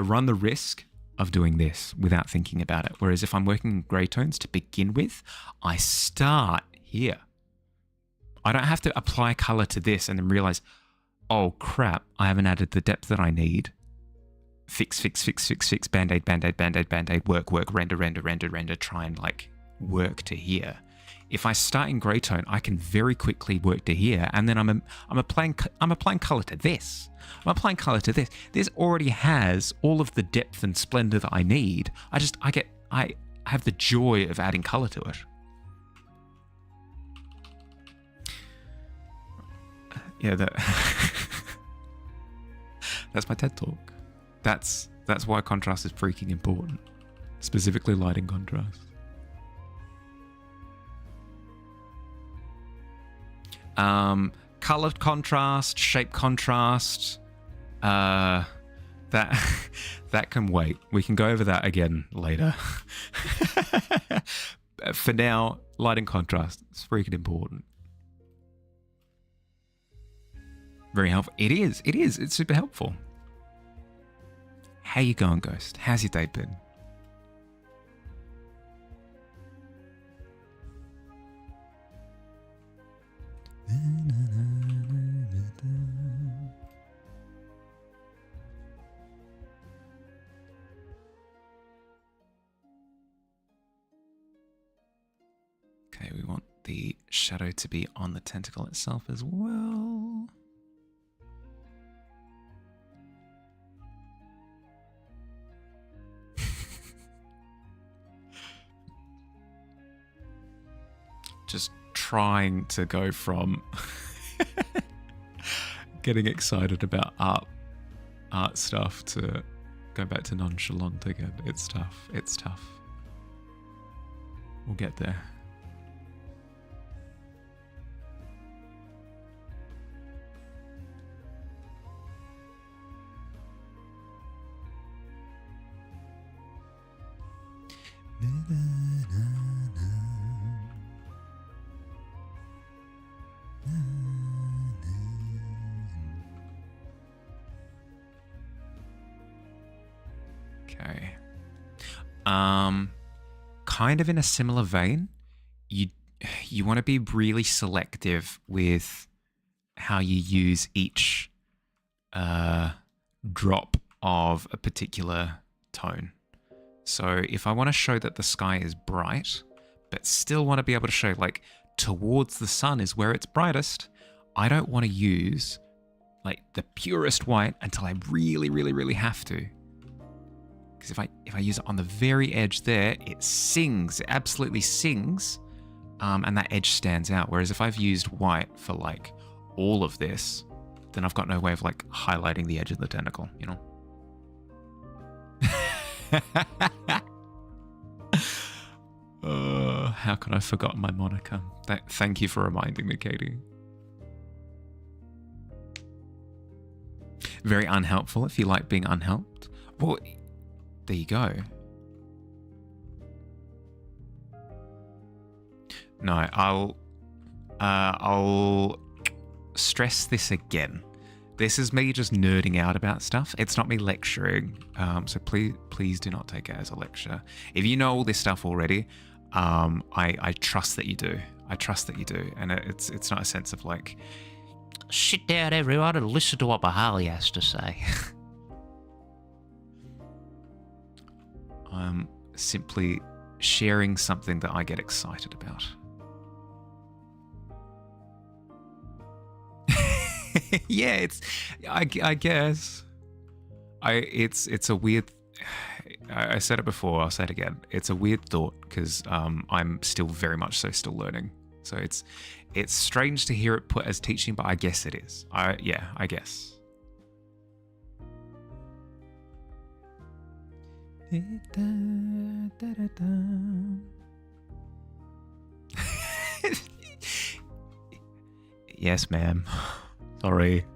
run the risk of doing this without thinking about it. Whereas if I'm working in grey tones to begin with, I start here. I don't have to apply colour to this and then realise, oh crap, I haven't added the depth that I need. Fix, band-aid, work, render, try and like work to here. If I start in grey tone, I can very quickly work to here, and then I'm applying colour to this. I'm applying colour to this. This already has all of the depth and splendour that I need. I have the joy of adding colour to it. Yeah, that's my TED talk. That's why contrast is freaking important, specifically lighting contrast. Color contrast, shape contrast, that can wait. We can go over that again later. For now, lighting contrast is freaking important. Very helpful. It is. It's super helpful. How you going, Ghost? How's your day been? Okay, we want the shadow to be on the tentacle itself as well. Just trying to go from getting excited about art stuff to go back to nonchalant again. It's tough. We'll get there. Okay. Kind of in a similar vein, you want to be really selective with how you use each drop of a particular tone. So if I want to show that the sky is bright, but still want to be able to show like towards the sun is where it's brightest, I don't want to use like the purest white until I really have to. Because if I use it on the very edge there, it sings, it absolutely sings, and that edge stands out. Whereas if I've used white for like all of this, then I've got no way of like highlighting the edge of the tentacle, you know? How could I have forgotten my moniker? Thank you for reminding me, Katie. Very unhelpful if you like being unhelped. Well, there you go. No, I'll stress this again. This is me just nerding out about stuff. It's not me lecturing. So please do not take it as a lecture. If you know all this stuff already, I trust that you do. I trust that you do. And it's not a sense of like, Sit down, everyone, and listen to what Bahali has to say. I'm simply sharing something that I get excited about. Yeah, I guess. It's a weird. I said it before. I'll say it again. It's a weird thought because I'm still very much so still learning. So it's strange to hear it put as teaching, but I guess it is. I guess. Yes, ma'am. Sorry.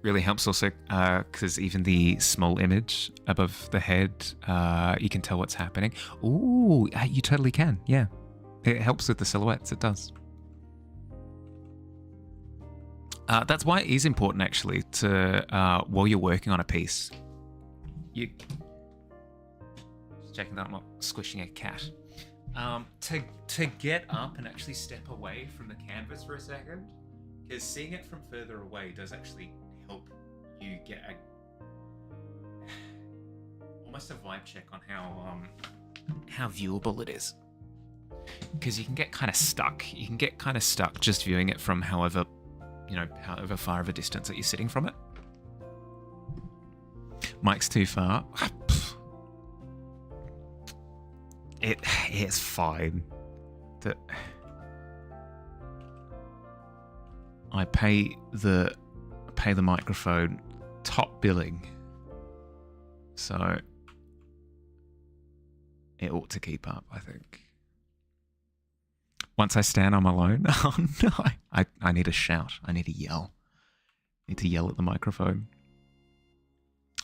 really helps also because even the small image above the head, you can tell what's happening. Ooh, you totally can. Yeah, it helps with the silhouettes. It does. That's why it is important, actually, to while you're working on a piece, you just checking that I'm not squishing a cat. To get up and actually step away from the canvas for a second, because seeing it from further away does actually help you get almost a vibe check on how viewable it is. Because you can get kind of stuck. You can get kind of stuck just viewing it from however far of a distance that you're sitting from it. Mike's too far. It's fine. I pay the microphone top billing, so it ought to keep up, I think. Once I stand on my own, oh no, I need to shout. I need to yell. I need to yell at the microphone.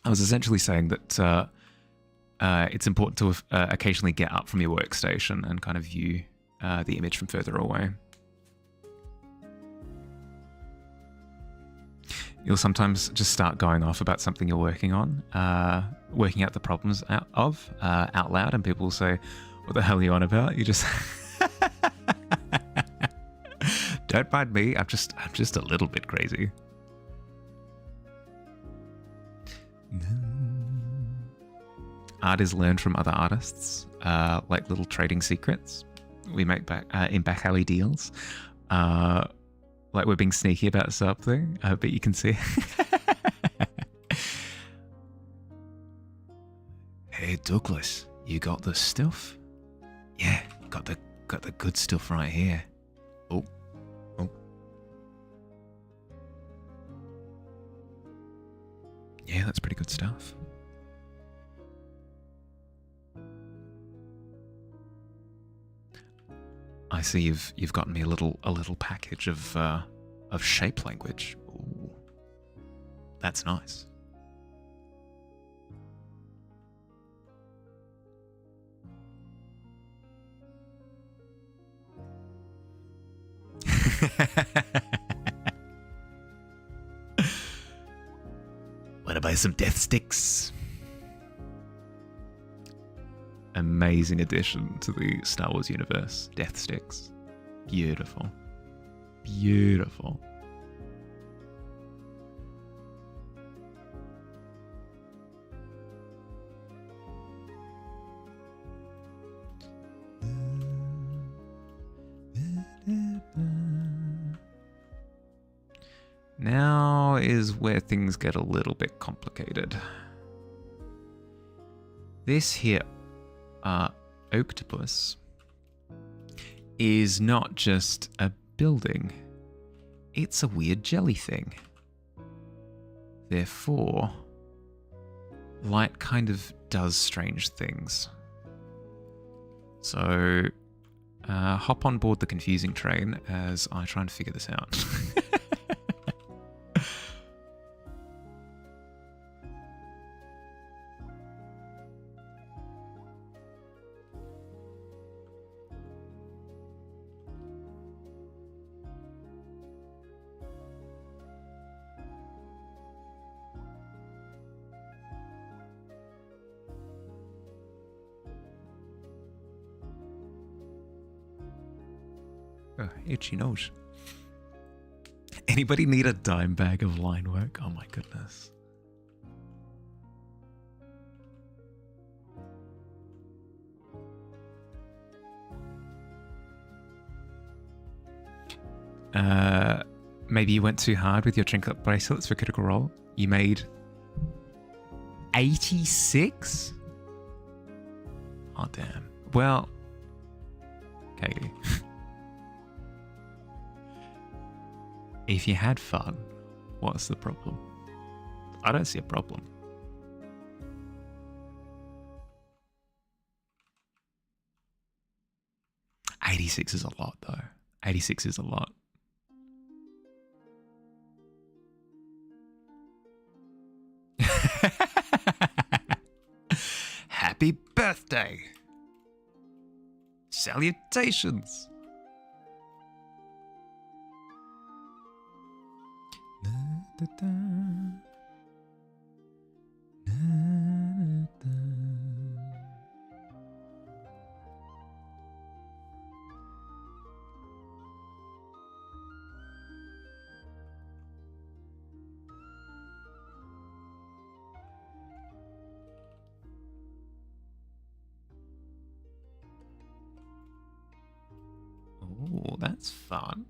I was essentially saying that it's important to occasionally get up from your workstation and kind of view the image from further away. You'll sometimes just start going off about something you're working on, working out the problems out loud, and people will say, "What the hell are you on about?" You just don't mind me. I'm just a little bit crazy. Art is learned from other artists, like little trading secrets we make back in back alley deals. Like we're being sneaky about something, but you can see. Hey Douglas, you got the stuff? Yeah, got the good stuff right here. Oh. Yeah, that's pretty good stuff. I see you've gotten me a little package of shape language. Ooh, that's nice. Wanna buy some death sticks? Amazing addition to the Star Wars universe. Death sticks. Beautiful. Beautiful. Now is where things get a little bit complicated. This here octopus is not just a building, it's a weird jelly thing. Therefore, light kind of does strange things. So, hop on board the confusing train as I try and figure this out. Itchy nose. Anybody need a dime bag of line work? Oh my goodness. Maybe you went too hard with your trinket bracelets for Critical Role. You made 86? Oh damn. Well, Katie. If you had fun, what's the problem? I don't see a problem. $86 is a lot, though. 86 is a lot. birthday. Salutations. Oh, that's fun.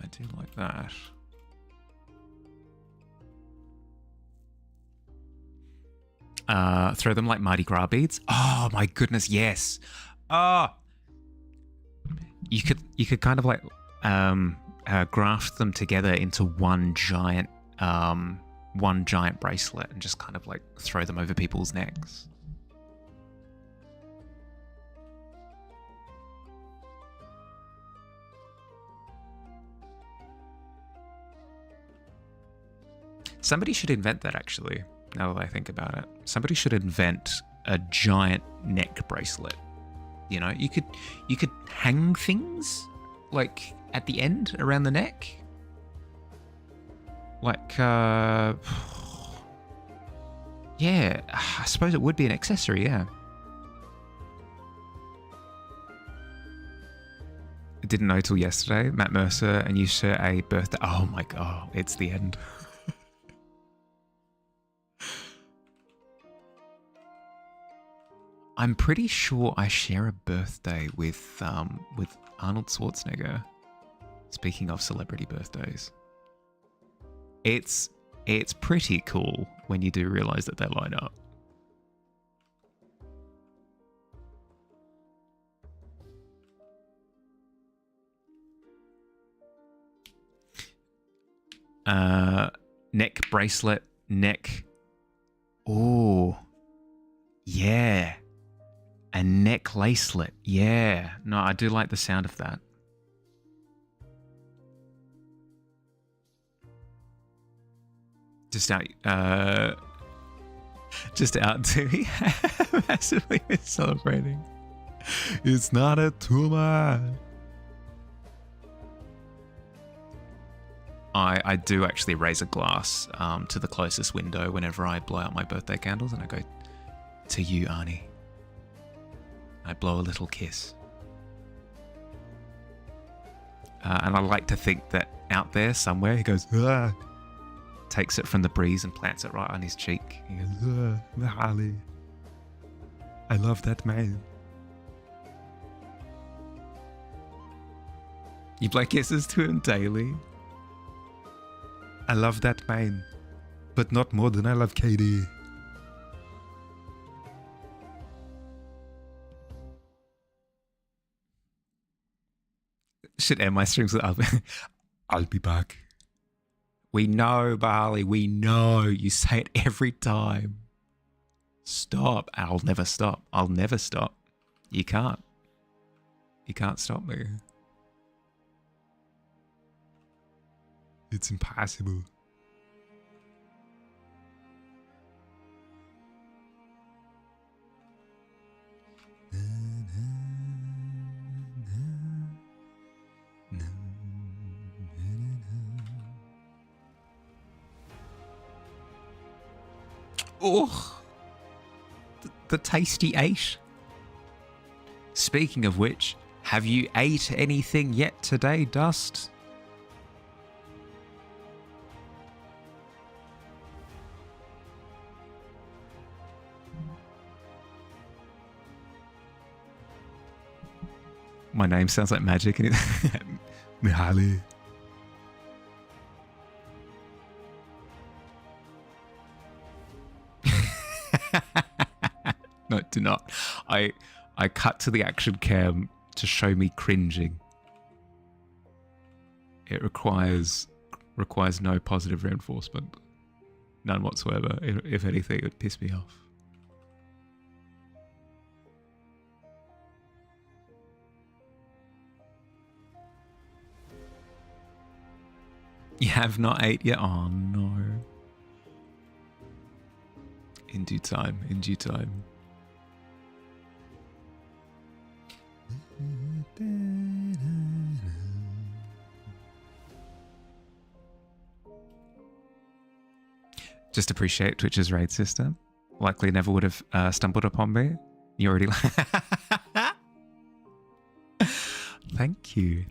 I do like that. Throw them like Mardi Gras beads. Oh my goodness, yes. Oh, you could kind of like graft them together into one giant bracelet and just kind of like throw them over people's necks. Somebody should invent that, actually, now that I think about it. Somebody should invent a giant neck bracelet. You know, you could hang things, like, at the end, around the neck. Like, yeah, I suppose it would be an accessory, yeah. I didn't know till yesterday. Matt Mercer and you share a birthday. Oh my god, it's the end. I'm pretty sure I share a birthday with Arnold Schwarzenegger. Speaking of celebrity birthdays, it's pretty cool when you do realize that they line up. Neck bracelet, neck. Oh, yeah. A neck lacelet. Yeah. No, I do like the sound of that. Just out to be massively celebrating. It's not a tumor. I do actually raise a glass to the closest window whenever I blow out my birthday candles, and I go, "To you, Arnie." I blow a little kiss. And I like to think that out there somewhere he goes, "Ah," takes it from the breeze and plants it right on his cheek. He goes, "Harley, I love that man." You blow kisses to him daily. I love that man, but not more than I love Katie. Should end my streams with I'll be back. We know, Barley, we know. You say it every time. Stop. I'll never stop. I'll never stop. You can't. You can't stop me. It's impossible. Oh, the tasty 8. Speaking of which, have you ate anything yet today, Dust? My name sounds like magic, and it Mihaly. No, do not. I cut to the action cam to show me cringing. It requires no positive reinforcement. None whatsoever. If anything, it would piss me off. You have not ate yet? Oh no. In due time, in due time. Just appreciate Twitch's raid system. Likely never would have stumbled upon me. You already... Thank you.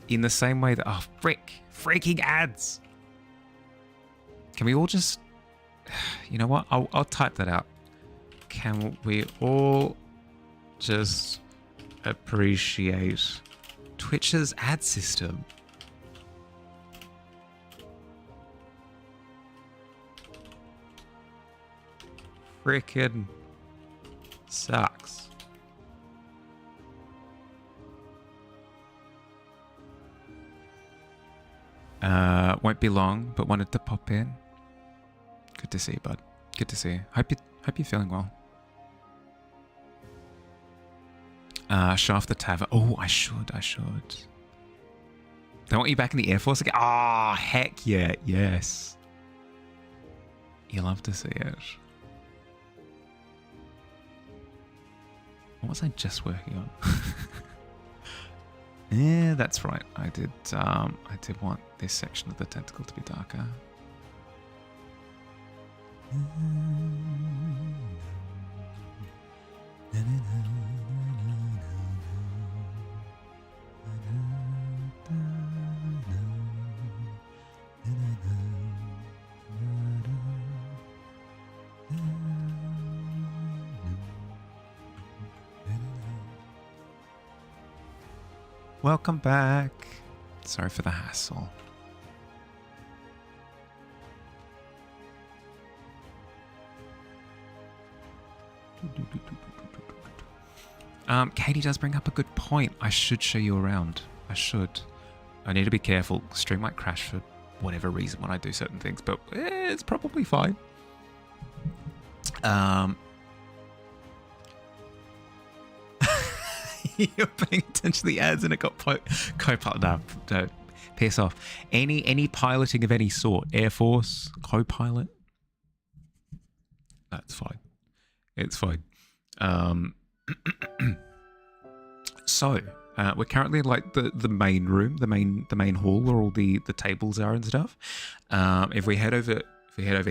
In the same way that... Oh, freaking ads! Can we all just... You know what? I'll type that out. Can we all just appreciate Twitch's ad system? Frickin' sucks. Won't be long, but wanted to pop in. Good to see you, bud. Good to see you. Hope you're feeling well. Show off the Tavern. Oh, I should. They want you back in the Air Force again? Ah, heck yeah, yes. You love to see it. What was I just working on? Yeah, that's right. I did want this section of the tentacle to be darker. Welcome back. Sorry for the hassle. Katie does bring up a good point. I should show you around. I should. I need to be careful. Stream might crash for whatever reason when I do certain things, but it's probably fine. You're paying attention to the ads and it got co-pilot. No, piss off. Any piloting of any sort, Air Force, co-pilot. That's fine. It's fine. So we're currently in like the main room, the main hall where all the tables are and stuff. If we head over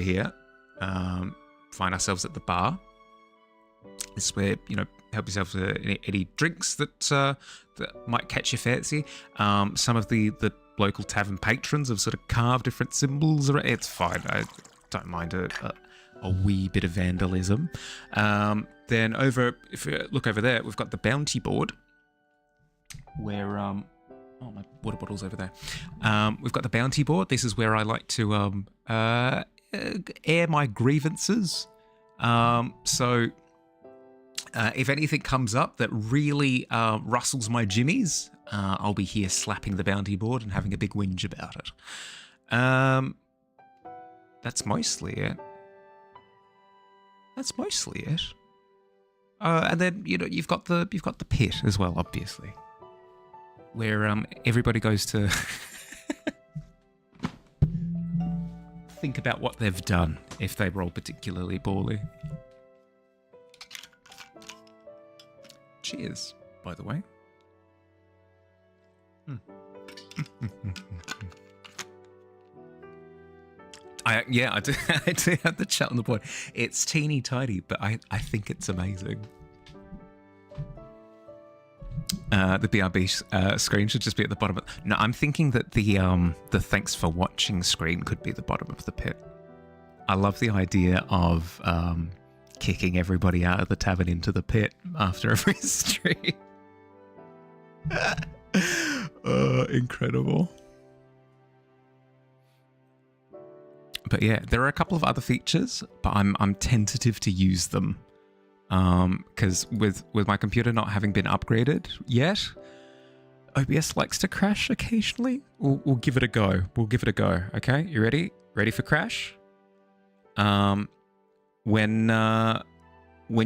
here, find ourselves at the bar. This is where, help yourself to any drinks that might catch your fancy. Some of the local tavern patrons have sort of carved different symbols around. It's fine. I don't mind a wee bit of vandalism. Then if you look over there, we've got the bounty board where oh, my water bottle's over there. We've got the bounty board. This is where I like to air my grievances. So if anything comes up that really rustles my jimmies, I'll be here slapping the bounty board and having a big whinge about it. That's mostly it. And then you've got the pit as well, obviously, where everybody goes to think about what they've done if they roll particularly poorly. Cheers, by the way. I do have the chat on the board. It's teeny tiny, but I think it's amazing. The BRB screen should just be at the bottom. No, I'm thinking that the thanks for watching screen could be the bottom of the pit. I love the idea of kicking everybody out of the tavern into the pit after every stream. Incredible. But yeah, there are a couple of other features, but I'm tentative to use them. Because with my computer not having been upgraded yet, OBS likes to crash occasionally. We'll give it a go. Okay, you ready? Ready for crash? When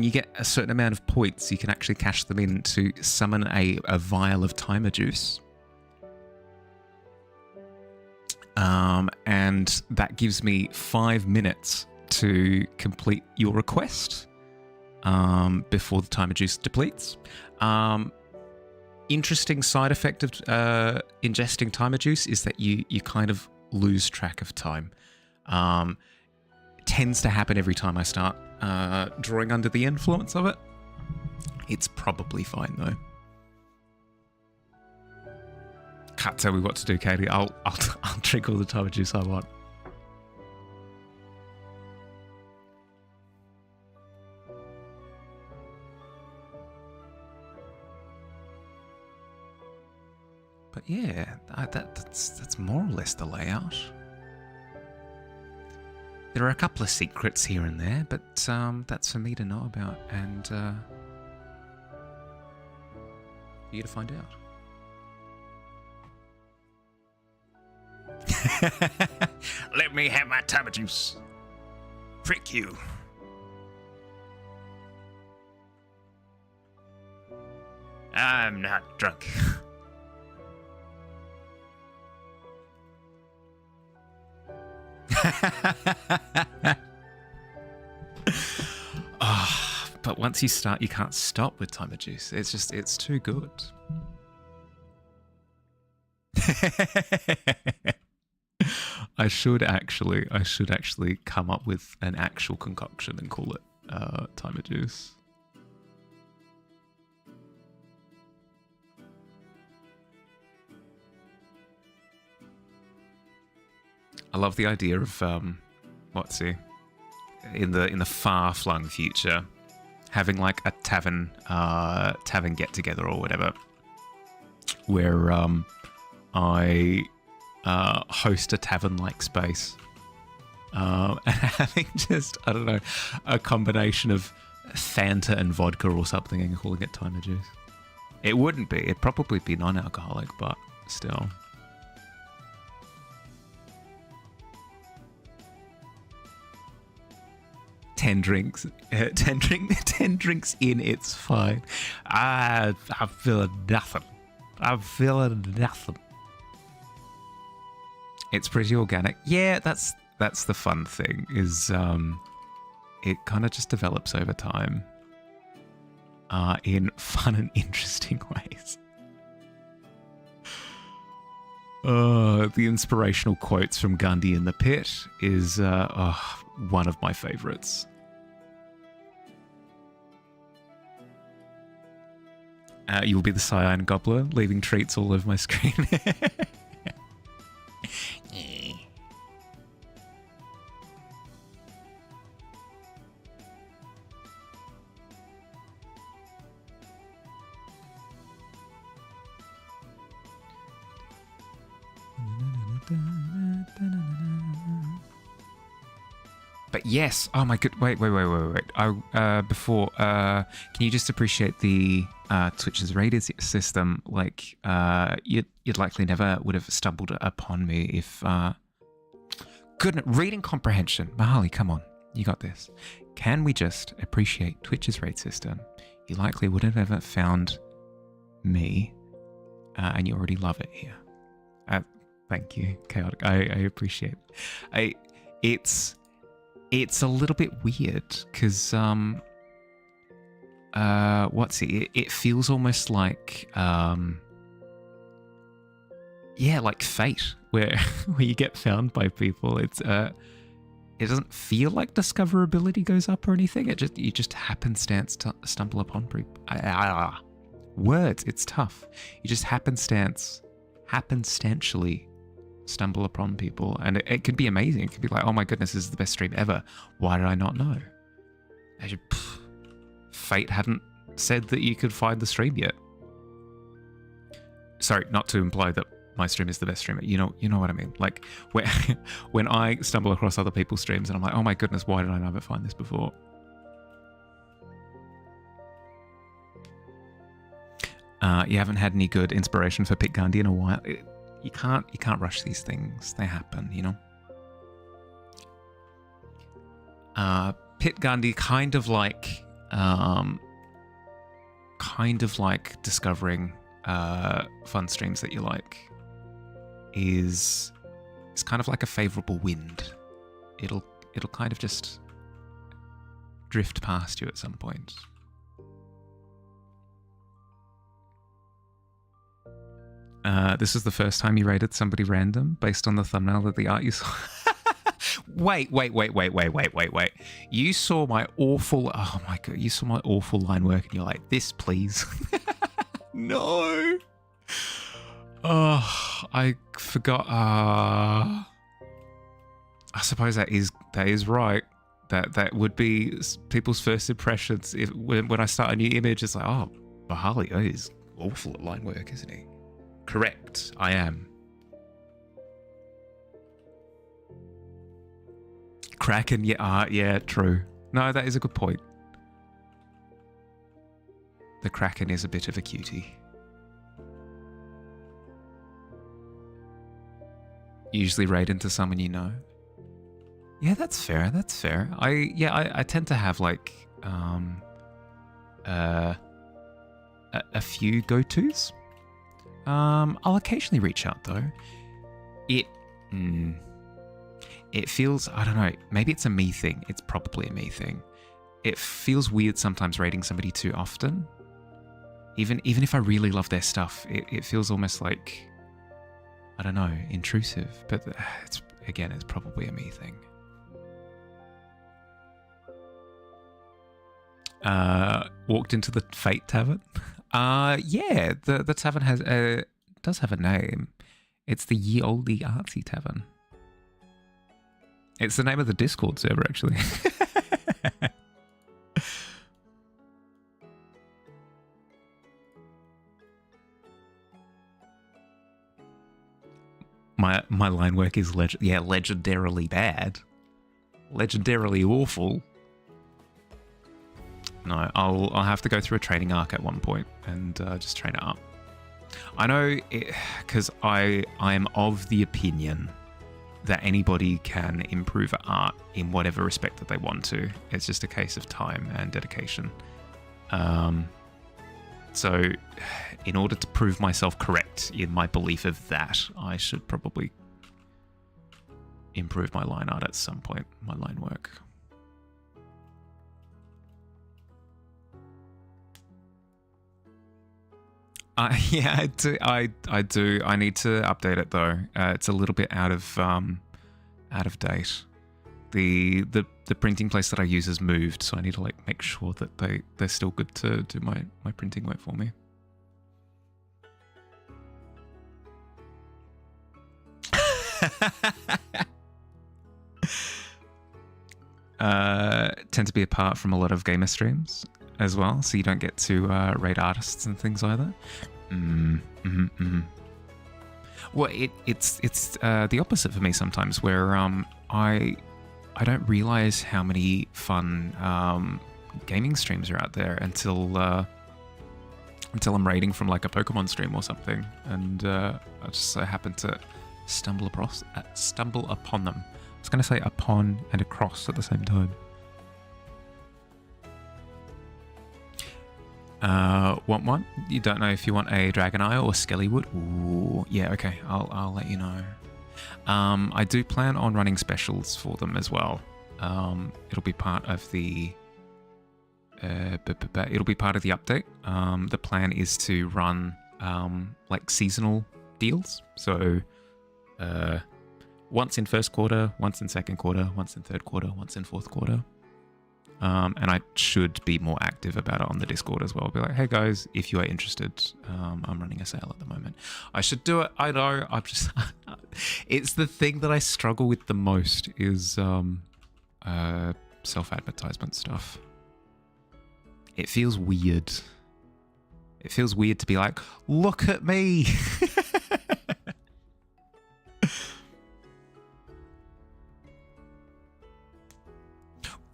you get a certain amount of points, you can actually cash them in to summon a vial of timer juice. And that gives me 5 minutes to complete your request before the timer juice depletes. Interesting side effect of ingesting timer juice is that you kind of lose track of time. Tends to happen every time I start drawing under the influence of it. It's probably fine though. Can't tell me what to do, Katie. I'll drink all the time of juice I want. But yeah, that's more or less the layout. There are a couple of secrets here and there, but that's for me to know about and for you to find out. Let me have my time of juice. Frick you. I'm not drunk. But once you start, you can't stop with timer juice. It's too good. I should actually come up with an actual concoction and call it timer juice. I love the idea of in the far-flung future, having like a tavern get together or whatever, where I host a tavern-like space, and having just, I don't know, a combination of Fanta and vodka or something and calling it timer juice. It wouldn't be. It'd probably be non-alcoholic, but still. Ten drinks in, it's fine. I'm feeling nothing. It's pretty organic. Yeah, that's the fun thing, is it kind of just develops over time in fun and interesting ways. The inspirational quotes from Gandhi in the Pit is one of my favorites. You'll be the cyan gobbler, leaving treats all over my screen. But yes, oh my god, wait. Before, can you just appreciate the Twitch's rated system? Like, you'd likely never would have stumbled upon me if, goodness, reading comprehension. Mahali, come on, you got this. Can we just appreciate Twitch's rate system? You likely would have ever found me, and you already love it here. Thank you, Chaotic. I appreciate it. It's a little bit weird because it feels almost like like fate, where you get found by people. It doesn't feel like discoverability goes up or anything. You just happenstance to stumble upon people. Words, it's tough. You just happenstantially stumble upon people, and it could be amazing. It could be like, oh my goodness, this is the best stream ever. Why did I not know? Fate hadn't said that you could find the stream yet. Sorry, not to imply that my stream is the best stream. You know what I mean. Like when I stumble across other people's streams and I'm like, oh my goodness, why did I never find this before? You haven't had any good inspiration for Pit Gandhi in a while. You can't rush these things. They happen, you know. Pit Gandhi, kind of like discovering fun streams that you like, is kind of like a favorable wind. It'll kind of just drift past you at some point. This is the first time you rated somebody random based on the thumbnail of the art you saw. Wait. You saw my awful, oh my God, you saw my awful line work and you're like, this please. No. Oh, I forgot. I suppose that is right. That would be people's first impressions. When I start a new image, it's like, oh, Bahali, oh, he's awful at line work, isn't he? Correct, I am. Kraken, yeah, true. No, that is a good point. The Kraken is a bit of a cutie. Usually raid into someone you know. Yeah, that's fair. I tend to have like a few go-tos. I'll occasionally reach out though. It feels, I don't know, maybe it's a me thing. It's probably a me thing. It feels weird sometimes rating somebody too often. Even if I really love their stuff, it feels almost like, I don't know, intrusive. But it's probably a me thing. Walked into the Fate Tavern. Yeah, the tavern does have a name. It's the Ye Olde Artsy Tavern. It's the name of the Discord server, actually. My line work is legendarily bad, legendarily awful. No, I'll have to go through a training arc at one point and just train it up. I know, because I am of the opinion that anybody can improve art in whatever respect that they want to. It's just a case of time and dedication. So in order to prove myself correct in my belief of that, I should probably improve my line art at some point, my line work. Yeah, I do. I need to update it though. It's a little bit out of date. The printing place that I use has moved, so I need to like make sure that they're still good to do my printing work for me. Tend to be apart from a lot of gamer streams as well, so you don't get to raid artists and things either. Well, it's the opposite for me sometimes, where I don't realize how many fun gaming streams are out there until I'm raiding from like a Pokemon stream or something, and I just so happen to stumble upon them. I was going to say upon and across at the same time. Want one? You don't know if you want a Dragon Eye or Skellywood? Ooh, yeah, okay, I'll let you know. I do plan on running specials for them as well. It'll be part of the update. The plan is to run like seasonal deals. So once in first quarter, once in second quarter, once in third quarter, once in fourth quarter. And I should be more active about it on the Discord as well. Be like, hey guys, if you are interested, I'm running a sale at the moment. I should do it. I know. I'm just. It's the thing that I struggle with the most is self-advertisement stuff. It feels weird. It feels weird to be like, look at me.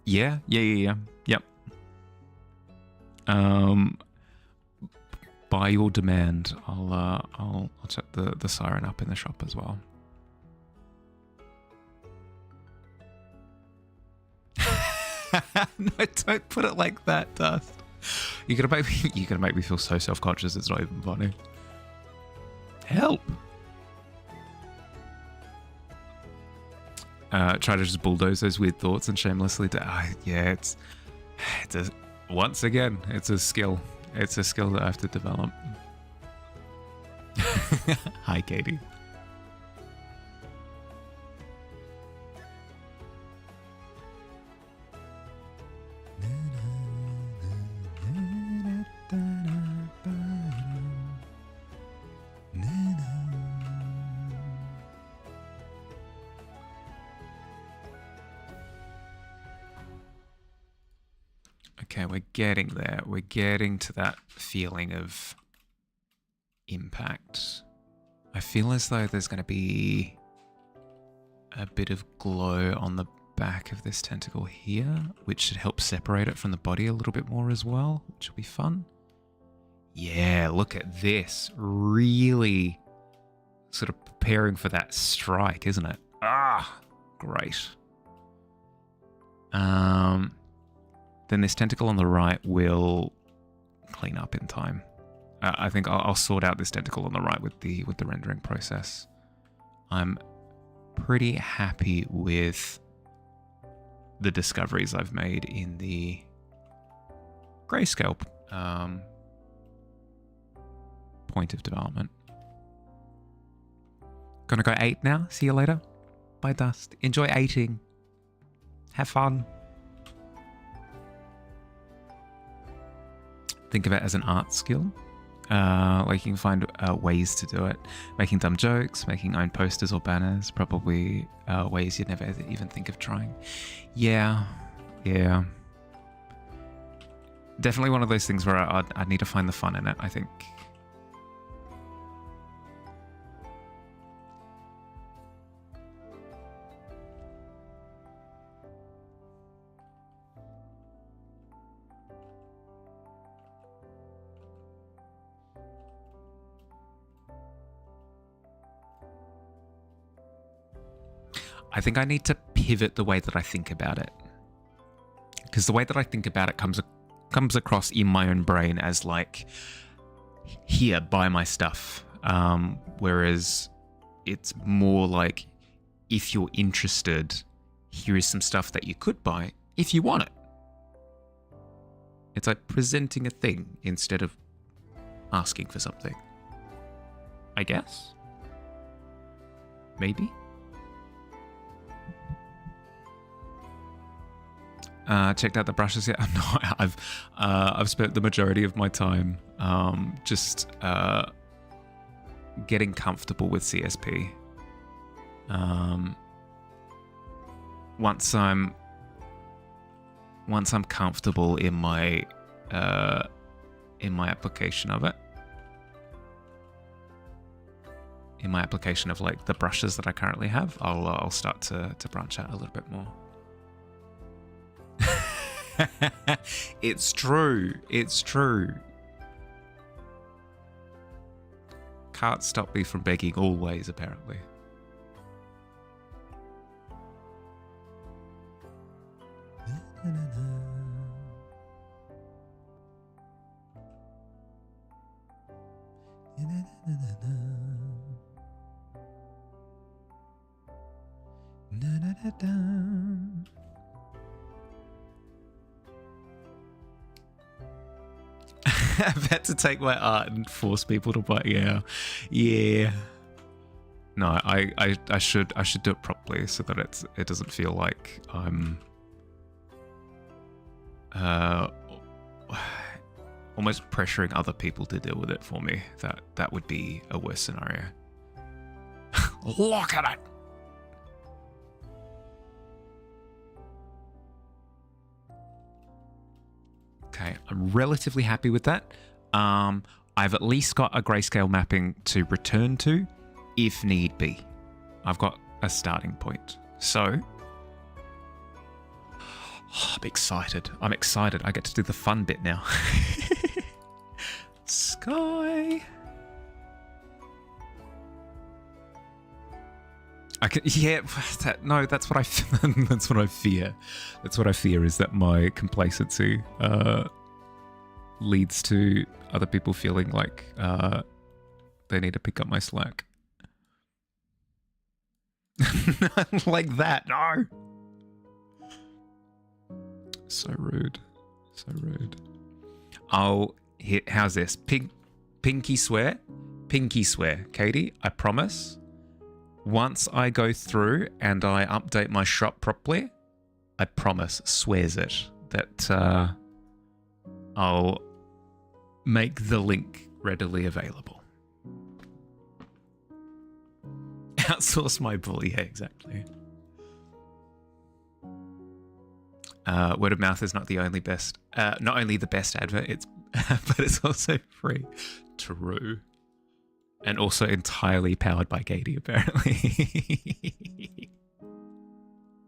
Yeah. Yep. By your demand, I'll set the siren up in the shop as well. No, don't put it like that, Dust. You're gonna make me feel so self-conscious. It's not even funny. Help. Try to just bulldoze those weird thoughts and shamelessly yeah, once again, it's a skill. It's a skill that I have to develop. Hi, Katie. Okay, we're getting there. We're getting to that feeling of impact. I feel as though there's going to be a bit of glow on the back of this tentacle here, which should help separate it from the body a little bit more as well, which will be fun. Yeah, look at this. Really sort of preparing for that strike, isn't it? Ah, great. Then this tentacle on the right will clean up in time. I think I'll sort out this tentacle on the right with the rendering process. I'm pretty happy with the discoveries I've made in the grayscale point of development. Gonna go 8 now. See you later. Bye, Dust. Enjoy 8ing. Have fun. Think of it as an art skill. Like you can find ways to do it. Making dumb jokes, making own posters or banners, probably ways you'd never even think of trying. Yeah. Definitely one of those things where I'd need to find the fun in it, I think. I think I need to pivot the way that I think about it. Because the way that I think about it comes across in my own brain as like, here, buy my stuff. Whereas it's more like, if you're interested, here is some stuff that you could buy if you want it. It's like presenting a thing instead of asking for something. I guess? Maybe? Checked out the brushes yet? No, I've spent the majority of my time just getting comfortable with CSP. Once I'm comfortable in my application of it, in my application of like the brushes that I currently have, I'll start to branch out a little bit more. It's true. Can't stop me from begging always, apparently. I've had to take my art and force people to buy. Yeah. No, I should do it properly so that it doesn't feel like I'm almost pressuring other people to deal with it for me. That would be a worse scenario. Look at it. Okay, I'm relatively happy with that. I've at least got a grayscale mapping to return to, if need be. I've got a starting point. So, I'm excited. I get to do the fun bit now. Sky. That's what I that's what I fear. That's what I fear, is that my complacency leads to other people feeling like they need to pick up my slack. Like that, no. So rude. How's this? Pinky swear. pinky swear, Katie, I promise. Once I go through and I update my shop properly, I promise, swears it, that I'll make the link readily available. Outsource my bully, yeah, exactly. Word of mouth is not the only best, not only the best advert, it's but it's also free. True. And also entirely powered by Katie, apparently.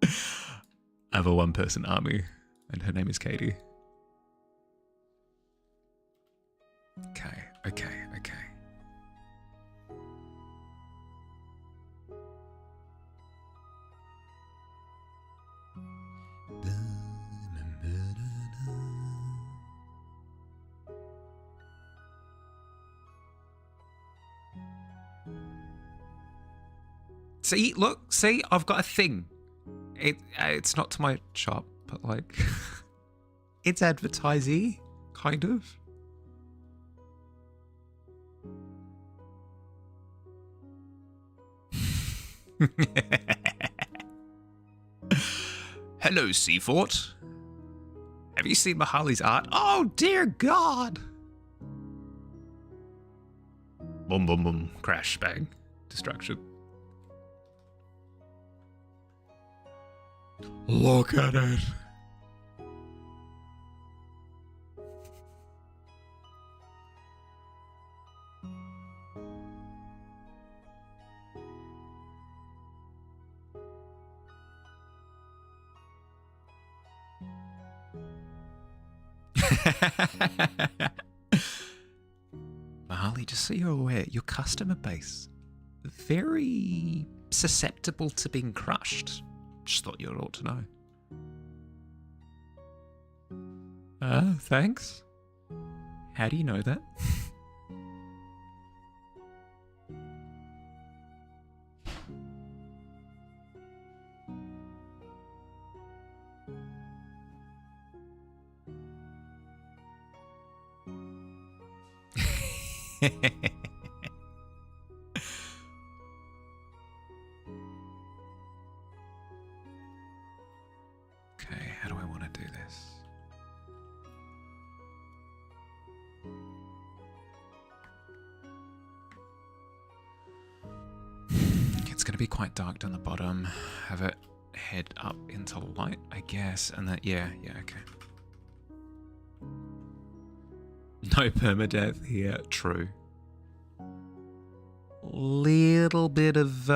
I have a one-person army, and her name is Katie. Okay. See, I've got a thing. It's not to my shop, but like, it's advertising, kind of. Hello, Seafort. Have you seen Mahali's art? Oh, dear God. Boom, boom, boom. Crash, bang. Destruction. Look at it. Mahali, just so you're aware, your customer base, very susceptible to being crushed. Just thought you ought to know. Thanks. How do you know that? Okay, how do I want to do this? It's going to be quite dark down the bottom. Have it head up into light, I guess, and that, yeah, okay. No permadeath here, true. Little bit of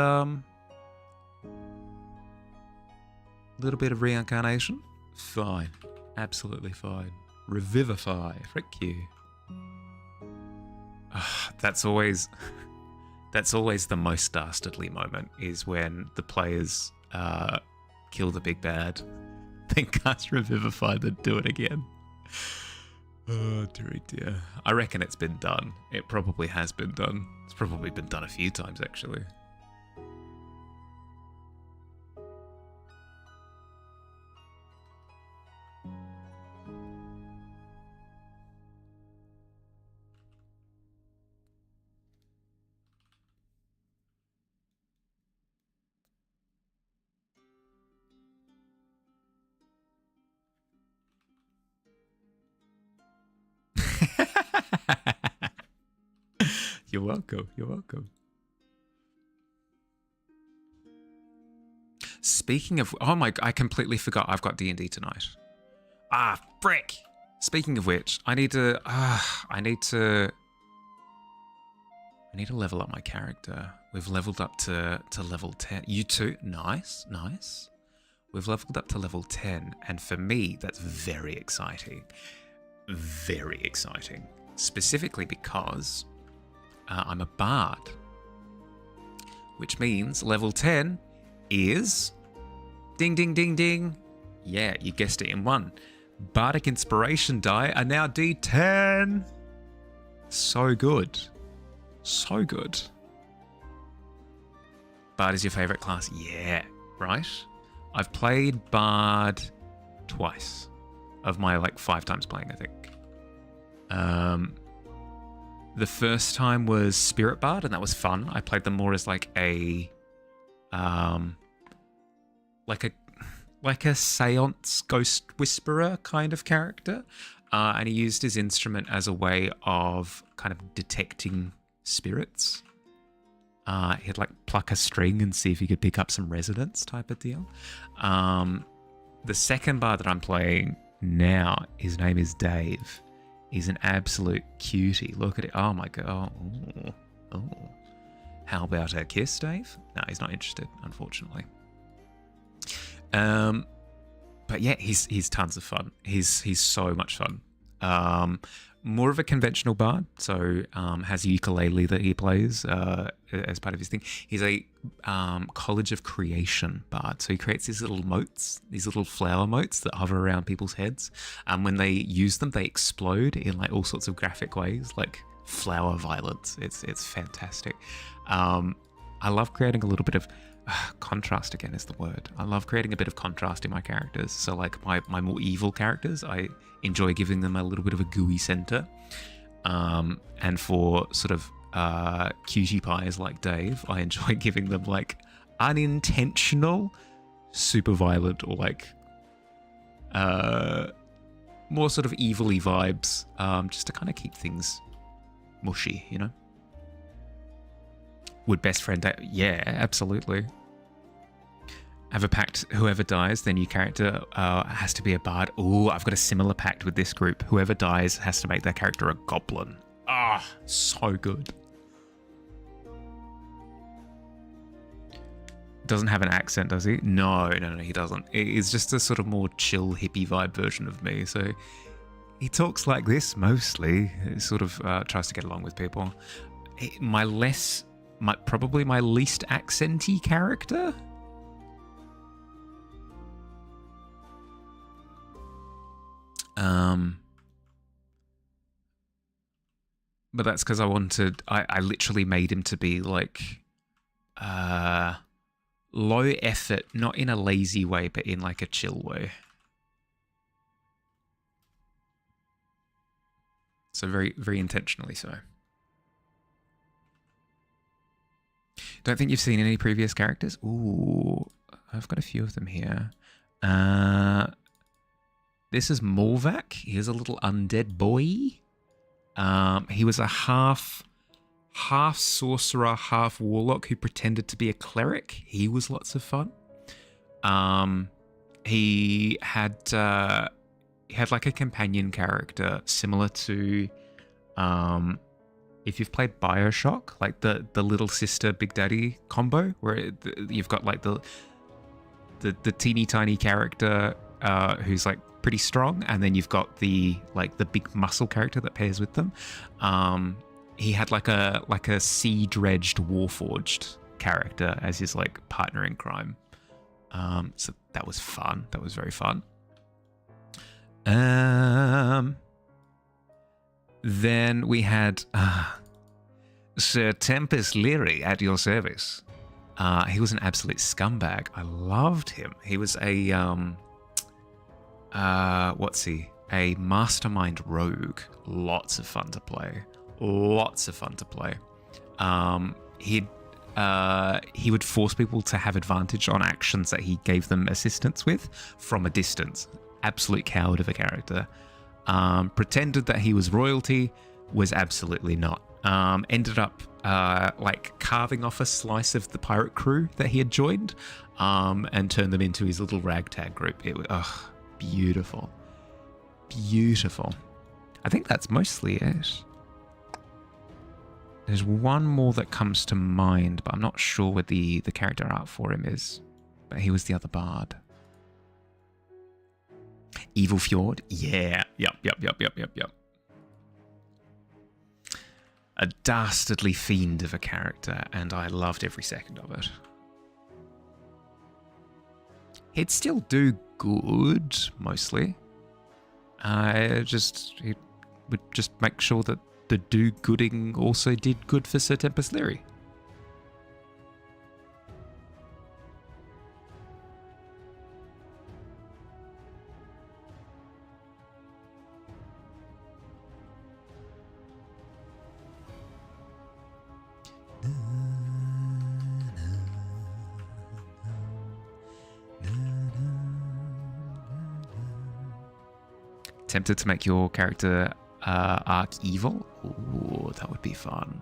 reincarnation, fine, absolutely fine. Revivify, frick you. That's always the most dastardly moment, is when the players kill the big bad, then cast Revivify, then do it again. Oh, dear. I reckon it's been done. It probably has been done. It's probably been done a few times, actually. You're welcome. Speaking of, oh my, I completely forgot I've got D&D tonight. Ah, frick. Speaking of which, I need to level up my character. We've leveled up to level 10. You too? Nice. We've leveled up to level 10, and for me, that's very exciting. Very exciting. Specifically because I'm a bard, which means level 10 is ding, ding, ding, ding. Yeah, you guessed it in one. Bardic Inspiration die are now D10. So good. Bard is your favorite class? Yeah, right? I've played Bard twice of my 5 times playing, I think. The first time was Spirit Bard, and that was fun. I played them more as like a like a seance ghost whisperer kind of character, and he used his instrument as a way of kind of detecting spirits. He'd like pluck a string and see if he could pick up some resonance type of deal. The second bard that I'm playing now, his name is Dave. He's an absolute cutie. Look at it. Oh my god. Oh. How about a kiss, Dave? No, he's not interested, unfortunately. But yeah, he's tons of fun. He's so much fun. More of a conventional bard, so has a ukulele that he plays as part of his thing. He's a College of Creation bard, so he creates these little motes, these little flower motes that hover around people's heads. When they use them, they explode in like all sorts of graphic ways, like flower violence. It's fantastic. I love creating a little bit of contrast, again is the word. I love creating a bit of contrast in my characters. So like my more evil characters, I enjoy giving them a little bit of a gooey center. And for sort of cutie pies like Dave, I enjoy giving them like unintentional, super violent, or like more sort of evil-y vibes, just to kind of keep things mushy, you know? Would best friend... Yeah, absolutely. Have a pact. Whoever dies, their new character has to be a bard. Ooh, I've got a similar pact with this group. Whoever dies has to make their character a goblin. Ah, so good. Doesn't have an accent, does he? No, he doesn't. It's just a sort of more chill, hippie vibe version of me. So he talks like this mostly. He sort of tries to get along with people. Probably my least accenty character. But that's because I literally made him to be like low effort, not in a lazy way, but in like a chill way. So very, very intentionally so. Don't think you've seen any previous characters? Ooh, I've got a few of them here. This is Morvac. He's a little undead boy. He was a half sorcerer, half warlock who pretended to be a cleric. He was lots of fun. He had like a companion character similar to if you've played BioShock, like the little sister big daddy combo, where you've got like the teeny tiny character who's like pretty strong, and then you've got the big muscle character that pairs with them. He had like a sea dredged warforged character as his like partner in crime. So that was fun. That was very fun. Then we had Sir Tempest Leary at your service. He was an absolute scumbag. I loved him. He was a what's he? A mastermind rogue. Lots of fun to play. He would force people to have advantage on actions that he gave them assistance with from a distance. Absolute coward of a character. Pretended that he was royalty, was absolutely not. Ended up like carving off a slice of the pirate crew that he had joined, and turned them into his little ragtag group. It was beautiful. I think that's mostly it. There's one more that comes to mind, but I'm not sure what the character art for him is. But he was the other bard. Evil Fjord? Yeah. Yep. A dastardly fiend of a character, and I loved every second of it. He'd still do good, mostly. He would just make sure that the do-gooding also did good for Sir Tempest Leary. tempted to make your character arc evil? Ooh, that would be fun.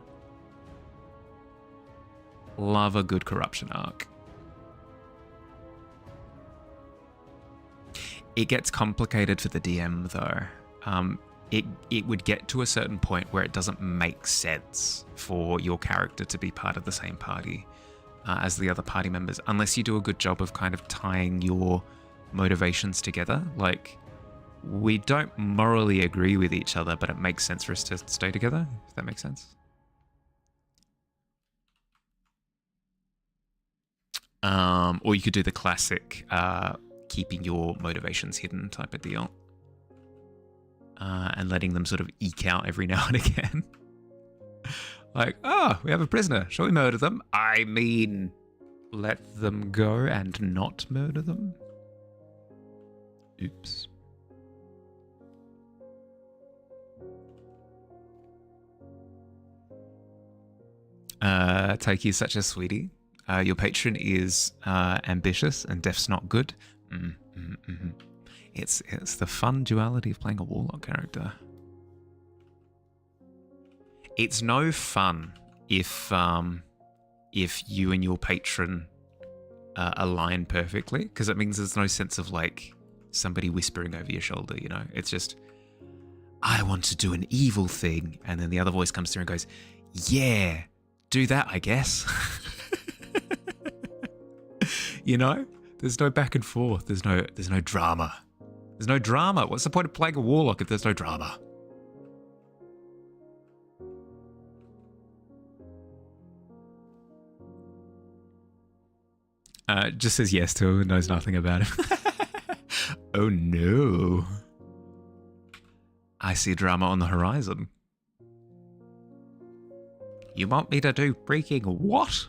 Love a good corruption arc. It gets complicated for the DM though. It would get to a certain point where it doesn't make sense for your character to be part of the same party as the other party members, unless you do a good job of kind of tying your motivations together. Like, we don't morally agree with each other, but it makes sense for us to stay together, if that makes sense. Or you could do the classic keeping your motivations hidden type of deal. And letting them sort of eke out every now and again. Like, oh, we have a prisoner. Shall we murder them? I mean, let them go and not murder them? Oops. Taiki is such a sweetie. Your patron is ambitious and deaf's not good. It's the fun duality of playing a warlock character. It's no fun if you and your patron align perfectly, because it means there's no sense of like somebody whispering over your shoulder, you know? It's just, I want to do an evil thing, and then the other voice comes through and goes, yeah, do that, I guess. You know? There's no back and forth. There's no drama. There's no drama. What's the point of playing a warlock if there's no drama? Just says yes to him and knows nothing about him. Oh no. I see drama on the horizon. You want me to do freaking what?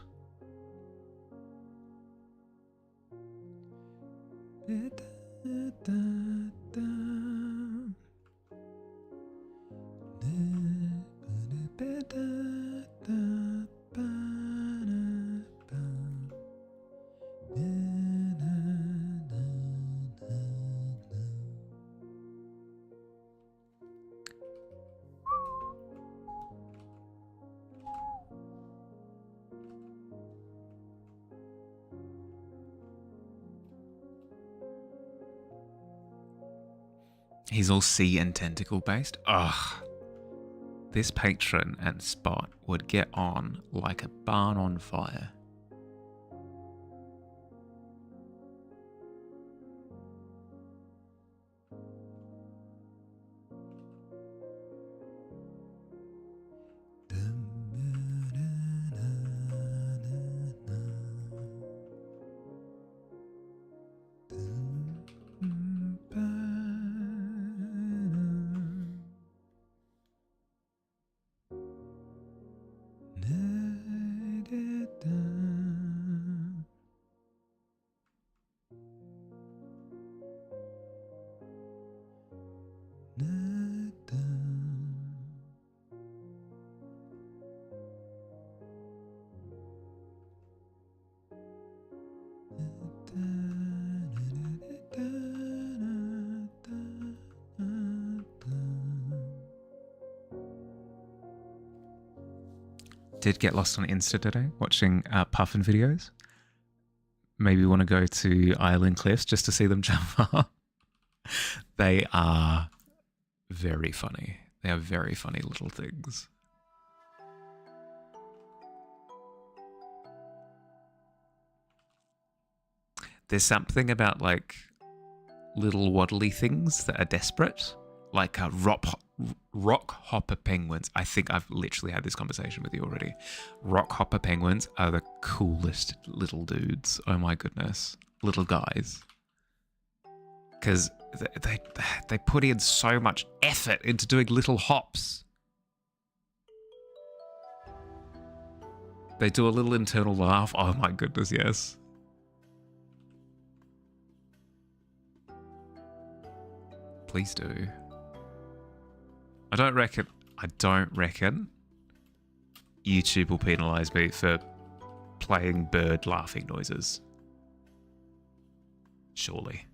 He's all sea and tentacle based. Ugh. This patron and Spot would get on like a barn on fire. Did get lost on Insta today watching Puffin videos. Maybe want to go to Island Cliffs just to see them jump up. They are very funny. They are very funny little things. There's something about like little waddly things that are desperate, like rock hopper penguins. I think I've literally had this conversation with you already. Rock hopper penguins are the coolest little dudes. Oh my goodness. Little guys. Because they put in so much effort into doing little hops. They do a little internal laugh. Oh my goodness, yes. Please do. I don't reckon YouTube will penalise me for playing bird laughing noises. Surely.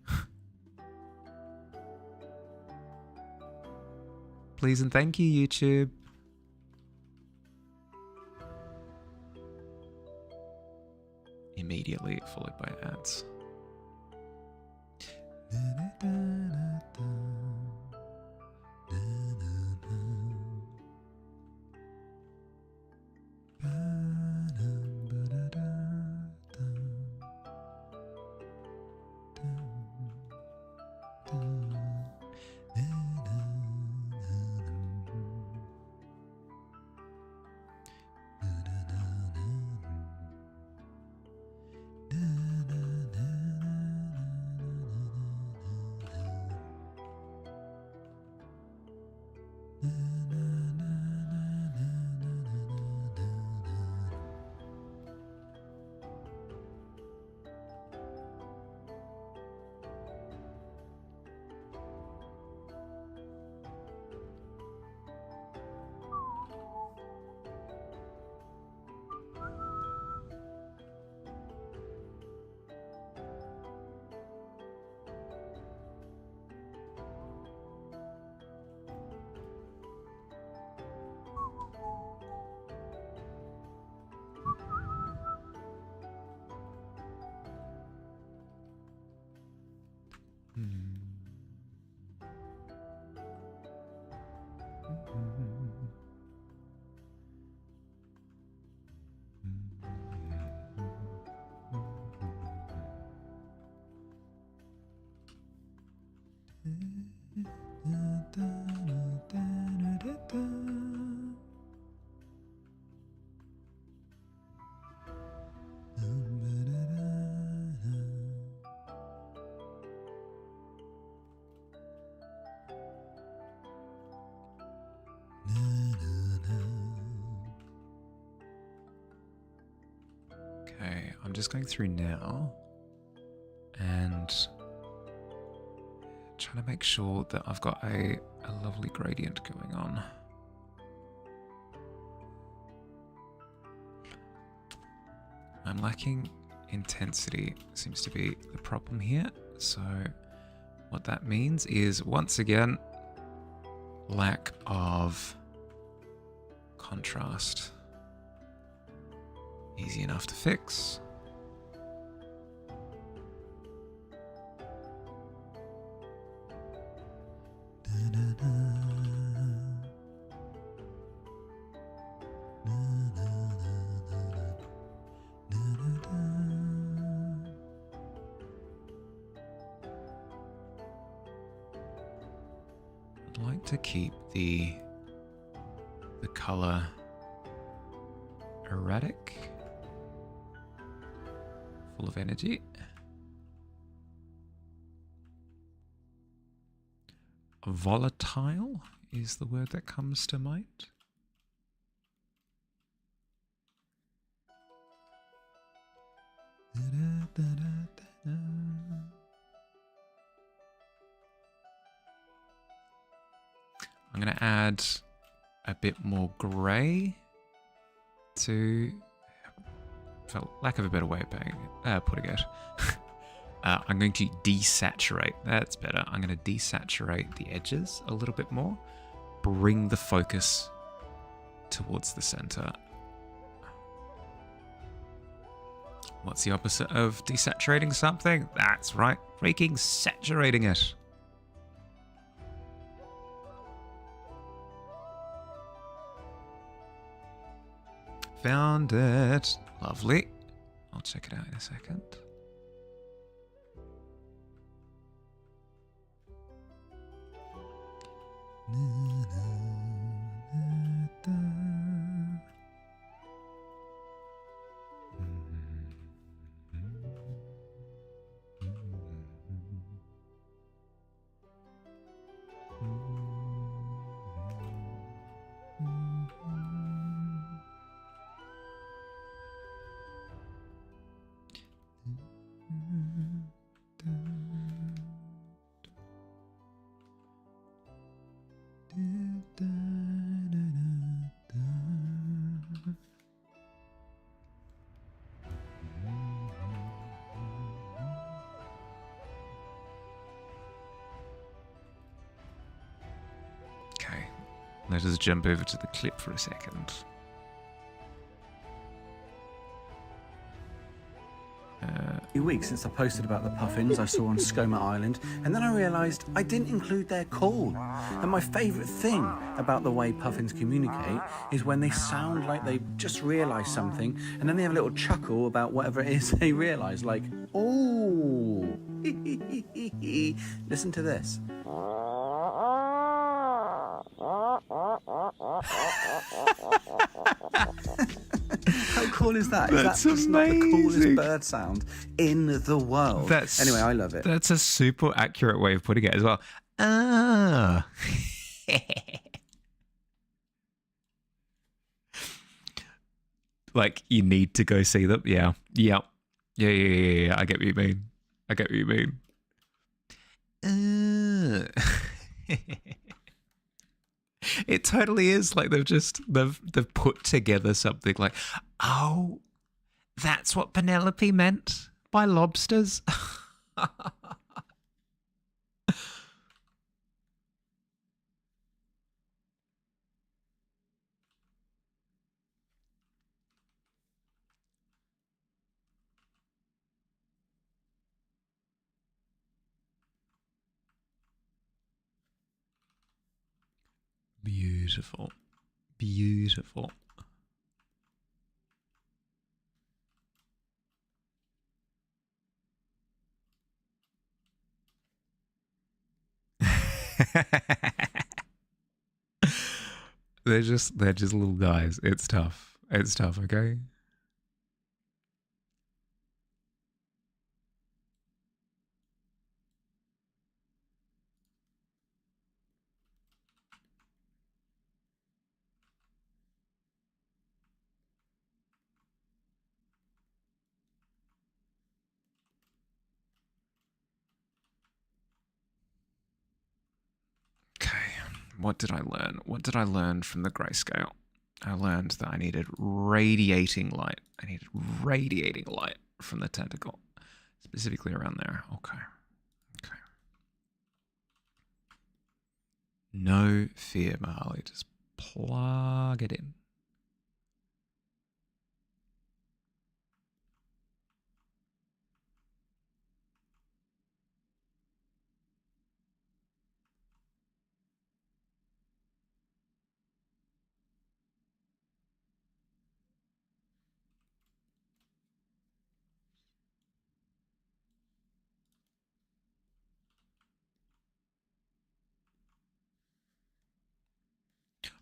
Please and thank you, YouTube. Immediately followed by ads. Okay, I'm just going through now and trying to make sure that I've got a lovely gradient going on. I'm lacking intensity, seems to be the problem here. So what that means is, once again, lack of contrast. Easy enough to fix. I'd like to keep the color erratic, full of energy. Volatile is the word that comes to mind. I'm going to add a bit more grey to, for lack of a better way of putting it, I'm going to desaturate. That's better. I'm going to desaturate the edges a little bit more. Bring the focus towards the center. What's the opposite of desaturating something? That's right, freaking saturating it. Found it. Lovely. I'll check it out in a second. Let us jump over to the clip for a second. Few weeks since I posted about the puffins I saw on Skoma Island, and then I realised I didn't include their call. And my favourite thing about the way puffins communicate is when they sound like they just realised something, and then they have a little chuckle about whatever it is they realise, like, oh, listen to this. How cool is that? That's Is that just not the coolest amazing. bird sound in the world? Anyway, I love it. That's a super accurate way of putting it as well. Ah. Like, you need to go see them. Yeah. Yeah. Yeah. I get what you mean. It totally is like they've put together something like, oh, that's what Penelope meant by lobsters. Beautiful. They're just little guys. It's tough, okay? Okay, what did I learn? What did I learn from the grayscale? I learned that I needed radiating light. From the tentacle, specifically around there. Okay. No fear, Mahali. Just plug it in.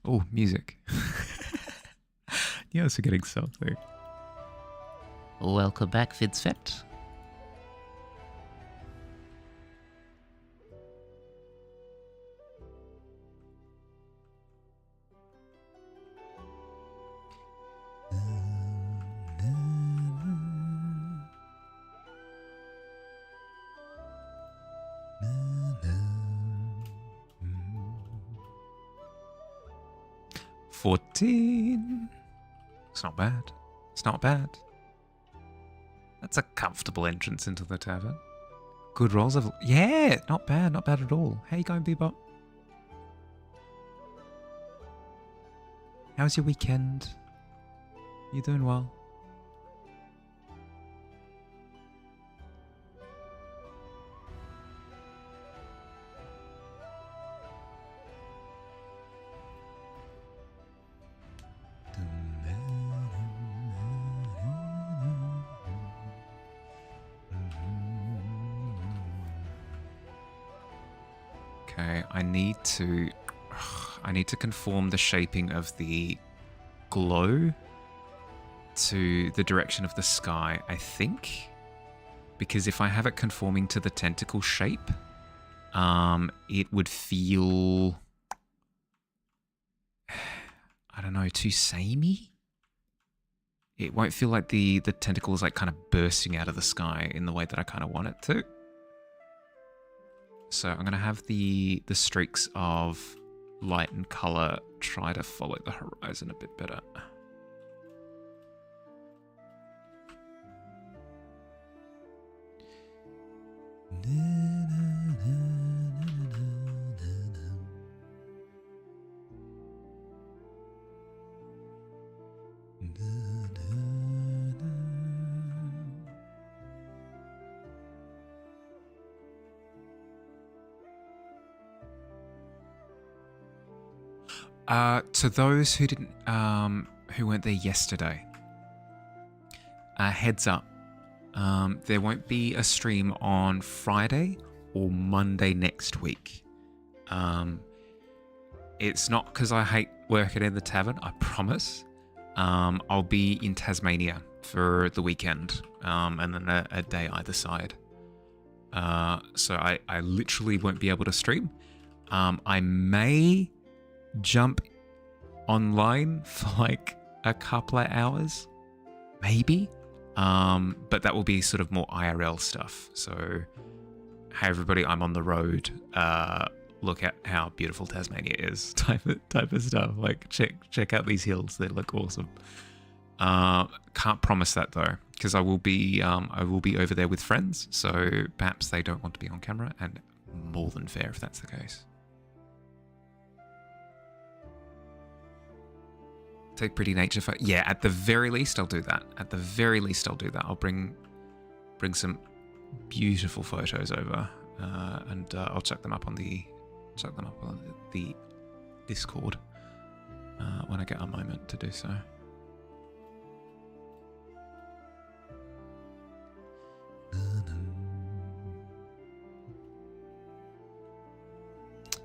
Oh, music. You're also getting something. Welcome back, Vincent. $14. It's not bad. That's a comfortable entrance into the tavern. Good rolls of... Yeah, not bad at all. How you going, Bebop? How's your weekend? You doing well? Okay, I need to conform the shaping of the glow to the direction of the sky, I think. Because if I have it conforming to the tentacle shape, it would feel, I don't know, too samey. It won't feel like the tentacle is like kind of bursting out of the sky in the way that I kind of want it to. So I'm going to have the streaks of light and color try to follow the horizon a bit better. To those who didn't, who weren't there yesterday, heads up. There won't be a stream on Friday or Monday next week. It's not because I hate working in the tavern, I promise. I'll be in Tasmania for the weekend, and then a day either side. So I literally won't be able to stream. I may jump online for like a couple of hours, maybe. But that will be sort of more IRL stuff. So, hey everybody, I'm on the road. Look at how beautiful Tasmania is. Type of stuff. Like check out these hills. They look awesome. Can't promise that though, because I will be over there with friends. So perhaps they don't want to be on camera, and more than fair if that's the case. Take pretty nature photo. Yeah, at the very least I'll do that. I'll bring some beautiful photos over, and I'll chuck them up on the Discord when I get a moment to do so.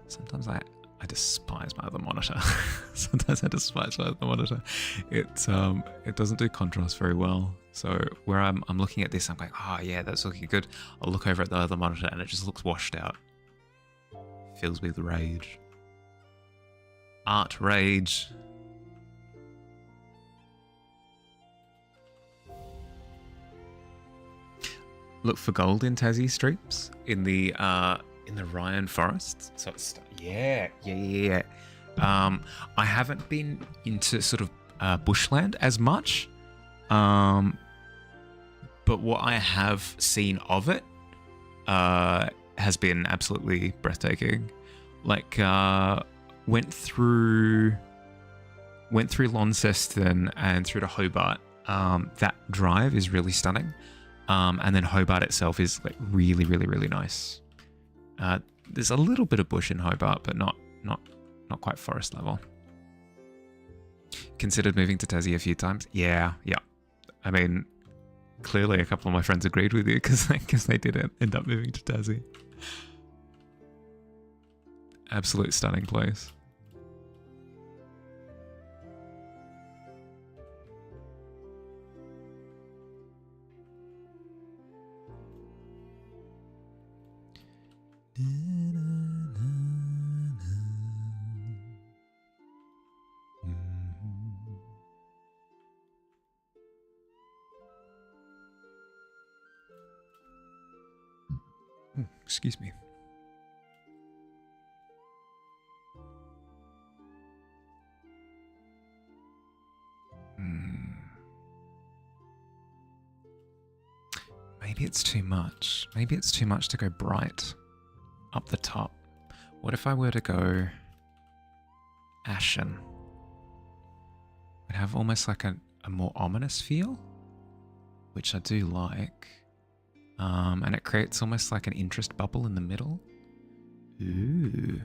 Sometimes I despise my other monitor. It doesn't do contrast very well. So where I'm looking at this, I'm going, oh yeah, that's looking good. I'll look over at the other monitor and it just looks washed out. Fills me with rage. Art rage. Look for gold in Tassie streams in the Ryan Forest. So it's yeah. I haven't been into sort of bushland as much, but what I have seen of it has been absolutely breathtaking. Like went through Launceston and through to Hobart. That drive is really stunning, and then Hobart itself is like really, really, really nice. There's a little bit of bush in Hobart, but not quite forest level. Considered moving to Tassie a few times. Yeah. I mean, clearly a couple of my friends agreed with you because they did end up moving to Tassie. Absolute stunning place. Excuse me. Maybe it's too much. Maybe it's too much to go bright up the top. What if I were to go ashen? It'd have almost like a more ominous feel, which I do like. And it creates almost like an interest bubble in the middle. Ooh.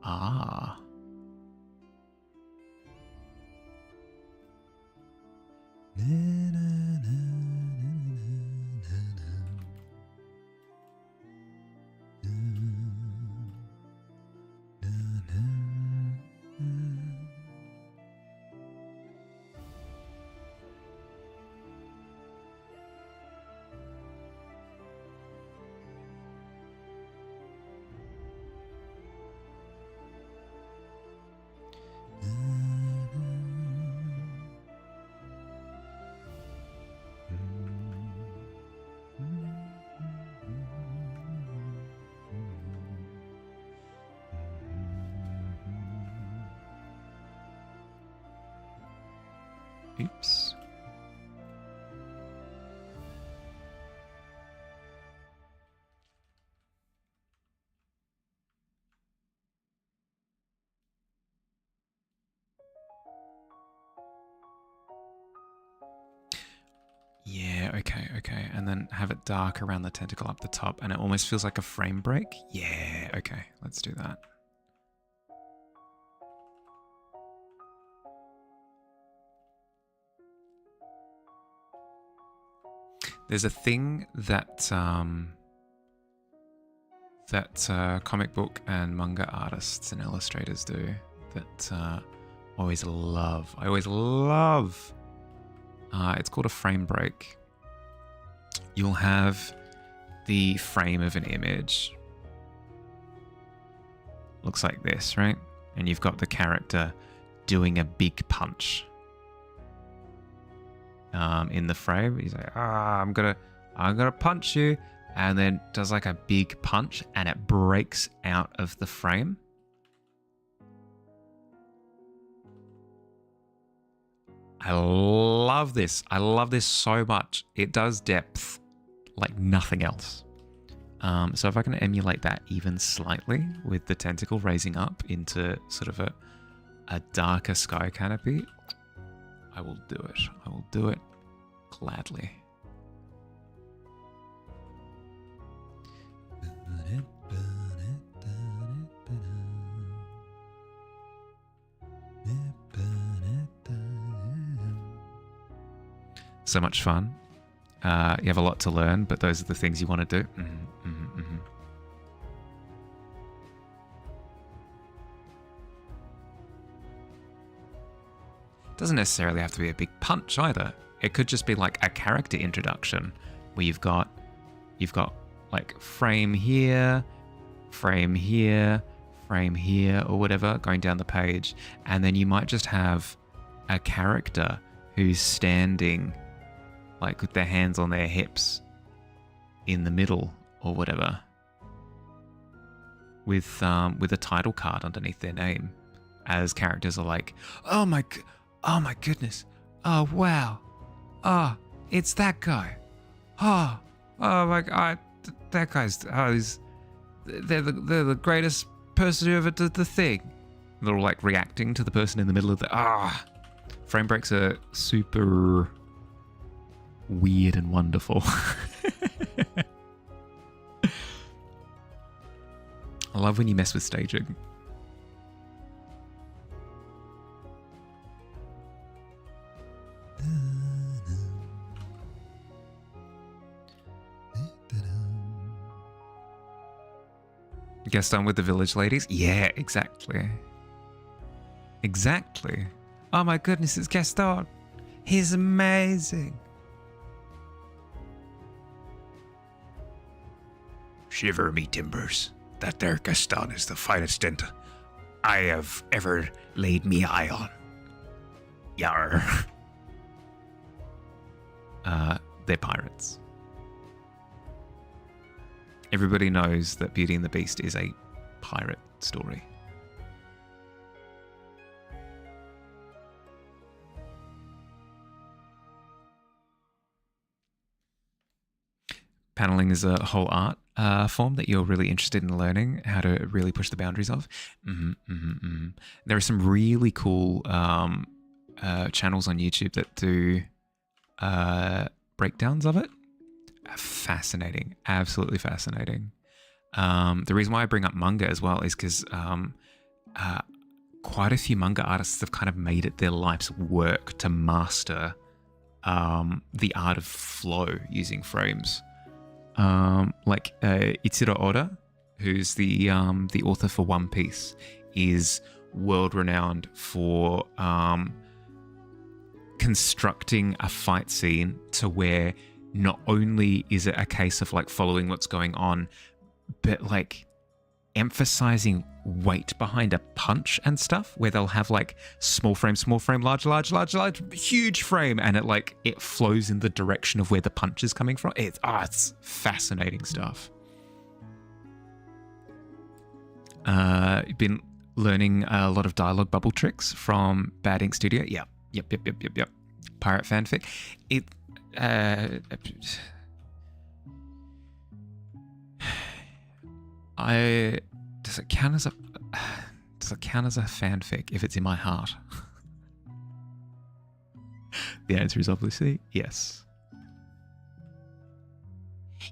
Ah. Oops. Yeah, okay. And then have it dark around the tentacle up the top, and it almost feels like a frame break. Yeah, okay, let's do that. There's a thing that comic book and manga artists and illustrators do that I always love. It's called a frame break. You'll have the frame of an image. Looks like this, right? And you've got the character doing a big punch. In the frame, he's like, I'm gonna punch you, and then does like a big punch, and it breaks out of the frame. I love this. I love this so much. It does depth like nothing else. So if I can emulate that even slightly with the tentacle raising up into sort of a darker sky canopy, I will do it. I will do it gladly. So much fun. You have a lot to learn, but those are the things you want to do. Doesn't necessarily have to be a big punch either. It could just be like a character introduction where you've got like frame here, frame here, frame here, or whatever going down the page, and then you might just have a character who's standing like with their hands on their hips in the middle or whatever, with a title card underneath their name, as characters are like, oh my goodness, oh wow, oh, it's that guy, oh my god, that guy's, they're the greatest person who ever did the thing. They're all like reacting to the person in the middle of the frame breaks are super weird and wonderful. I love when you mess with staging. Guest on with the village ladies? Yeah, exactly. Exactly. Oh my goodness, it's Gaston. He's amazing. Shiver me timbers. That there Gaston is the finest dent I have ever laid me eye on. Yar. They're pirates. Everybody knows that Beauty and the Beast is a pirate story. Paneling is a whole art form that you're really interested in learning how to really push the boundaries of. There are some really cool channels on YouTube that do breakdowns of it. Fascinating, absolutely fascinating. The reason why I bring up manga as well is because quite a few manga artists have kind of made it their life's work to master the art of flow using frames. Like Ichiro Oda, who's the author for One Piece, is world renowned for constructing a fight scene to where not only is it a case of like following what's going on, but like emphasizing weight behind a punch and stuff, where they'll have like small frame, large, huge frame, and it flows in the direction of where the punch is coming from. It's fascinating stuff. Been learning a lot of dialogue bubble tricks from Bad Ink Studio. Yep. Pirate fanfic. Does it count as a fanfic if it's in my heart? The answer is obviously yes.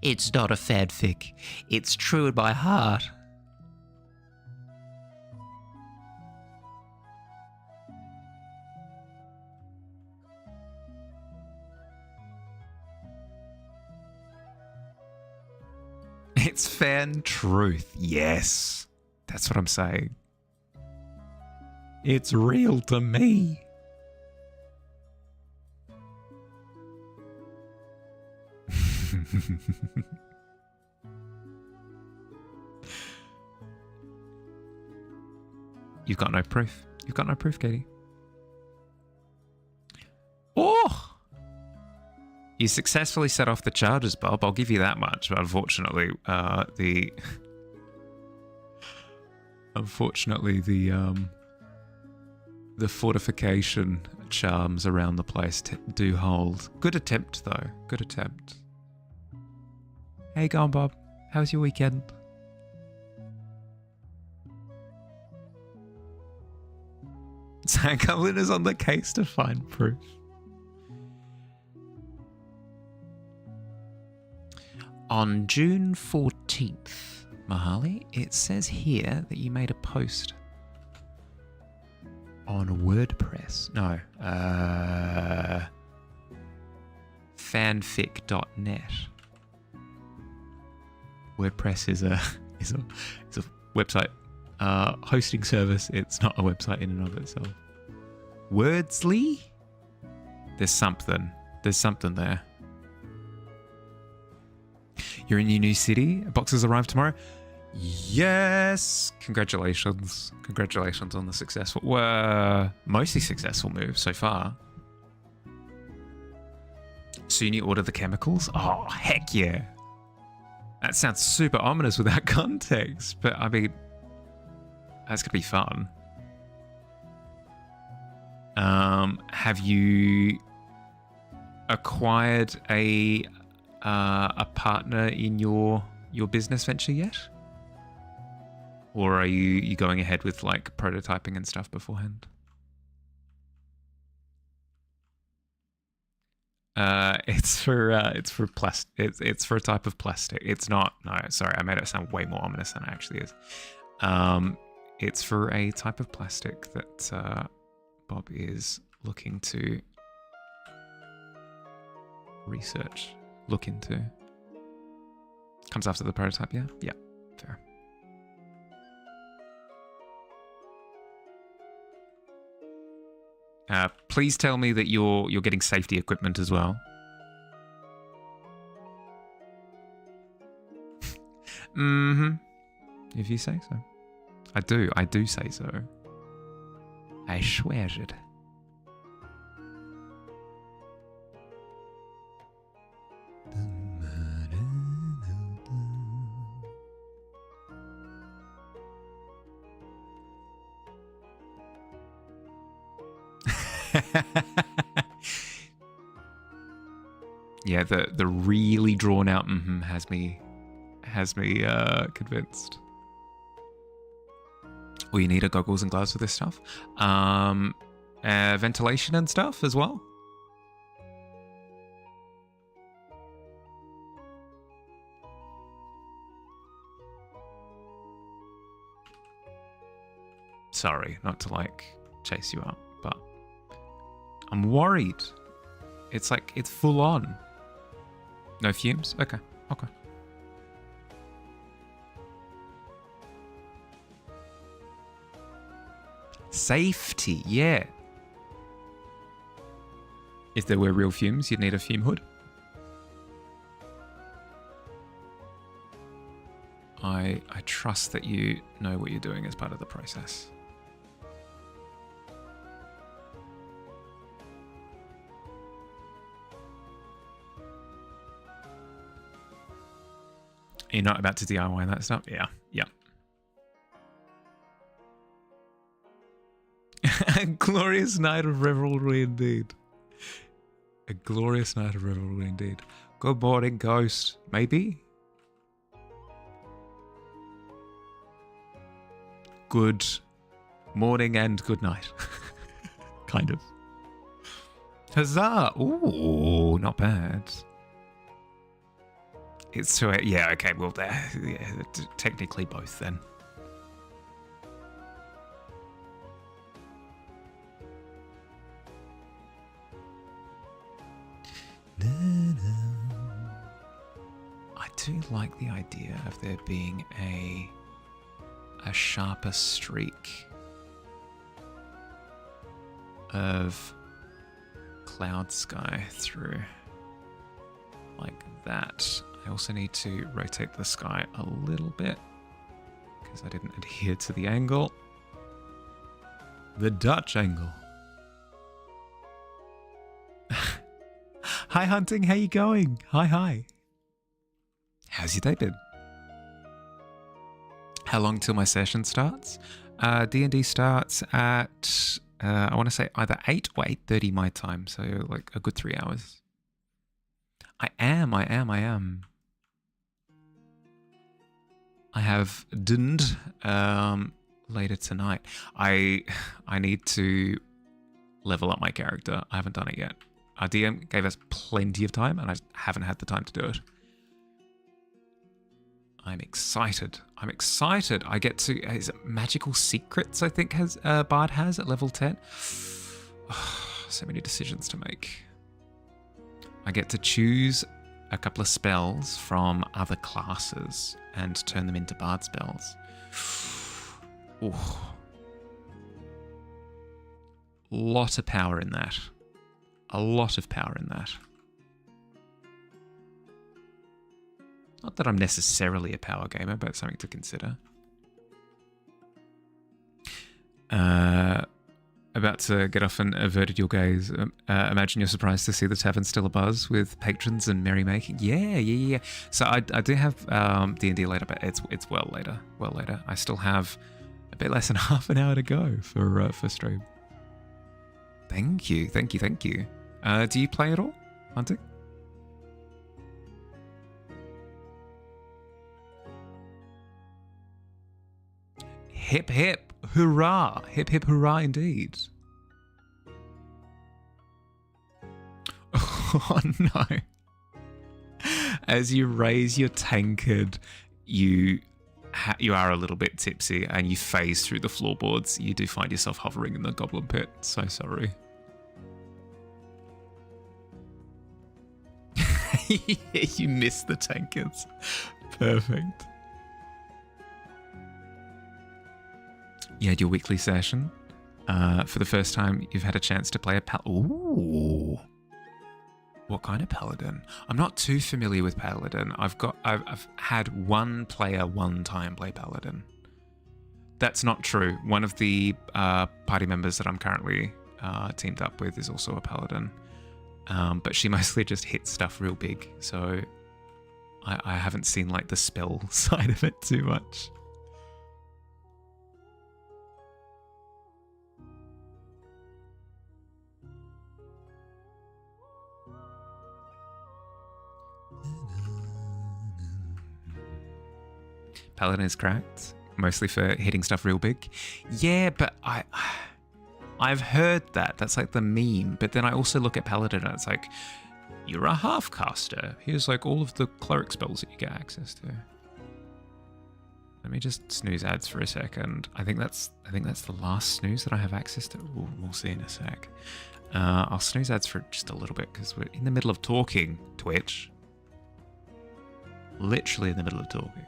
It's not a fanfic. It's true in my heart. It's fan truth. Yes. That's what I'm saying. It's real to me. You've got no proof. You've got no proof, Katie. Oh! You successfully set off the charges, Bob. I'll give you that much. But unfortunately, the fortification charms around the place do hold. Good attempt, though. Good attempt. How you going, Bob? How was your weekend? Sankamlin is on the case to find proof. On June 14th, Mahali, it says here that you made a post on WordPress. No, fanfic.net. WordPress is a website hosting service. It's not a website in and of itself. Wordsley? There's something there. You're in your new city. Boxes arrive tomorrow. Yes. Congratulations. Congratulations on the mostly successful move so far. Soon you order the chemicals? Oh, heck yeah. That sounds super ominous without context, but I mean, that's going to be fun. Have you acquired a partner in your business venture yet? Or are you going ahead with like prototyping and stuff beforehand? It's for it's for a type of plastic. It's not. No, sorry, I made it sound way more ominous than it actually is. It's for a type of plastic that Bob is looking to look into. Comes after the prototype, yeah? Yeah, fair. Please tell me that you're getting safety equipment as well. Mm-hmm. If you say so. I do say so. I swear it. Yeah, the really drawn out has me convinced. Well, you need a goggles and gloves for this stuff. Ventilation and stuff as well. Sorry, not to like chase you up, but I'm worried. It's like, it's full on. No fumes? Okay. Safety, yeah. If there were real fumes, you'd need a fume hood. I trust that you know what you're doing as part of the process. You're not about to DIY that stuff? Yeah. A glorious night of revelry indeed. A glorious night of revelry indeed. Good morning, ghost. Maybe? Good morning and good night. Kind of. Huzzah! Ooh, not bad. It's 2 a.m. Yeah, okay, well, technically both then. I do like the idea of there being a sharper streak of cloud sky through like that. I also need to rotate the sky a little bit because I didn't adhere to the angle. The Dutch angle. Hi Hunting, how you going? Hi. How's your day been? How long till my session starts? D&D starts at, I want to say either 8 or 8:30 my time, so like a good 3 hours. I am. I have dinned later tonight. I need to level up my character. I haven't done it yet. Our DM gave us plenty of time, and I haven't had the time to do it. I'm excited. I get to... Is it Magical Secrets, I think, Bard has at level 10? So many decisions to make. I get to choose a couple of spells from other classes and turn them into Bard spells. Ooh. Lot of power in that. A lot of power in that. Not that I'm necessarily a power gamer, but something to consider. About to get off and averted your gaze. Imagine you're surprised to see the tavern still abuzz with patrons and merrymaking. Yeah. So I do have D&D later, but it's well later. I still have a bit less than half an hour to go for stream. Thank you. Do you play at all, Hunting? Hip hip hurrah! Hip hip hurrah indeed. Oh no. As you raise your tankard, you are a little bit tipsy and you phase through the floorboards. You do find yourself hovering in the goblin pit. So sorry. You missed the tankards. Perfect. You had your weekly session. For the first time, you've had a chance to play a Ooh. What kind of paladin? I'm not too familiar with paladin. I've had one player one time play paladin. That's not true. One of the party members that I'm currently teamed up with is also a paladin. But she mostly just hits stuff real big. So I haven't seen like the spell side of it too much. Paladin is cracked, mostly for hitting stuff real big. Yeah, but I've heard that. That's like the meme. But then I also look at Paladin and it's like, you're a half caster. Here's like all of the cleric spells that you get access to. Let me just snooze ads for a second. I think that's the last snooze that I have access to. Ooh, we'll see in a sec. I'll snooze ads for just a little bit because we're in the middle of talking, Twitch. Literally in the middle of talking.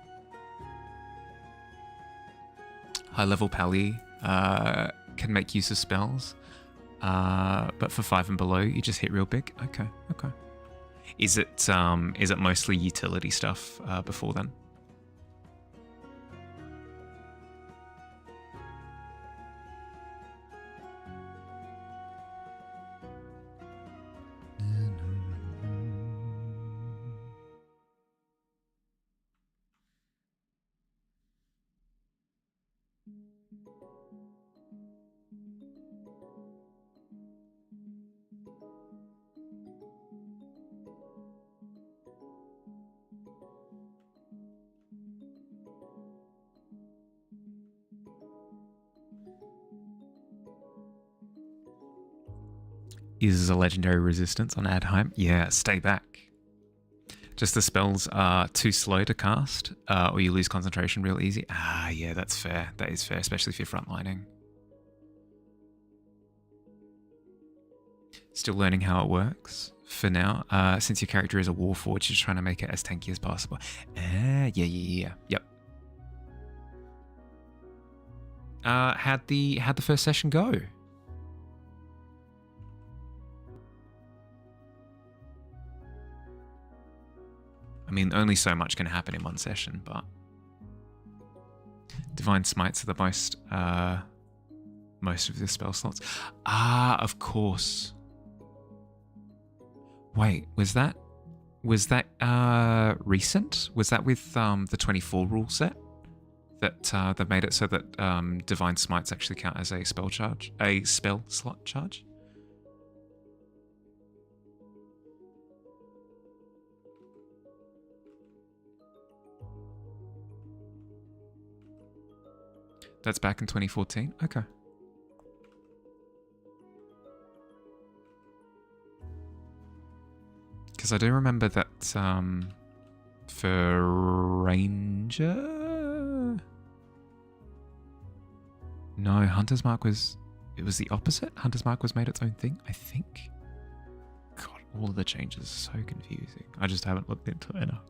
High level Pally can make use of spells, but for 5 and below, you just hit real big. Okay. Is it mostly utility stuff before then? Uses a legendary resistance on Adheim. Yeah, stay back. Just the spells are too slow to cast, or you lose concentration real easy. Ah, yeah, that's fair. That is fair, especially if you're frontlining. Still learning how it works for now. Since your character is a warforged, you're trying to make it as tanky as possible. Yeah. Yep. How'd the first session go? I mean, only so much can happen in one session, but Divine Smites are the most of the spell slots. Ah, of course. Wait, was that recent? Was that with the 24 rule set that made it so that Divine Smites actually count as a spell slot charge? That's back in 2014? Okay. Because I do remember that for Ranger... No, Hunter's Mark was... It was the opposite? Hunter's Mark was made its own thing, I think? God, all of the changes are so confusing. I just haven't looked into it enough.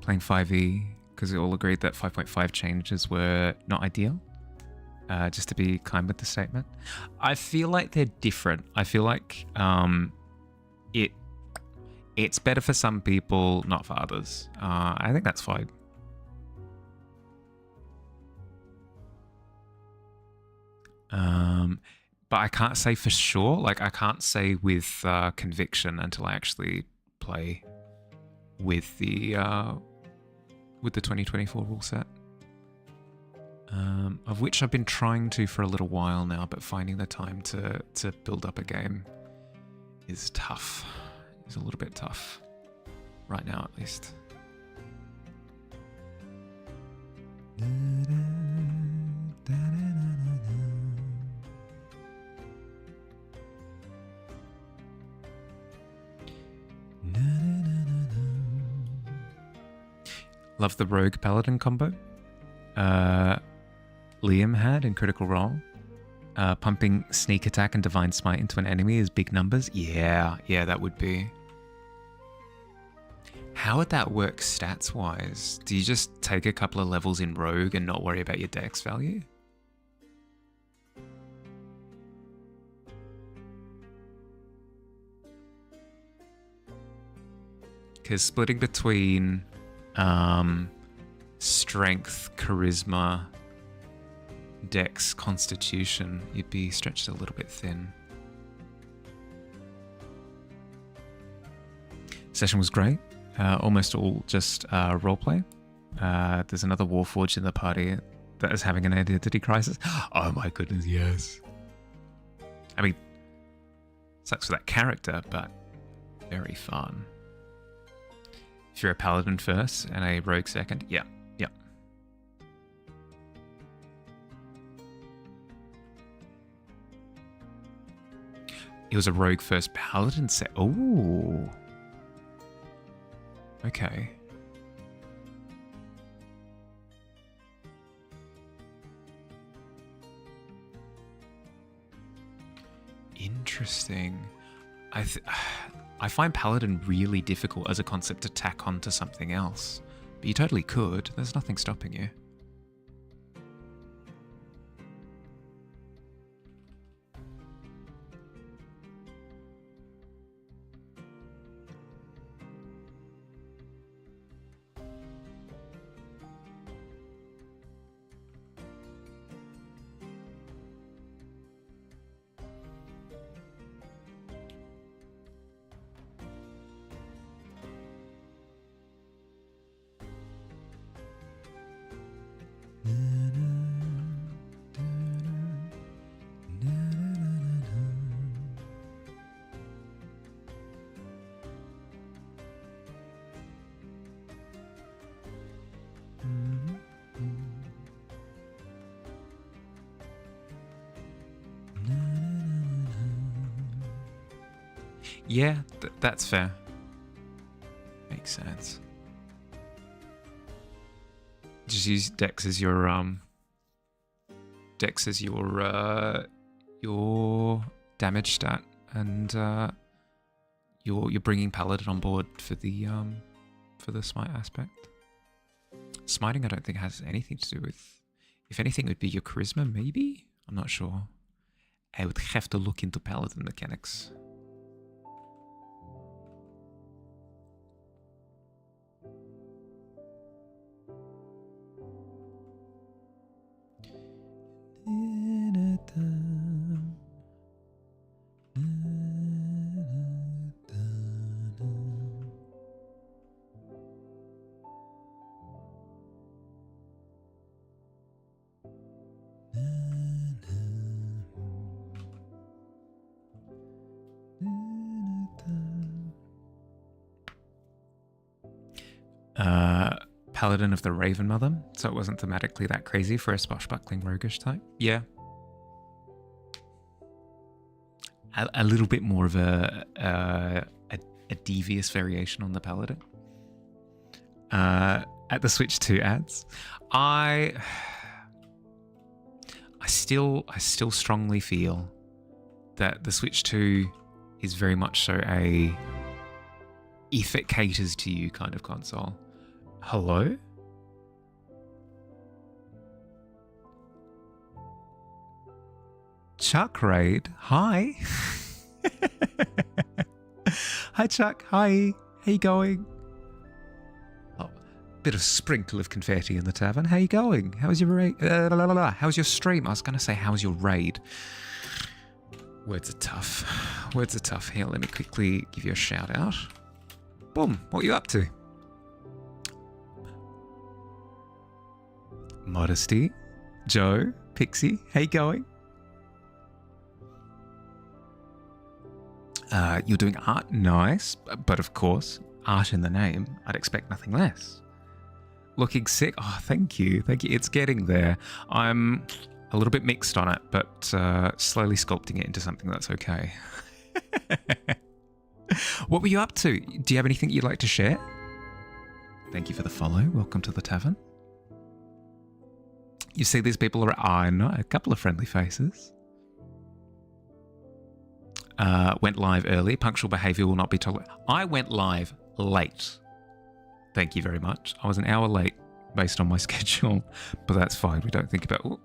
Playing 5e because we all agreed that 5.5 changes were not ideal. Just to be kind with the statement. I feel like they're different. I feel like it's better for some people, not for others. I think that's fine. But I can't say for sure. Like, I can't say with conviction until I actually play with the 2024 rule set. Of which I've been trying to for a little while now, but finding the time to build up a game is tough. It's a little bit tough. Right now, at least. Love the Rogue Paladin combo. Liam had in Critical Role. Pumping Sneak Attack and Divine Smite into an enemy is big numbers. Yeah, that would be. How would that work stats-wise? Do you just take a couple of levels in Rogue and not worry about your dex value? Because splitting between strength, charisma, dex, constitution, you'd be stretched a little bit thin. Session was great. Almost all just roleplay. There's another Warforged in the party that is having an identity crisis. Oh my goodness, yes. I mean, sucks for that character, but very fun. If you're a paladin first and a rogue second, yeah. It was a rogue first paladin set. Oh. Okay. Interesting. I find paladin really difficult as a concept to tack onto something else. But you totally could. There's nothing stopping you. Yeah, that's fair. Makes sense. Just use Dex as your your damage stat, and you're bringing Paladin on board for the smite aspect. Smiting, I don't think has anything to do with. If anything, it would be your charisma, maybe. I'm not sure. I would have to look into Paladin mechanics. Paladin of the Raven Mother, so it wasn't thematically that crazy for a swashbuckling roguish type. Yeah. A little bit more of a devious variation on the Paladin. At the Switch 2 ads, I still strongly feel that the Switch 2 is very much so a if it caters to you kind of console. Hello? Chuck Raid, hi. Hi Chuck, hi. How you going? Oh, bit of sprinkle of confetti in the tavern. How you going? How's your raid? How's your stream? I was gonna say, how's your raid? Words are tough. Words are tough. Here, let me quickly give you a shout out. Boom, what are you up to? Modesty, Joe, Pixie, how you going? You're doing art, nice, but of course, art in the name, I'd expect nothing less. Looking sick, oh, thank you, it's getting there. I'm a little bit mixed on it, but slowly sculpting it into something that's okay. What were you up to? Do you have anything you'd like to share? Thank you for the follow, welcome to the tavern. You see these people are, I know, a couple of friendly faces. Went live early. Punctual behaviour will not be tolerated. I went live late. Thank you very much. I was an hour late based on my schedule, but that's fine. We don't think about...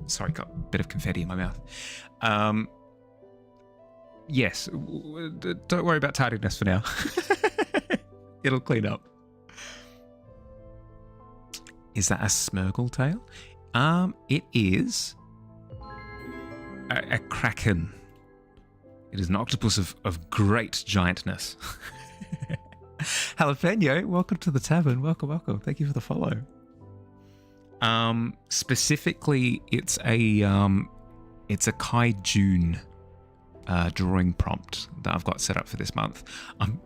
Sorry, got a bit of confetti in my mouth. Yes, don't worry about tardiness for now. It'll clean up. Is that a Smurgle tail? It is a kraken. It is an octopus of great giantness. Jalapeno, welcome to the tavern. Welcome, welcome. Thank you for the follow. Specifically, it's a Kai June drawing prompt that I've got set up for this month. I'm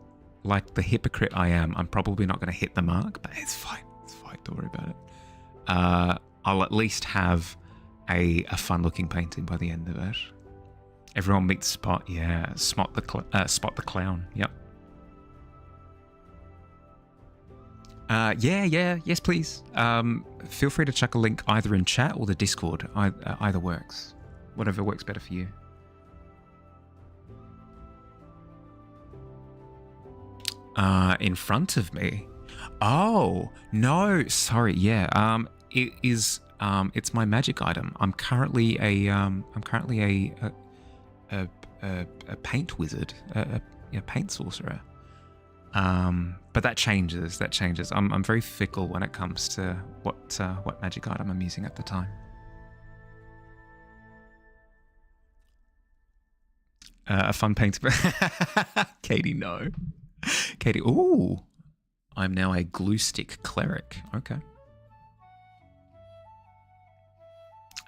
like the hypocrite I am. I'm probably not going to hit the mark, but it's fine. Don't worry about it. I'll at least have a fun-looking painting by the end of it. Everyone meet Spot. Yeah, Spot the clown. Yep. Yes, please. Feel free to chuck a link either in chat or the Discord. Either works. Whatever works better for you. In front of me. Oh no, sorry. Yeah. It is. It's my magic item. I'm currently a paint wizard, a paint sorcerer. But that changes. I'm very fickle when it comes to what magic item I'm using at the time. A fun paint. Katie, no. Katie, ooh. I'm now a glue stick cleric. Okay.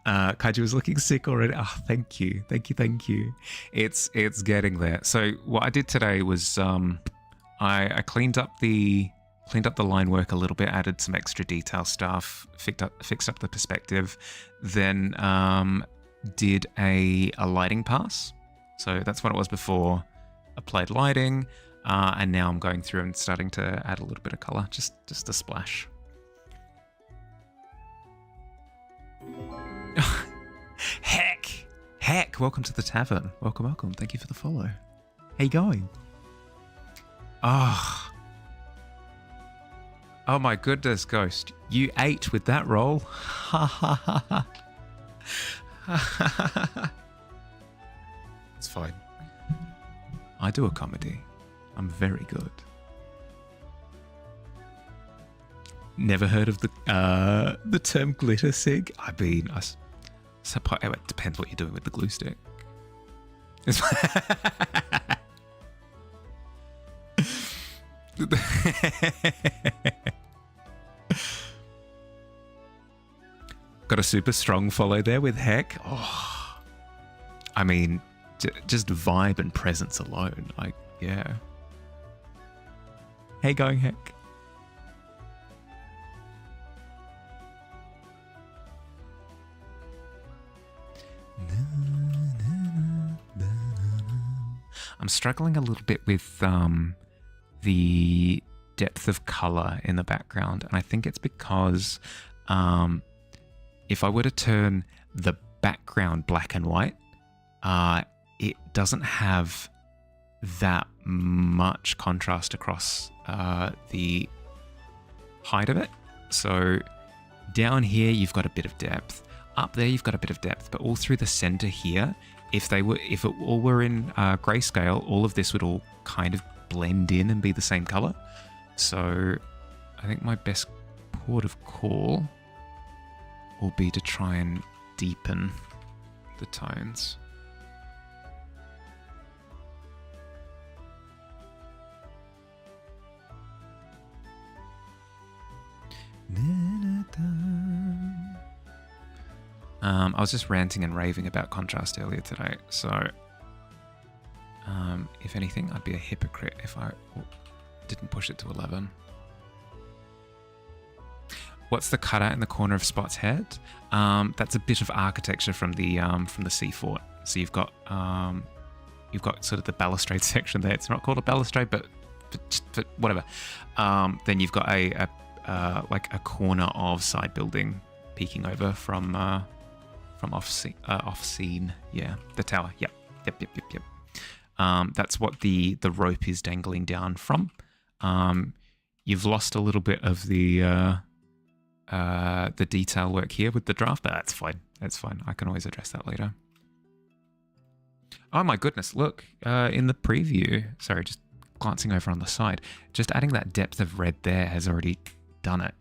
Kaiju was looking sick already. Oh, thank you. It's getting there. So what I did today was I cleaned up the line work a little bit, added some extra detail stuff, fixed up the perspective, then did a lighting pass So that's what it was before. Applied lighting, and now I'm going through and starting to add a little bit of color, just a splash. Heck, welcome to the tavern. Welcome. Thank you for the follow. How you going? Oh my goodness, Ghost. You ate with that roll. Ha ha ha ha. It's fine. I do a comedy. I'm very good. Never heard of the term glitter sig? I mean, it depends what you're doing with the glue stick. Got a super strong follow there with Heck. Oh, I mean, just vibe and presence alone. Yeah. How you going, Heck? I'm struggling a little bit with the depth of color in the background, and I think it's because if I were to turn the background black and white, it doesn't have that much contrast across the height of it. So down here you've got a bit of depth, up there you've got a bit of depth, but all through the center here, if it all were in grayscale, all of this would all kind of blend in and be the same color. So I think my best port of call will be to try and deepen the tones. I was just ranting and raving about contrast earlier today, so if anything, I'd be a hypocrite if I didn't push it to 11. What's the cutout in the corner of Spot's head? That's a bit of architecture from the sea fort. So you've got sort of the balustrade section there. It's not called a balustrade, but whatever. Then you've got a corner of side building peeking over from off scene. Yeah, the tower. Yep. That's what the rope is dangling down from. You've lost a little bit of the detail work here with the draft, but that's fine. That's fine. I can always address that later. Oh my goodness, look, in the preview, sorry, just glancing over on the side, just adding that depth of red there has already done it.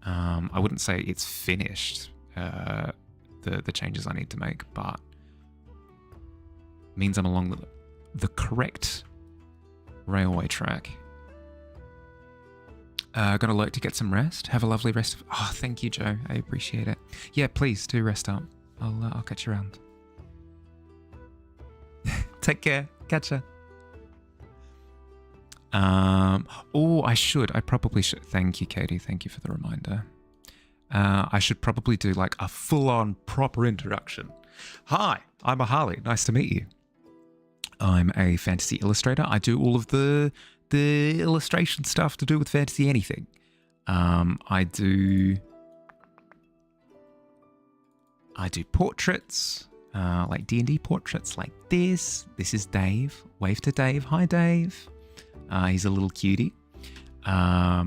I wouldn't say it's finished, the changes I need to make, but means I'm along the correct railway track. Gonna look to get some rest. Have a lovely rest. Oh, thank you, Joe. I appreciate it. Yeah, please do rest up. I'll catch you around. Take care. Catch ya. I probably should. Thank you, Katie. Thank you for the reminder. I should probably do like a full-on proper introduction. Hi, I'm Harley. Nice to meet you. I'm a fantasy illustrator. I do all of the illustration stuff to do with fantasy anything. I do portraits, like D&D portraits like this. This is Dave. Wave to Dave. Hi, Dave. He's a little cutie. I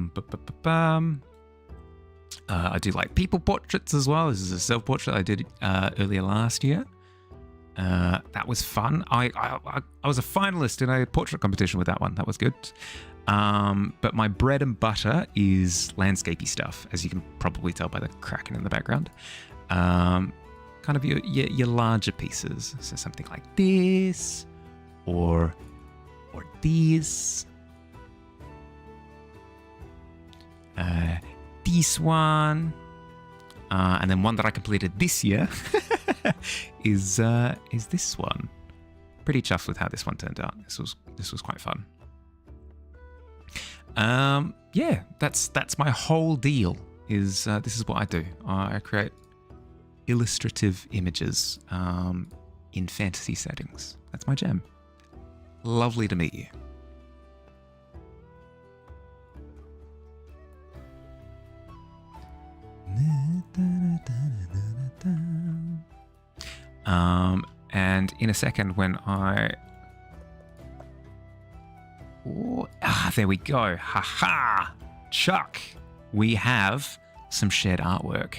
do like people portraits as well. This is a self-portrait I did earlier last year. That was fun. I was a finalist in a portrait competition with that one. That was good. But my bread and butter is landscapey stuff, as you can probably tell by the cracking in the background. Kind of your larger pieces. So something like this, or these. This one. And then one that I completed this year is this one. Pretty chuffed with how this one turned out. This was quite fun. Yeah, that's my whole deal. This is what I do. I create illustrative images. in fantasy settings. That's my jam. Lovely to meet you. And in a second when there we go. Ha! Chuck! We have some shared artwork.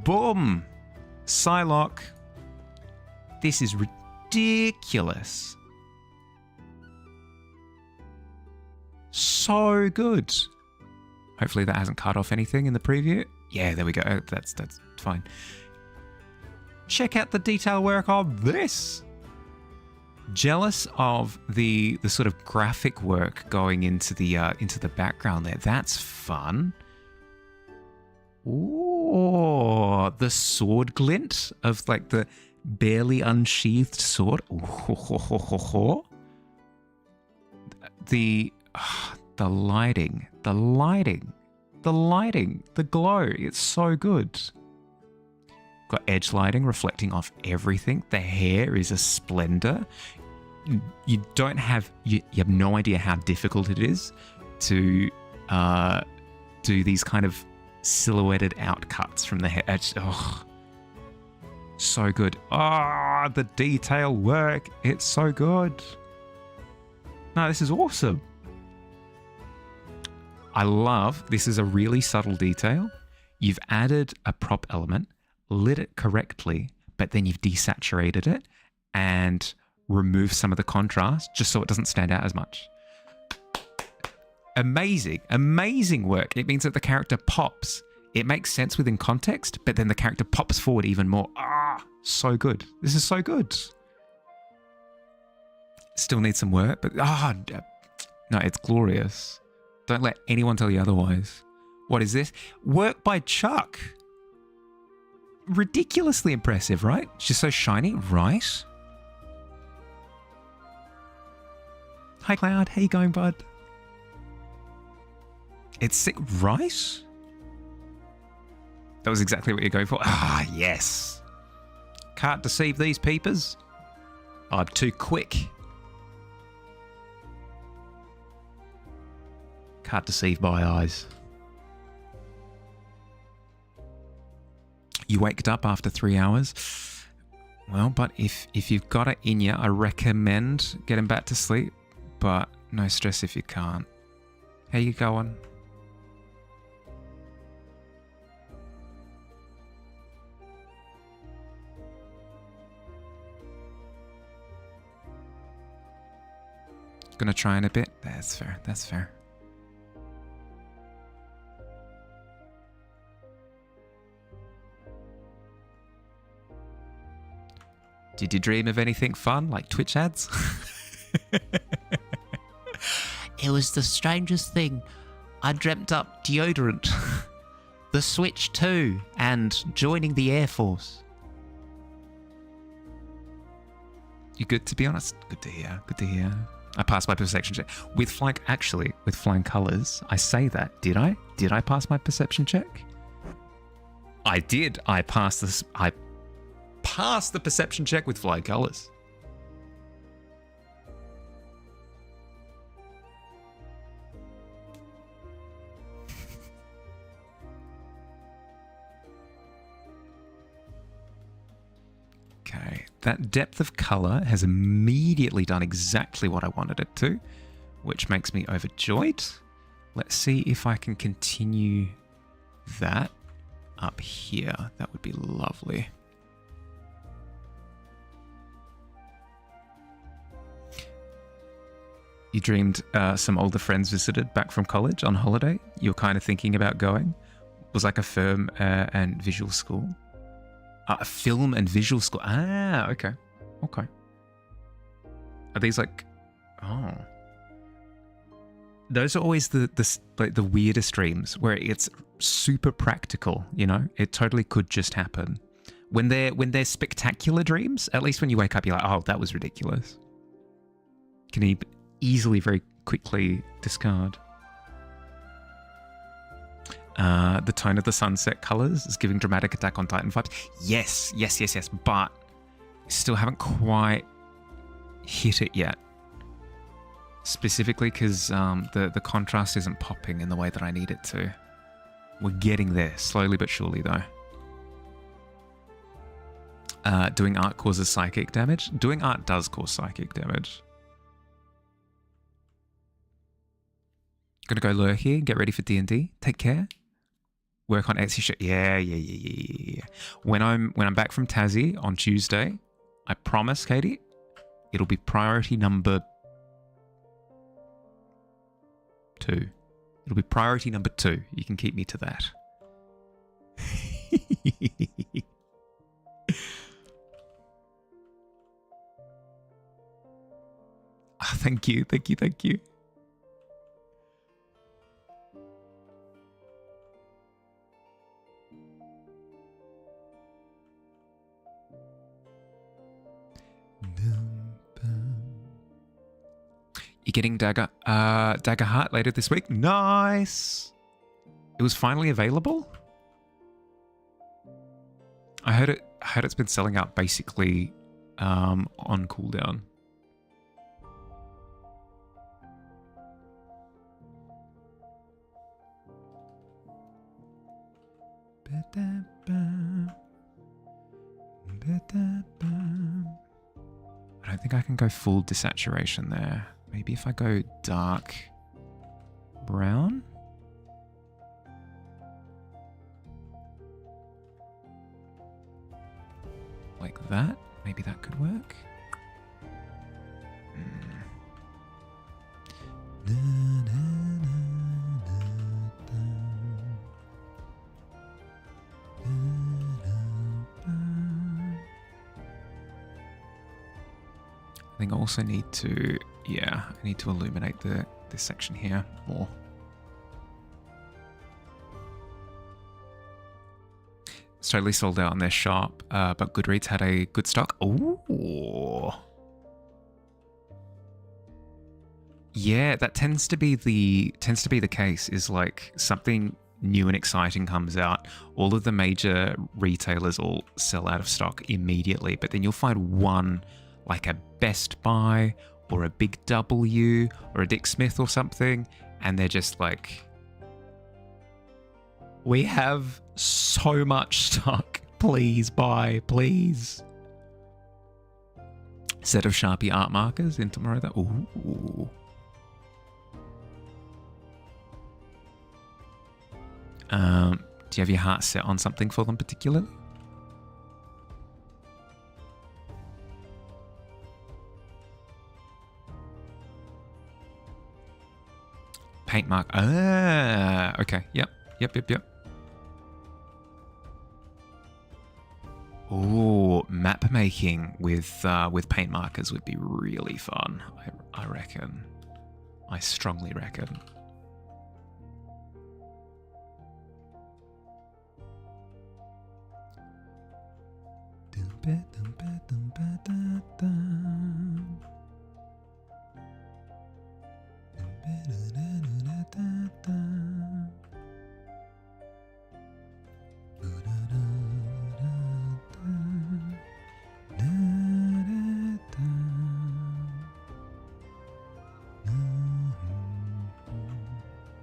Boom! Psylocke. This is ridiculous. So good. Hopefully that hasn't cut off anything in the preview. Yeah, there we go. That's fine. Check out the detail work of this. Jealous of the sort of graphic work going into the background there. That's fun. Ooh, the sword glint of like the barely unsheathed sword. Ooh, the lighting, the glow. It's so good. Got edge lighting reflecting off everything. The hair is a splendor. You have no idea how difficult it is to do these kind of silhouetted outcuts from the hair. So good. The detail work. It's so good. No, this is awesome. I love, this is a really subtle detail. You've added a prop element, lit it correctly, but then you've desaturated it and removed some of the contrast just so it doesn't stand out as much. Amazing work. It means that the character pops. It makes sense within context, but then the character pops forward even more. So good. This is so good. Still needs some work, but no, it's glorious. Don't let anyone tell you otherwise. What is this? Work by Chuck. Ridiculously impressive, right? She's so shiny, right? Hi, Cloud. How you going, bud? It's sick, right? That was exactly what you're going for. Yes. Can't deceive these peepers. I'm too quick. Can't deceive my eyes. You waked up after 3 hours. Well, but if you've got it in you, I recommend getting back to sleep. But no stress if you can't. How you going? Gonna try in a bit. That's fair. That's fair. Did you dream of anything fun, like Twitch ads? It was the strangest thing. I dreamt up deodorant, the Switch 2, and joining the Air Force. You good, to be honest? Good to hear. Good to hear. I passed my perception check. With flying colours, I say that. Did I? Did I pass my perception check? I did. I passed this. I passed the perception check with flying colours. Okay, that depth of colour has immediately done exactly what I wanted it to, which makes me overjoyed. Let's see if I can continue that up here. That would be lovely. You dreamed some older friends visited back from college on holiday. You're kind of thinking about going. It was like a film and visual school. A film and visual school. Okay. Okay. Are these like... Oh. Those are always the weirdest dreams where it's super practical, you know? It totally could just happen. When they're spectacular dreams, at least when you wake up, you're like, oh, that was ridiculous. Can you easily, very quickly discard. The tone of the sunset colors is giving dramatic Attack on Titan vibes. Yes. But Still haven't quite hit it yet. Specifically because the contrast isn't popping in the way that I need it to. We're getting there, slowly but surely though. Doing art causes psychic damage? Doing art does cause psychic damage. Gonna go lure here, get ready for D&D. Take care. Work on Etsy shit. Yeah. When I'm back from Tassie on Tuesday, I promise, Katie, it'll be priority number 2. It'll be priority number 2. You can keep me to that. Oh, thank you. You're getting Dagger Heart later this week? Nice! It was finally available? I heard it's been selling out basically on cooldown. I don't think I can go full desaturation there. Maybe if I go dark brown? Like that? Maybe that could work? I think I also need to, I need to illuminate this section here more. It's totally sold out on their shop, but Goodreads had a good stock. Ooh. Yeah, that tends to be the case, is like something new and exciting comes out, all of the major retailers all sell out of stock immediately, but then you'll find one, like a Best Buy or a Big W or a Dick Smith or something, and they're just like, we have so much stock, please buy, please. Set of Sharpie art markers in tomorrow. Ooh. Do you have your heart set on something for them particularly? Paint mark. Ah, okay. Yep. Ooh, map making with paint markers would be really fun. I reckon. I strongly reckon.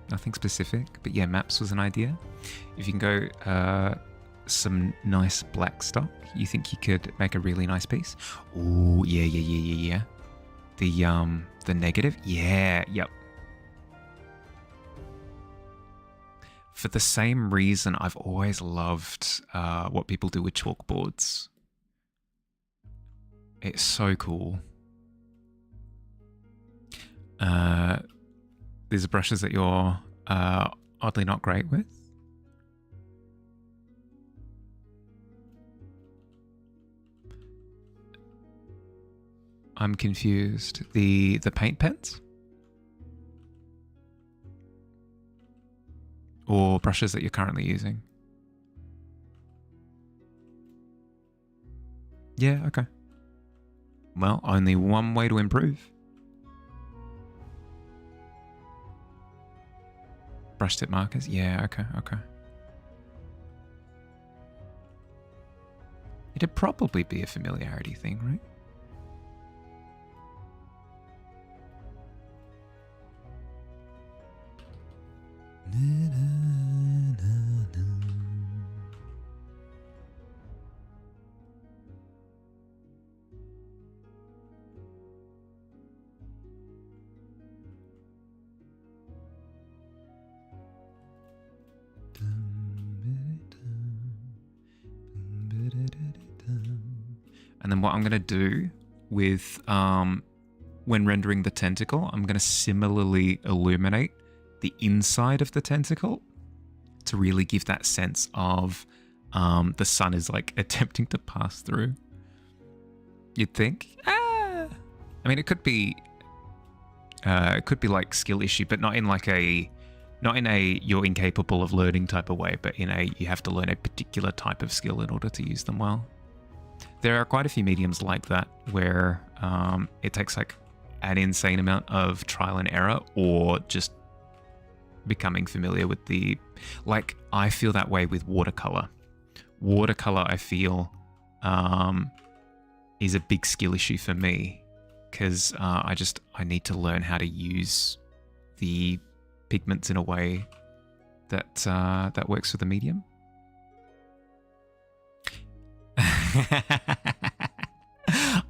Nothing specific, but yeah, maps was an idea. If you can go some nice black stock, you think you could make a really nice piece? Ooh, yeah. The negative? Yeah, yep. For the same reason, I've always loved what people do with chalkboards. It's so cool. These are brushes that you're oddly not great with. I'm confused. The paint pens? Or brushes that you're currently using? Yeah, okay. Well, only one way to improve. Brush tip markers? Yeah, okay. It'd probably be a familiarity thing, right? And then what I'm going to do with, when rendering the tentacle, I'm going to similarly illuminate the inside of the tentacle to really give that sense of the sun is like attempting to pass through. You'd think? I mean, it could be like skill issue, but not in a you're incapable of learning type of way, but in a you have to learn a particular type of skill in order to use them well. There are quite a few mediums like that where it takes like an insane amount of trial and error or just becoming familiar with the... Like, I feel that way with watercolor. Watercolor, I feel, is a big skill issue for me because I need to learn how to use the pigments in a way that that works for the medium.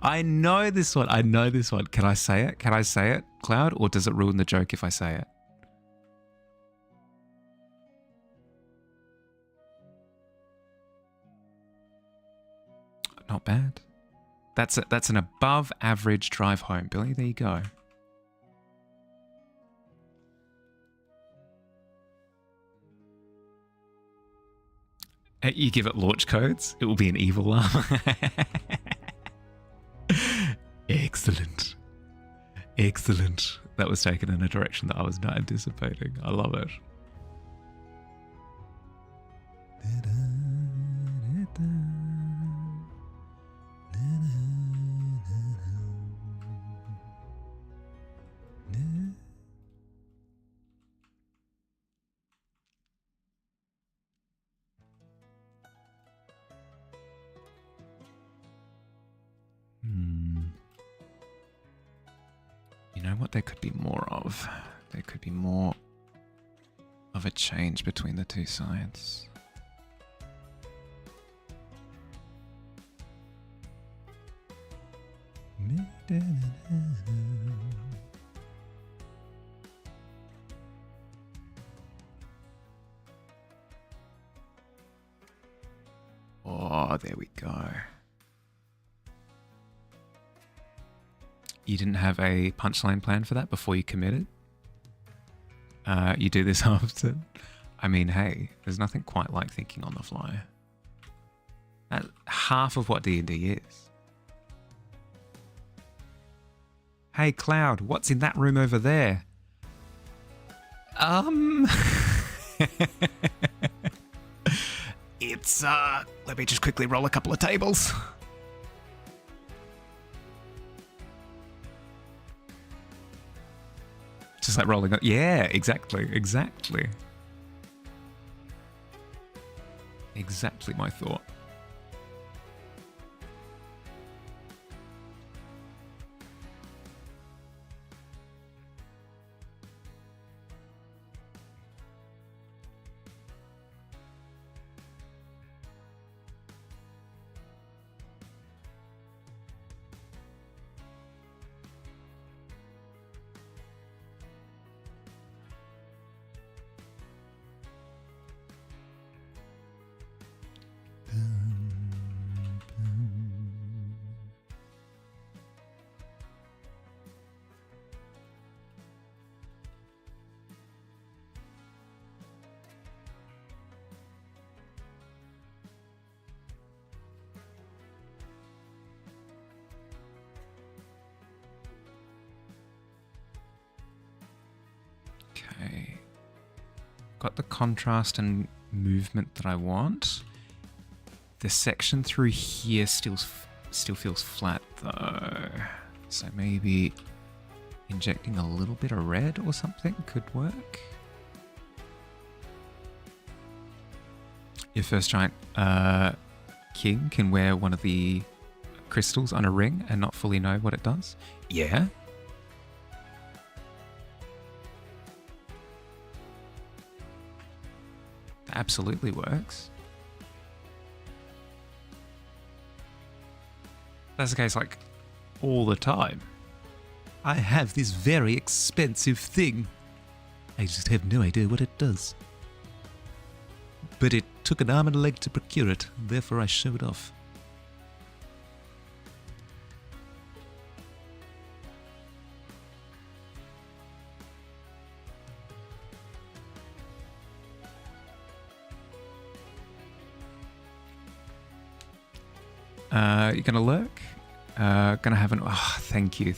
I know this one. Can I say it? Cloud? Or does it ruin the joke if I say it? Not bad. That's an above average drive home, Billy. There you go. You give it launch codes, it will be an evil arm. Excellent. That was taken in a direction that I was not anticipating. I love it. You know what there could be more of? There could be more of a change between the two sides. Oh, there we go. You didn't have a punchline plan for that before you committed? You do this often? I mean, hey, there's nothing quite like thinking on the fly. That's half of what D&D is. Hey, Cloud, what's in that room over there? It's, let me just quickly roll a couple of tables. Just like rolling up. Yeah, exactly. Exactly my thought. Okay. Got the contrast and movement that I want. The section through here still feels flat though. So maybe injecting a little bit of red or something could work. Your first giant king can wear one of the crystals on a ring and not fully know what it does? Yeah? That absolutely works. That's the case, like, all the time. I have this very expensive thing. I just have no idea what it does. But it took an arm and a leg to procure it, therefore I show it off. You're gonna lurk? Gonna have an... Oh, thank you.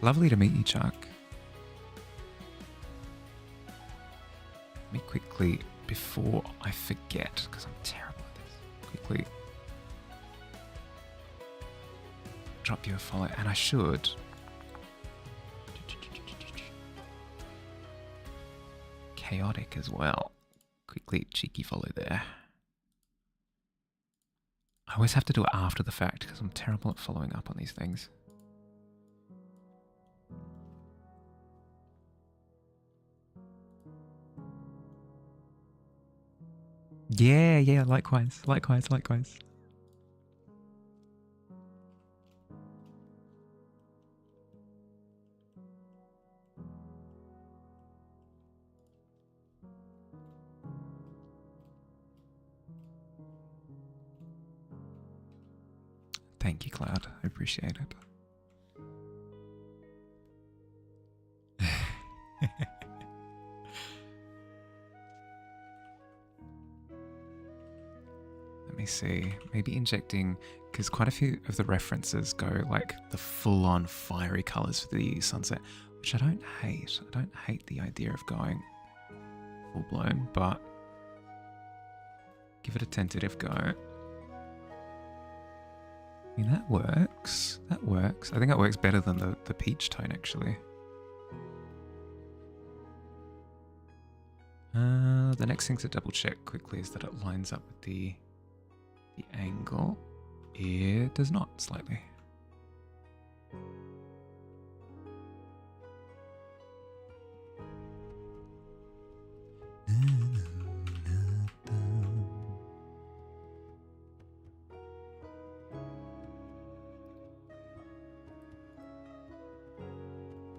Lovely to meet you, Chuck. Let me quickly, before I forget, because I'm terrible at this, quickly drop you a follow, and I should. Chaotic as well. Quickly, cheeky follow there. I always have to do it after the fact because I'm terrible at following up on these things. Yeah, likewise. Thank you, Cloud. I appreciate it. Let me see. Maybe injecting, because quite a few of the references go like the full-on fiery colors for the sunset, which I don't hate. I don't hate the idea of going full-blown, but give it a tentative go. I mean, that works. I think that works better than the peach tone, actually. The next thing to double check quickly is that it lines up with the angle. It does not, slightly.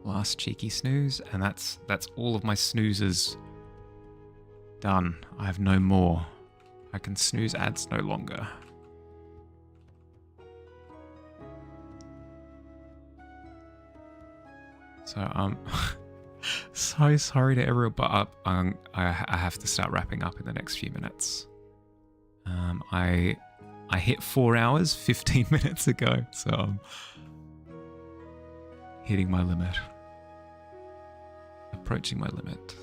Last cheeky snooze, and that's all of my snoozes done. I have no more. I can snooze ads no longer. So so sorry to everyone, but I have to start wrapping up in the next few minutes. I hit 4 hours 15 minutes ago, so I'm hitting my limit. Approaching my limit.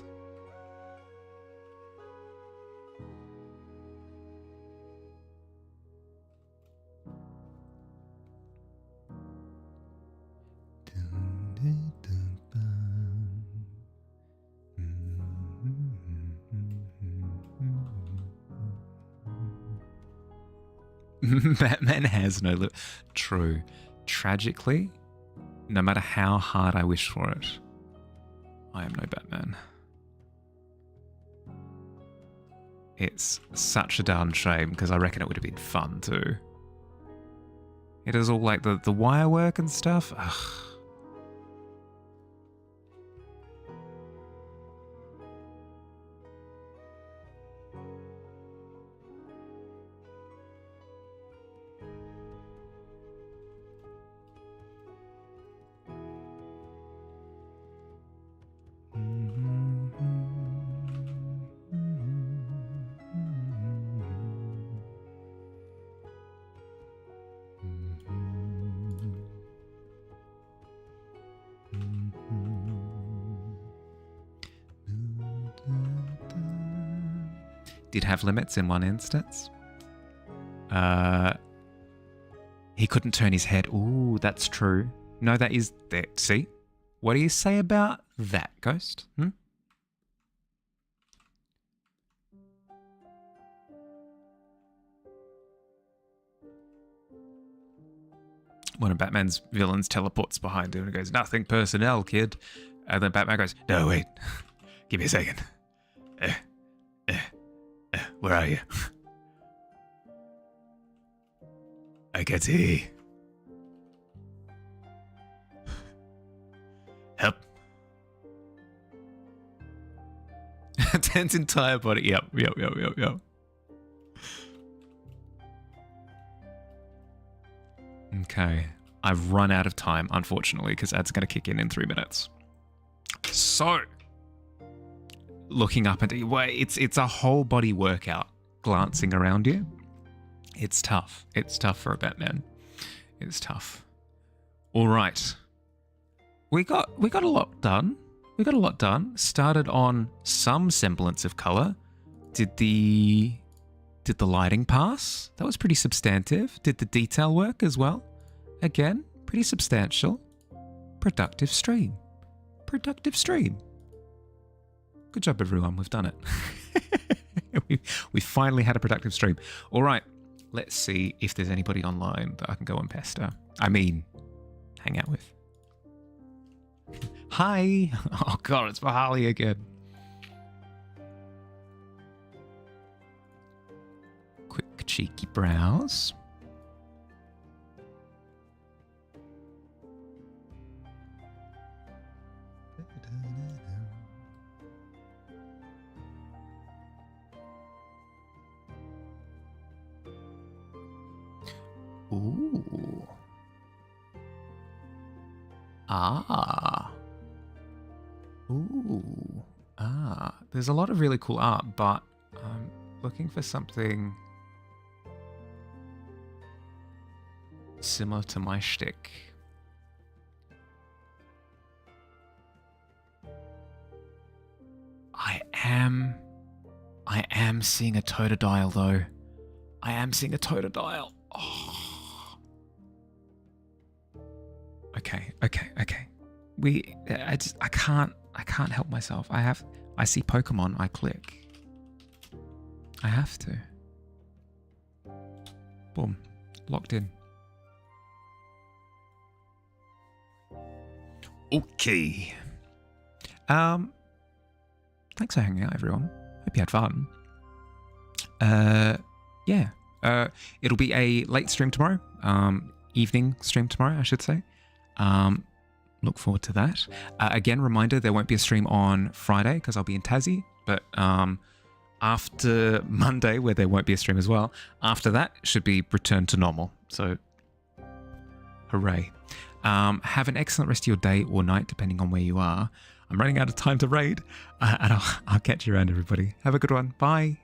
Batman has no limit. True. Tragically, no matter how hard I wish for it, I am no Batman. It's such a darn shame because I reckon it would have been fun too. It is all like the wire work and stuff. Ugh. Did have limits in one instance. He couldn't turn his head. Ooh, that's true. No, that is that. See? What do you say about that, Ghost? Hmm? one of Batman's villains teleports behind him and goes, "Nothing personnel, kid." And then Batman goes, "No, wait. Give me a second. Where are you?" "I can see. Help." Ten's entire body. Yep. Okay. I've run out of time, unfortunately, because ads going to kick in 3 minutes. So, looking up and it's a whole body workout. Glancing around you, it's tough. It's tough for a Batman. It's tough. All right, we got a lot done. Started on some semblance of color. Did the lighting pass? That was pretty substantive. Did the detail work as well? Again, pretty substantial. Productive stream. Good job, everyone. We've done it. we finally had a productive stream. All right, let's see if there's anybody online that I can go and pester. Hang out with. Hi. Oh, God, it's for Harley again. Quick, cheeky browse. Ooh. Ah. Ooh. Ah. There's a lot of really cool art, but I'm looking for something similar to my shtick. I am seeing a Totodile, though. I am seeing a Totodile. Oh. Okay. I can't help myself. I see Pokemon, I click. I have to. Boom. Locked in. Okay. Thanks for hanging out, everyone. Hope you had fun. Yeah. It'll be a late stream tomorrow. Evening stream tomorrow, I should say. Look forward to that. Again, reminder, there won't be a stream on Friday because I'll be in Tassie. But after Monday, where there won't be a stream as well, after that should be returned to normal. So, hooray. Have an excellent rest of your day or night, depending on where you are. I'm running out of time to raid, and I'll catch you around, everybody. Have a good one. Bye.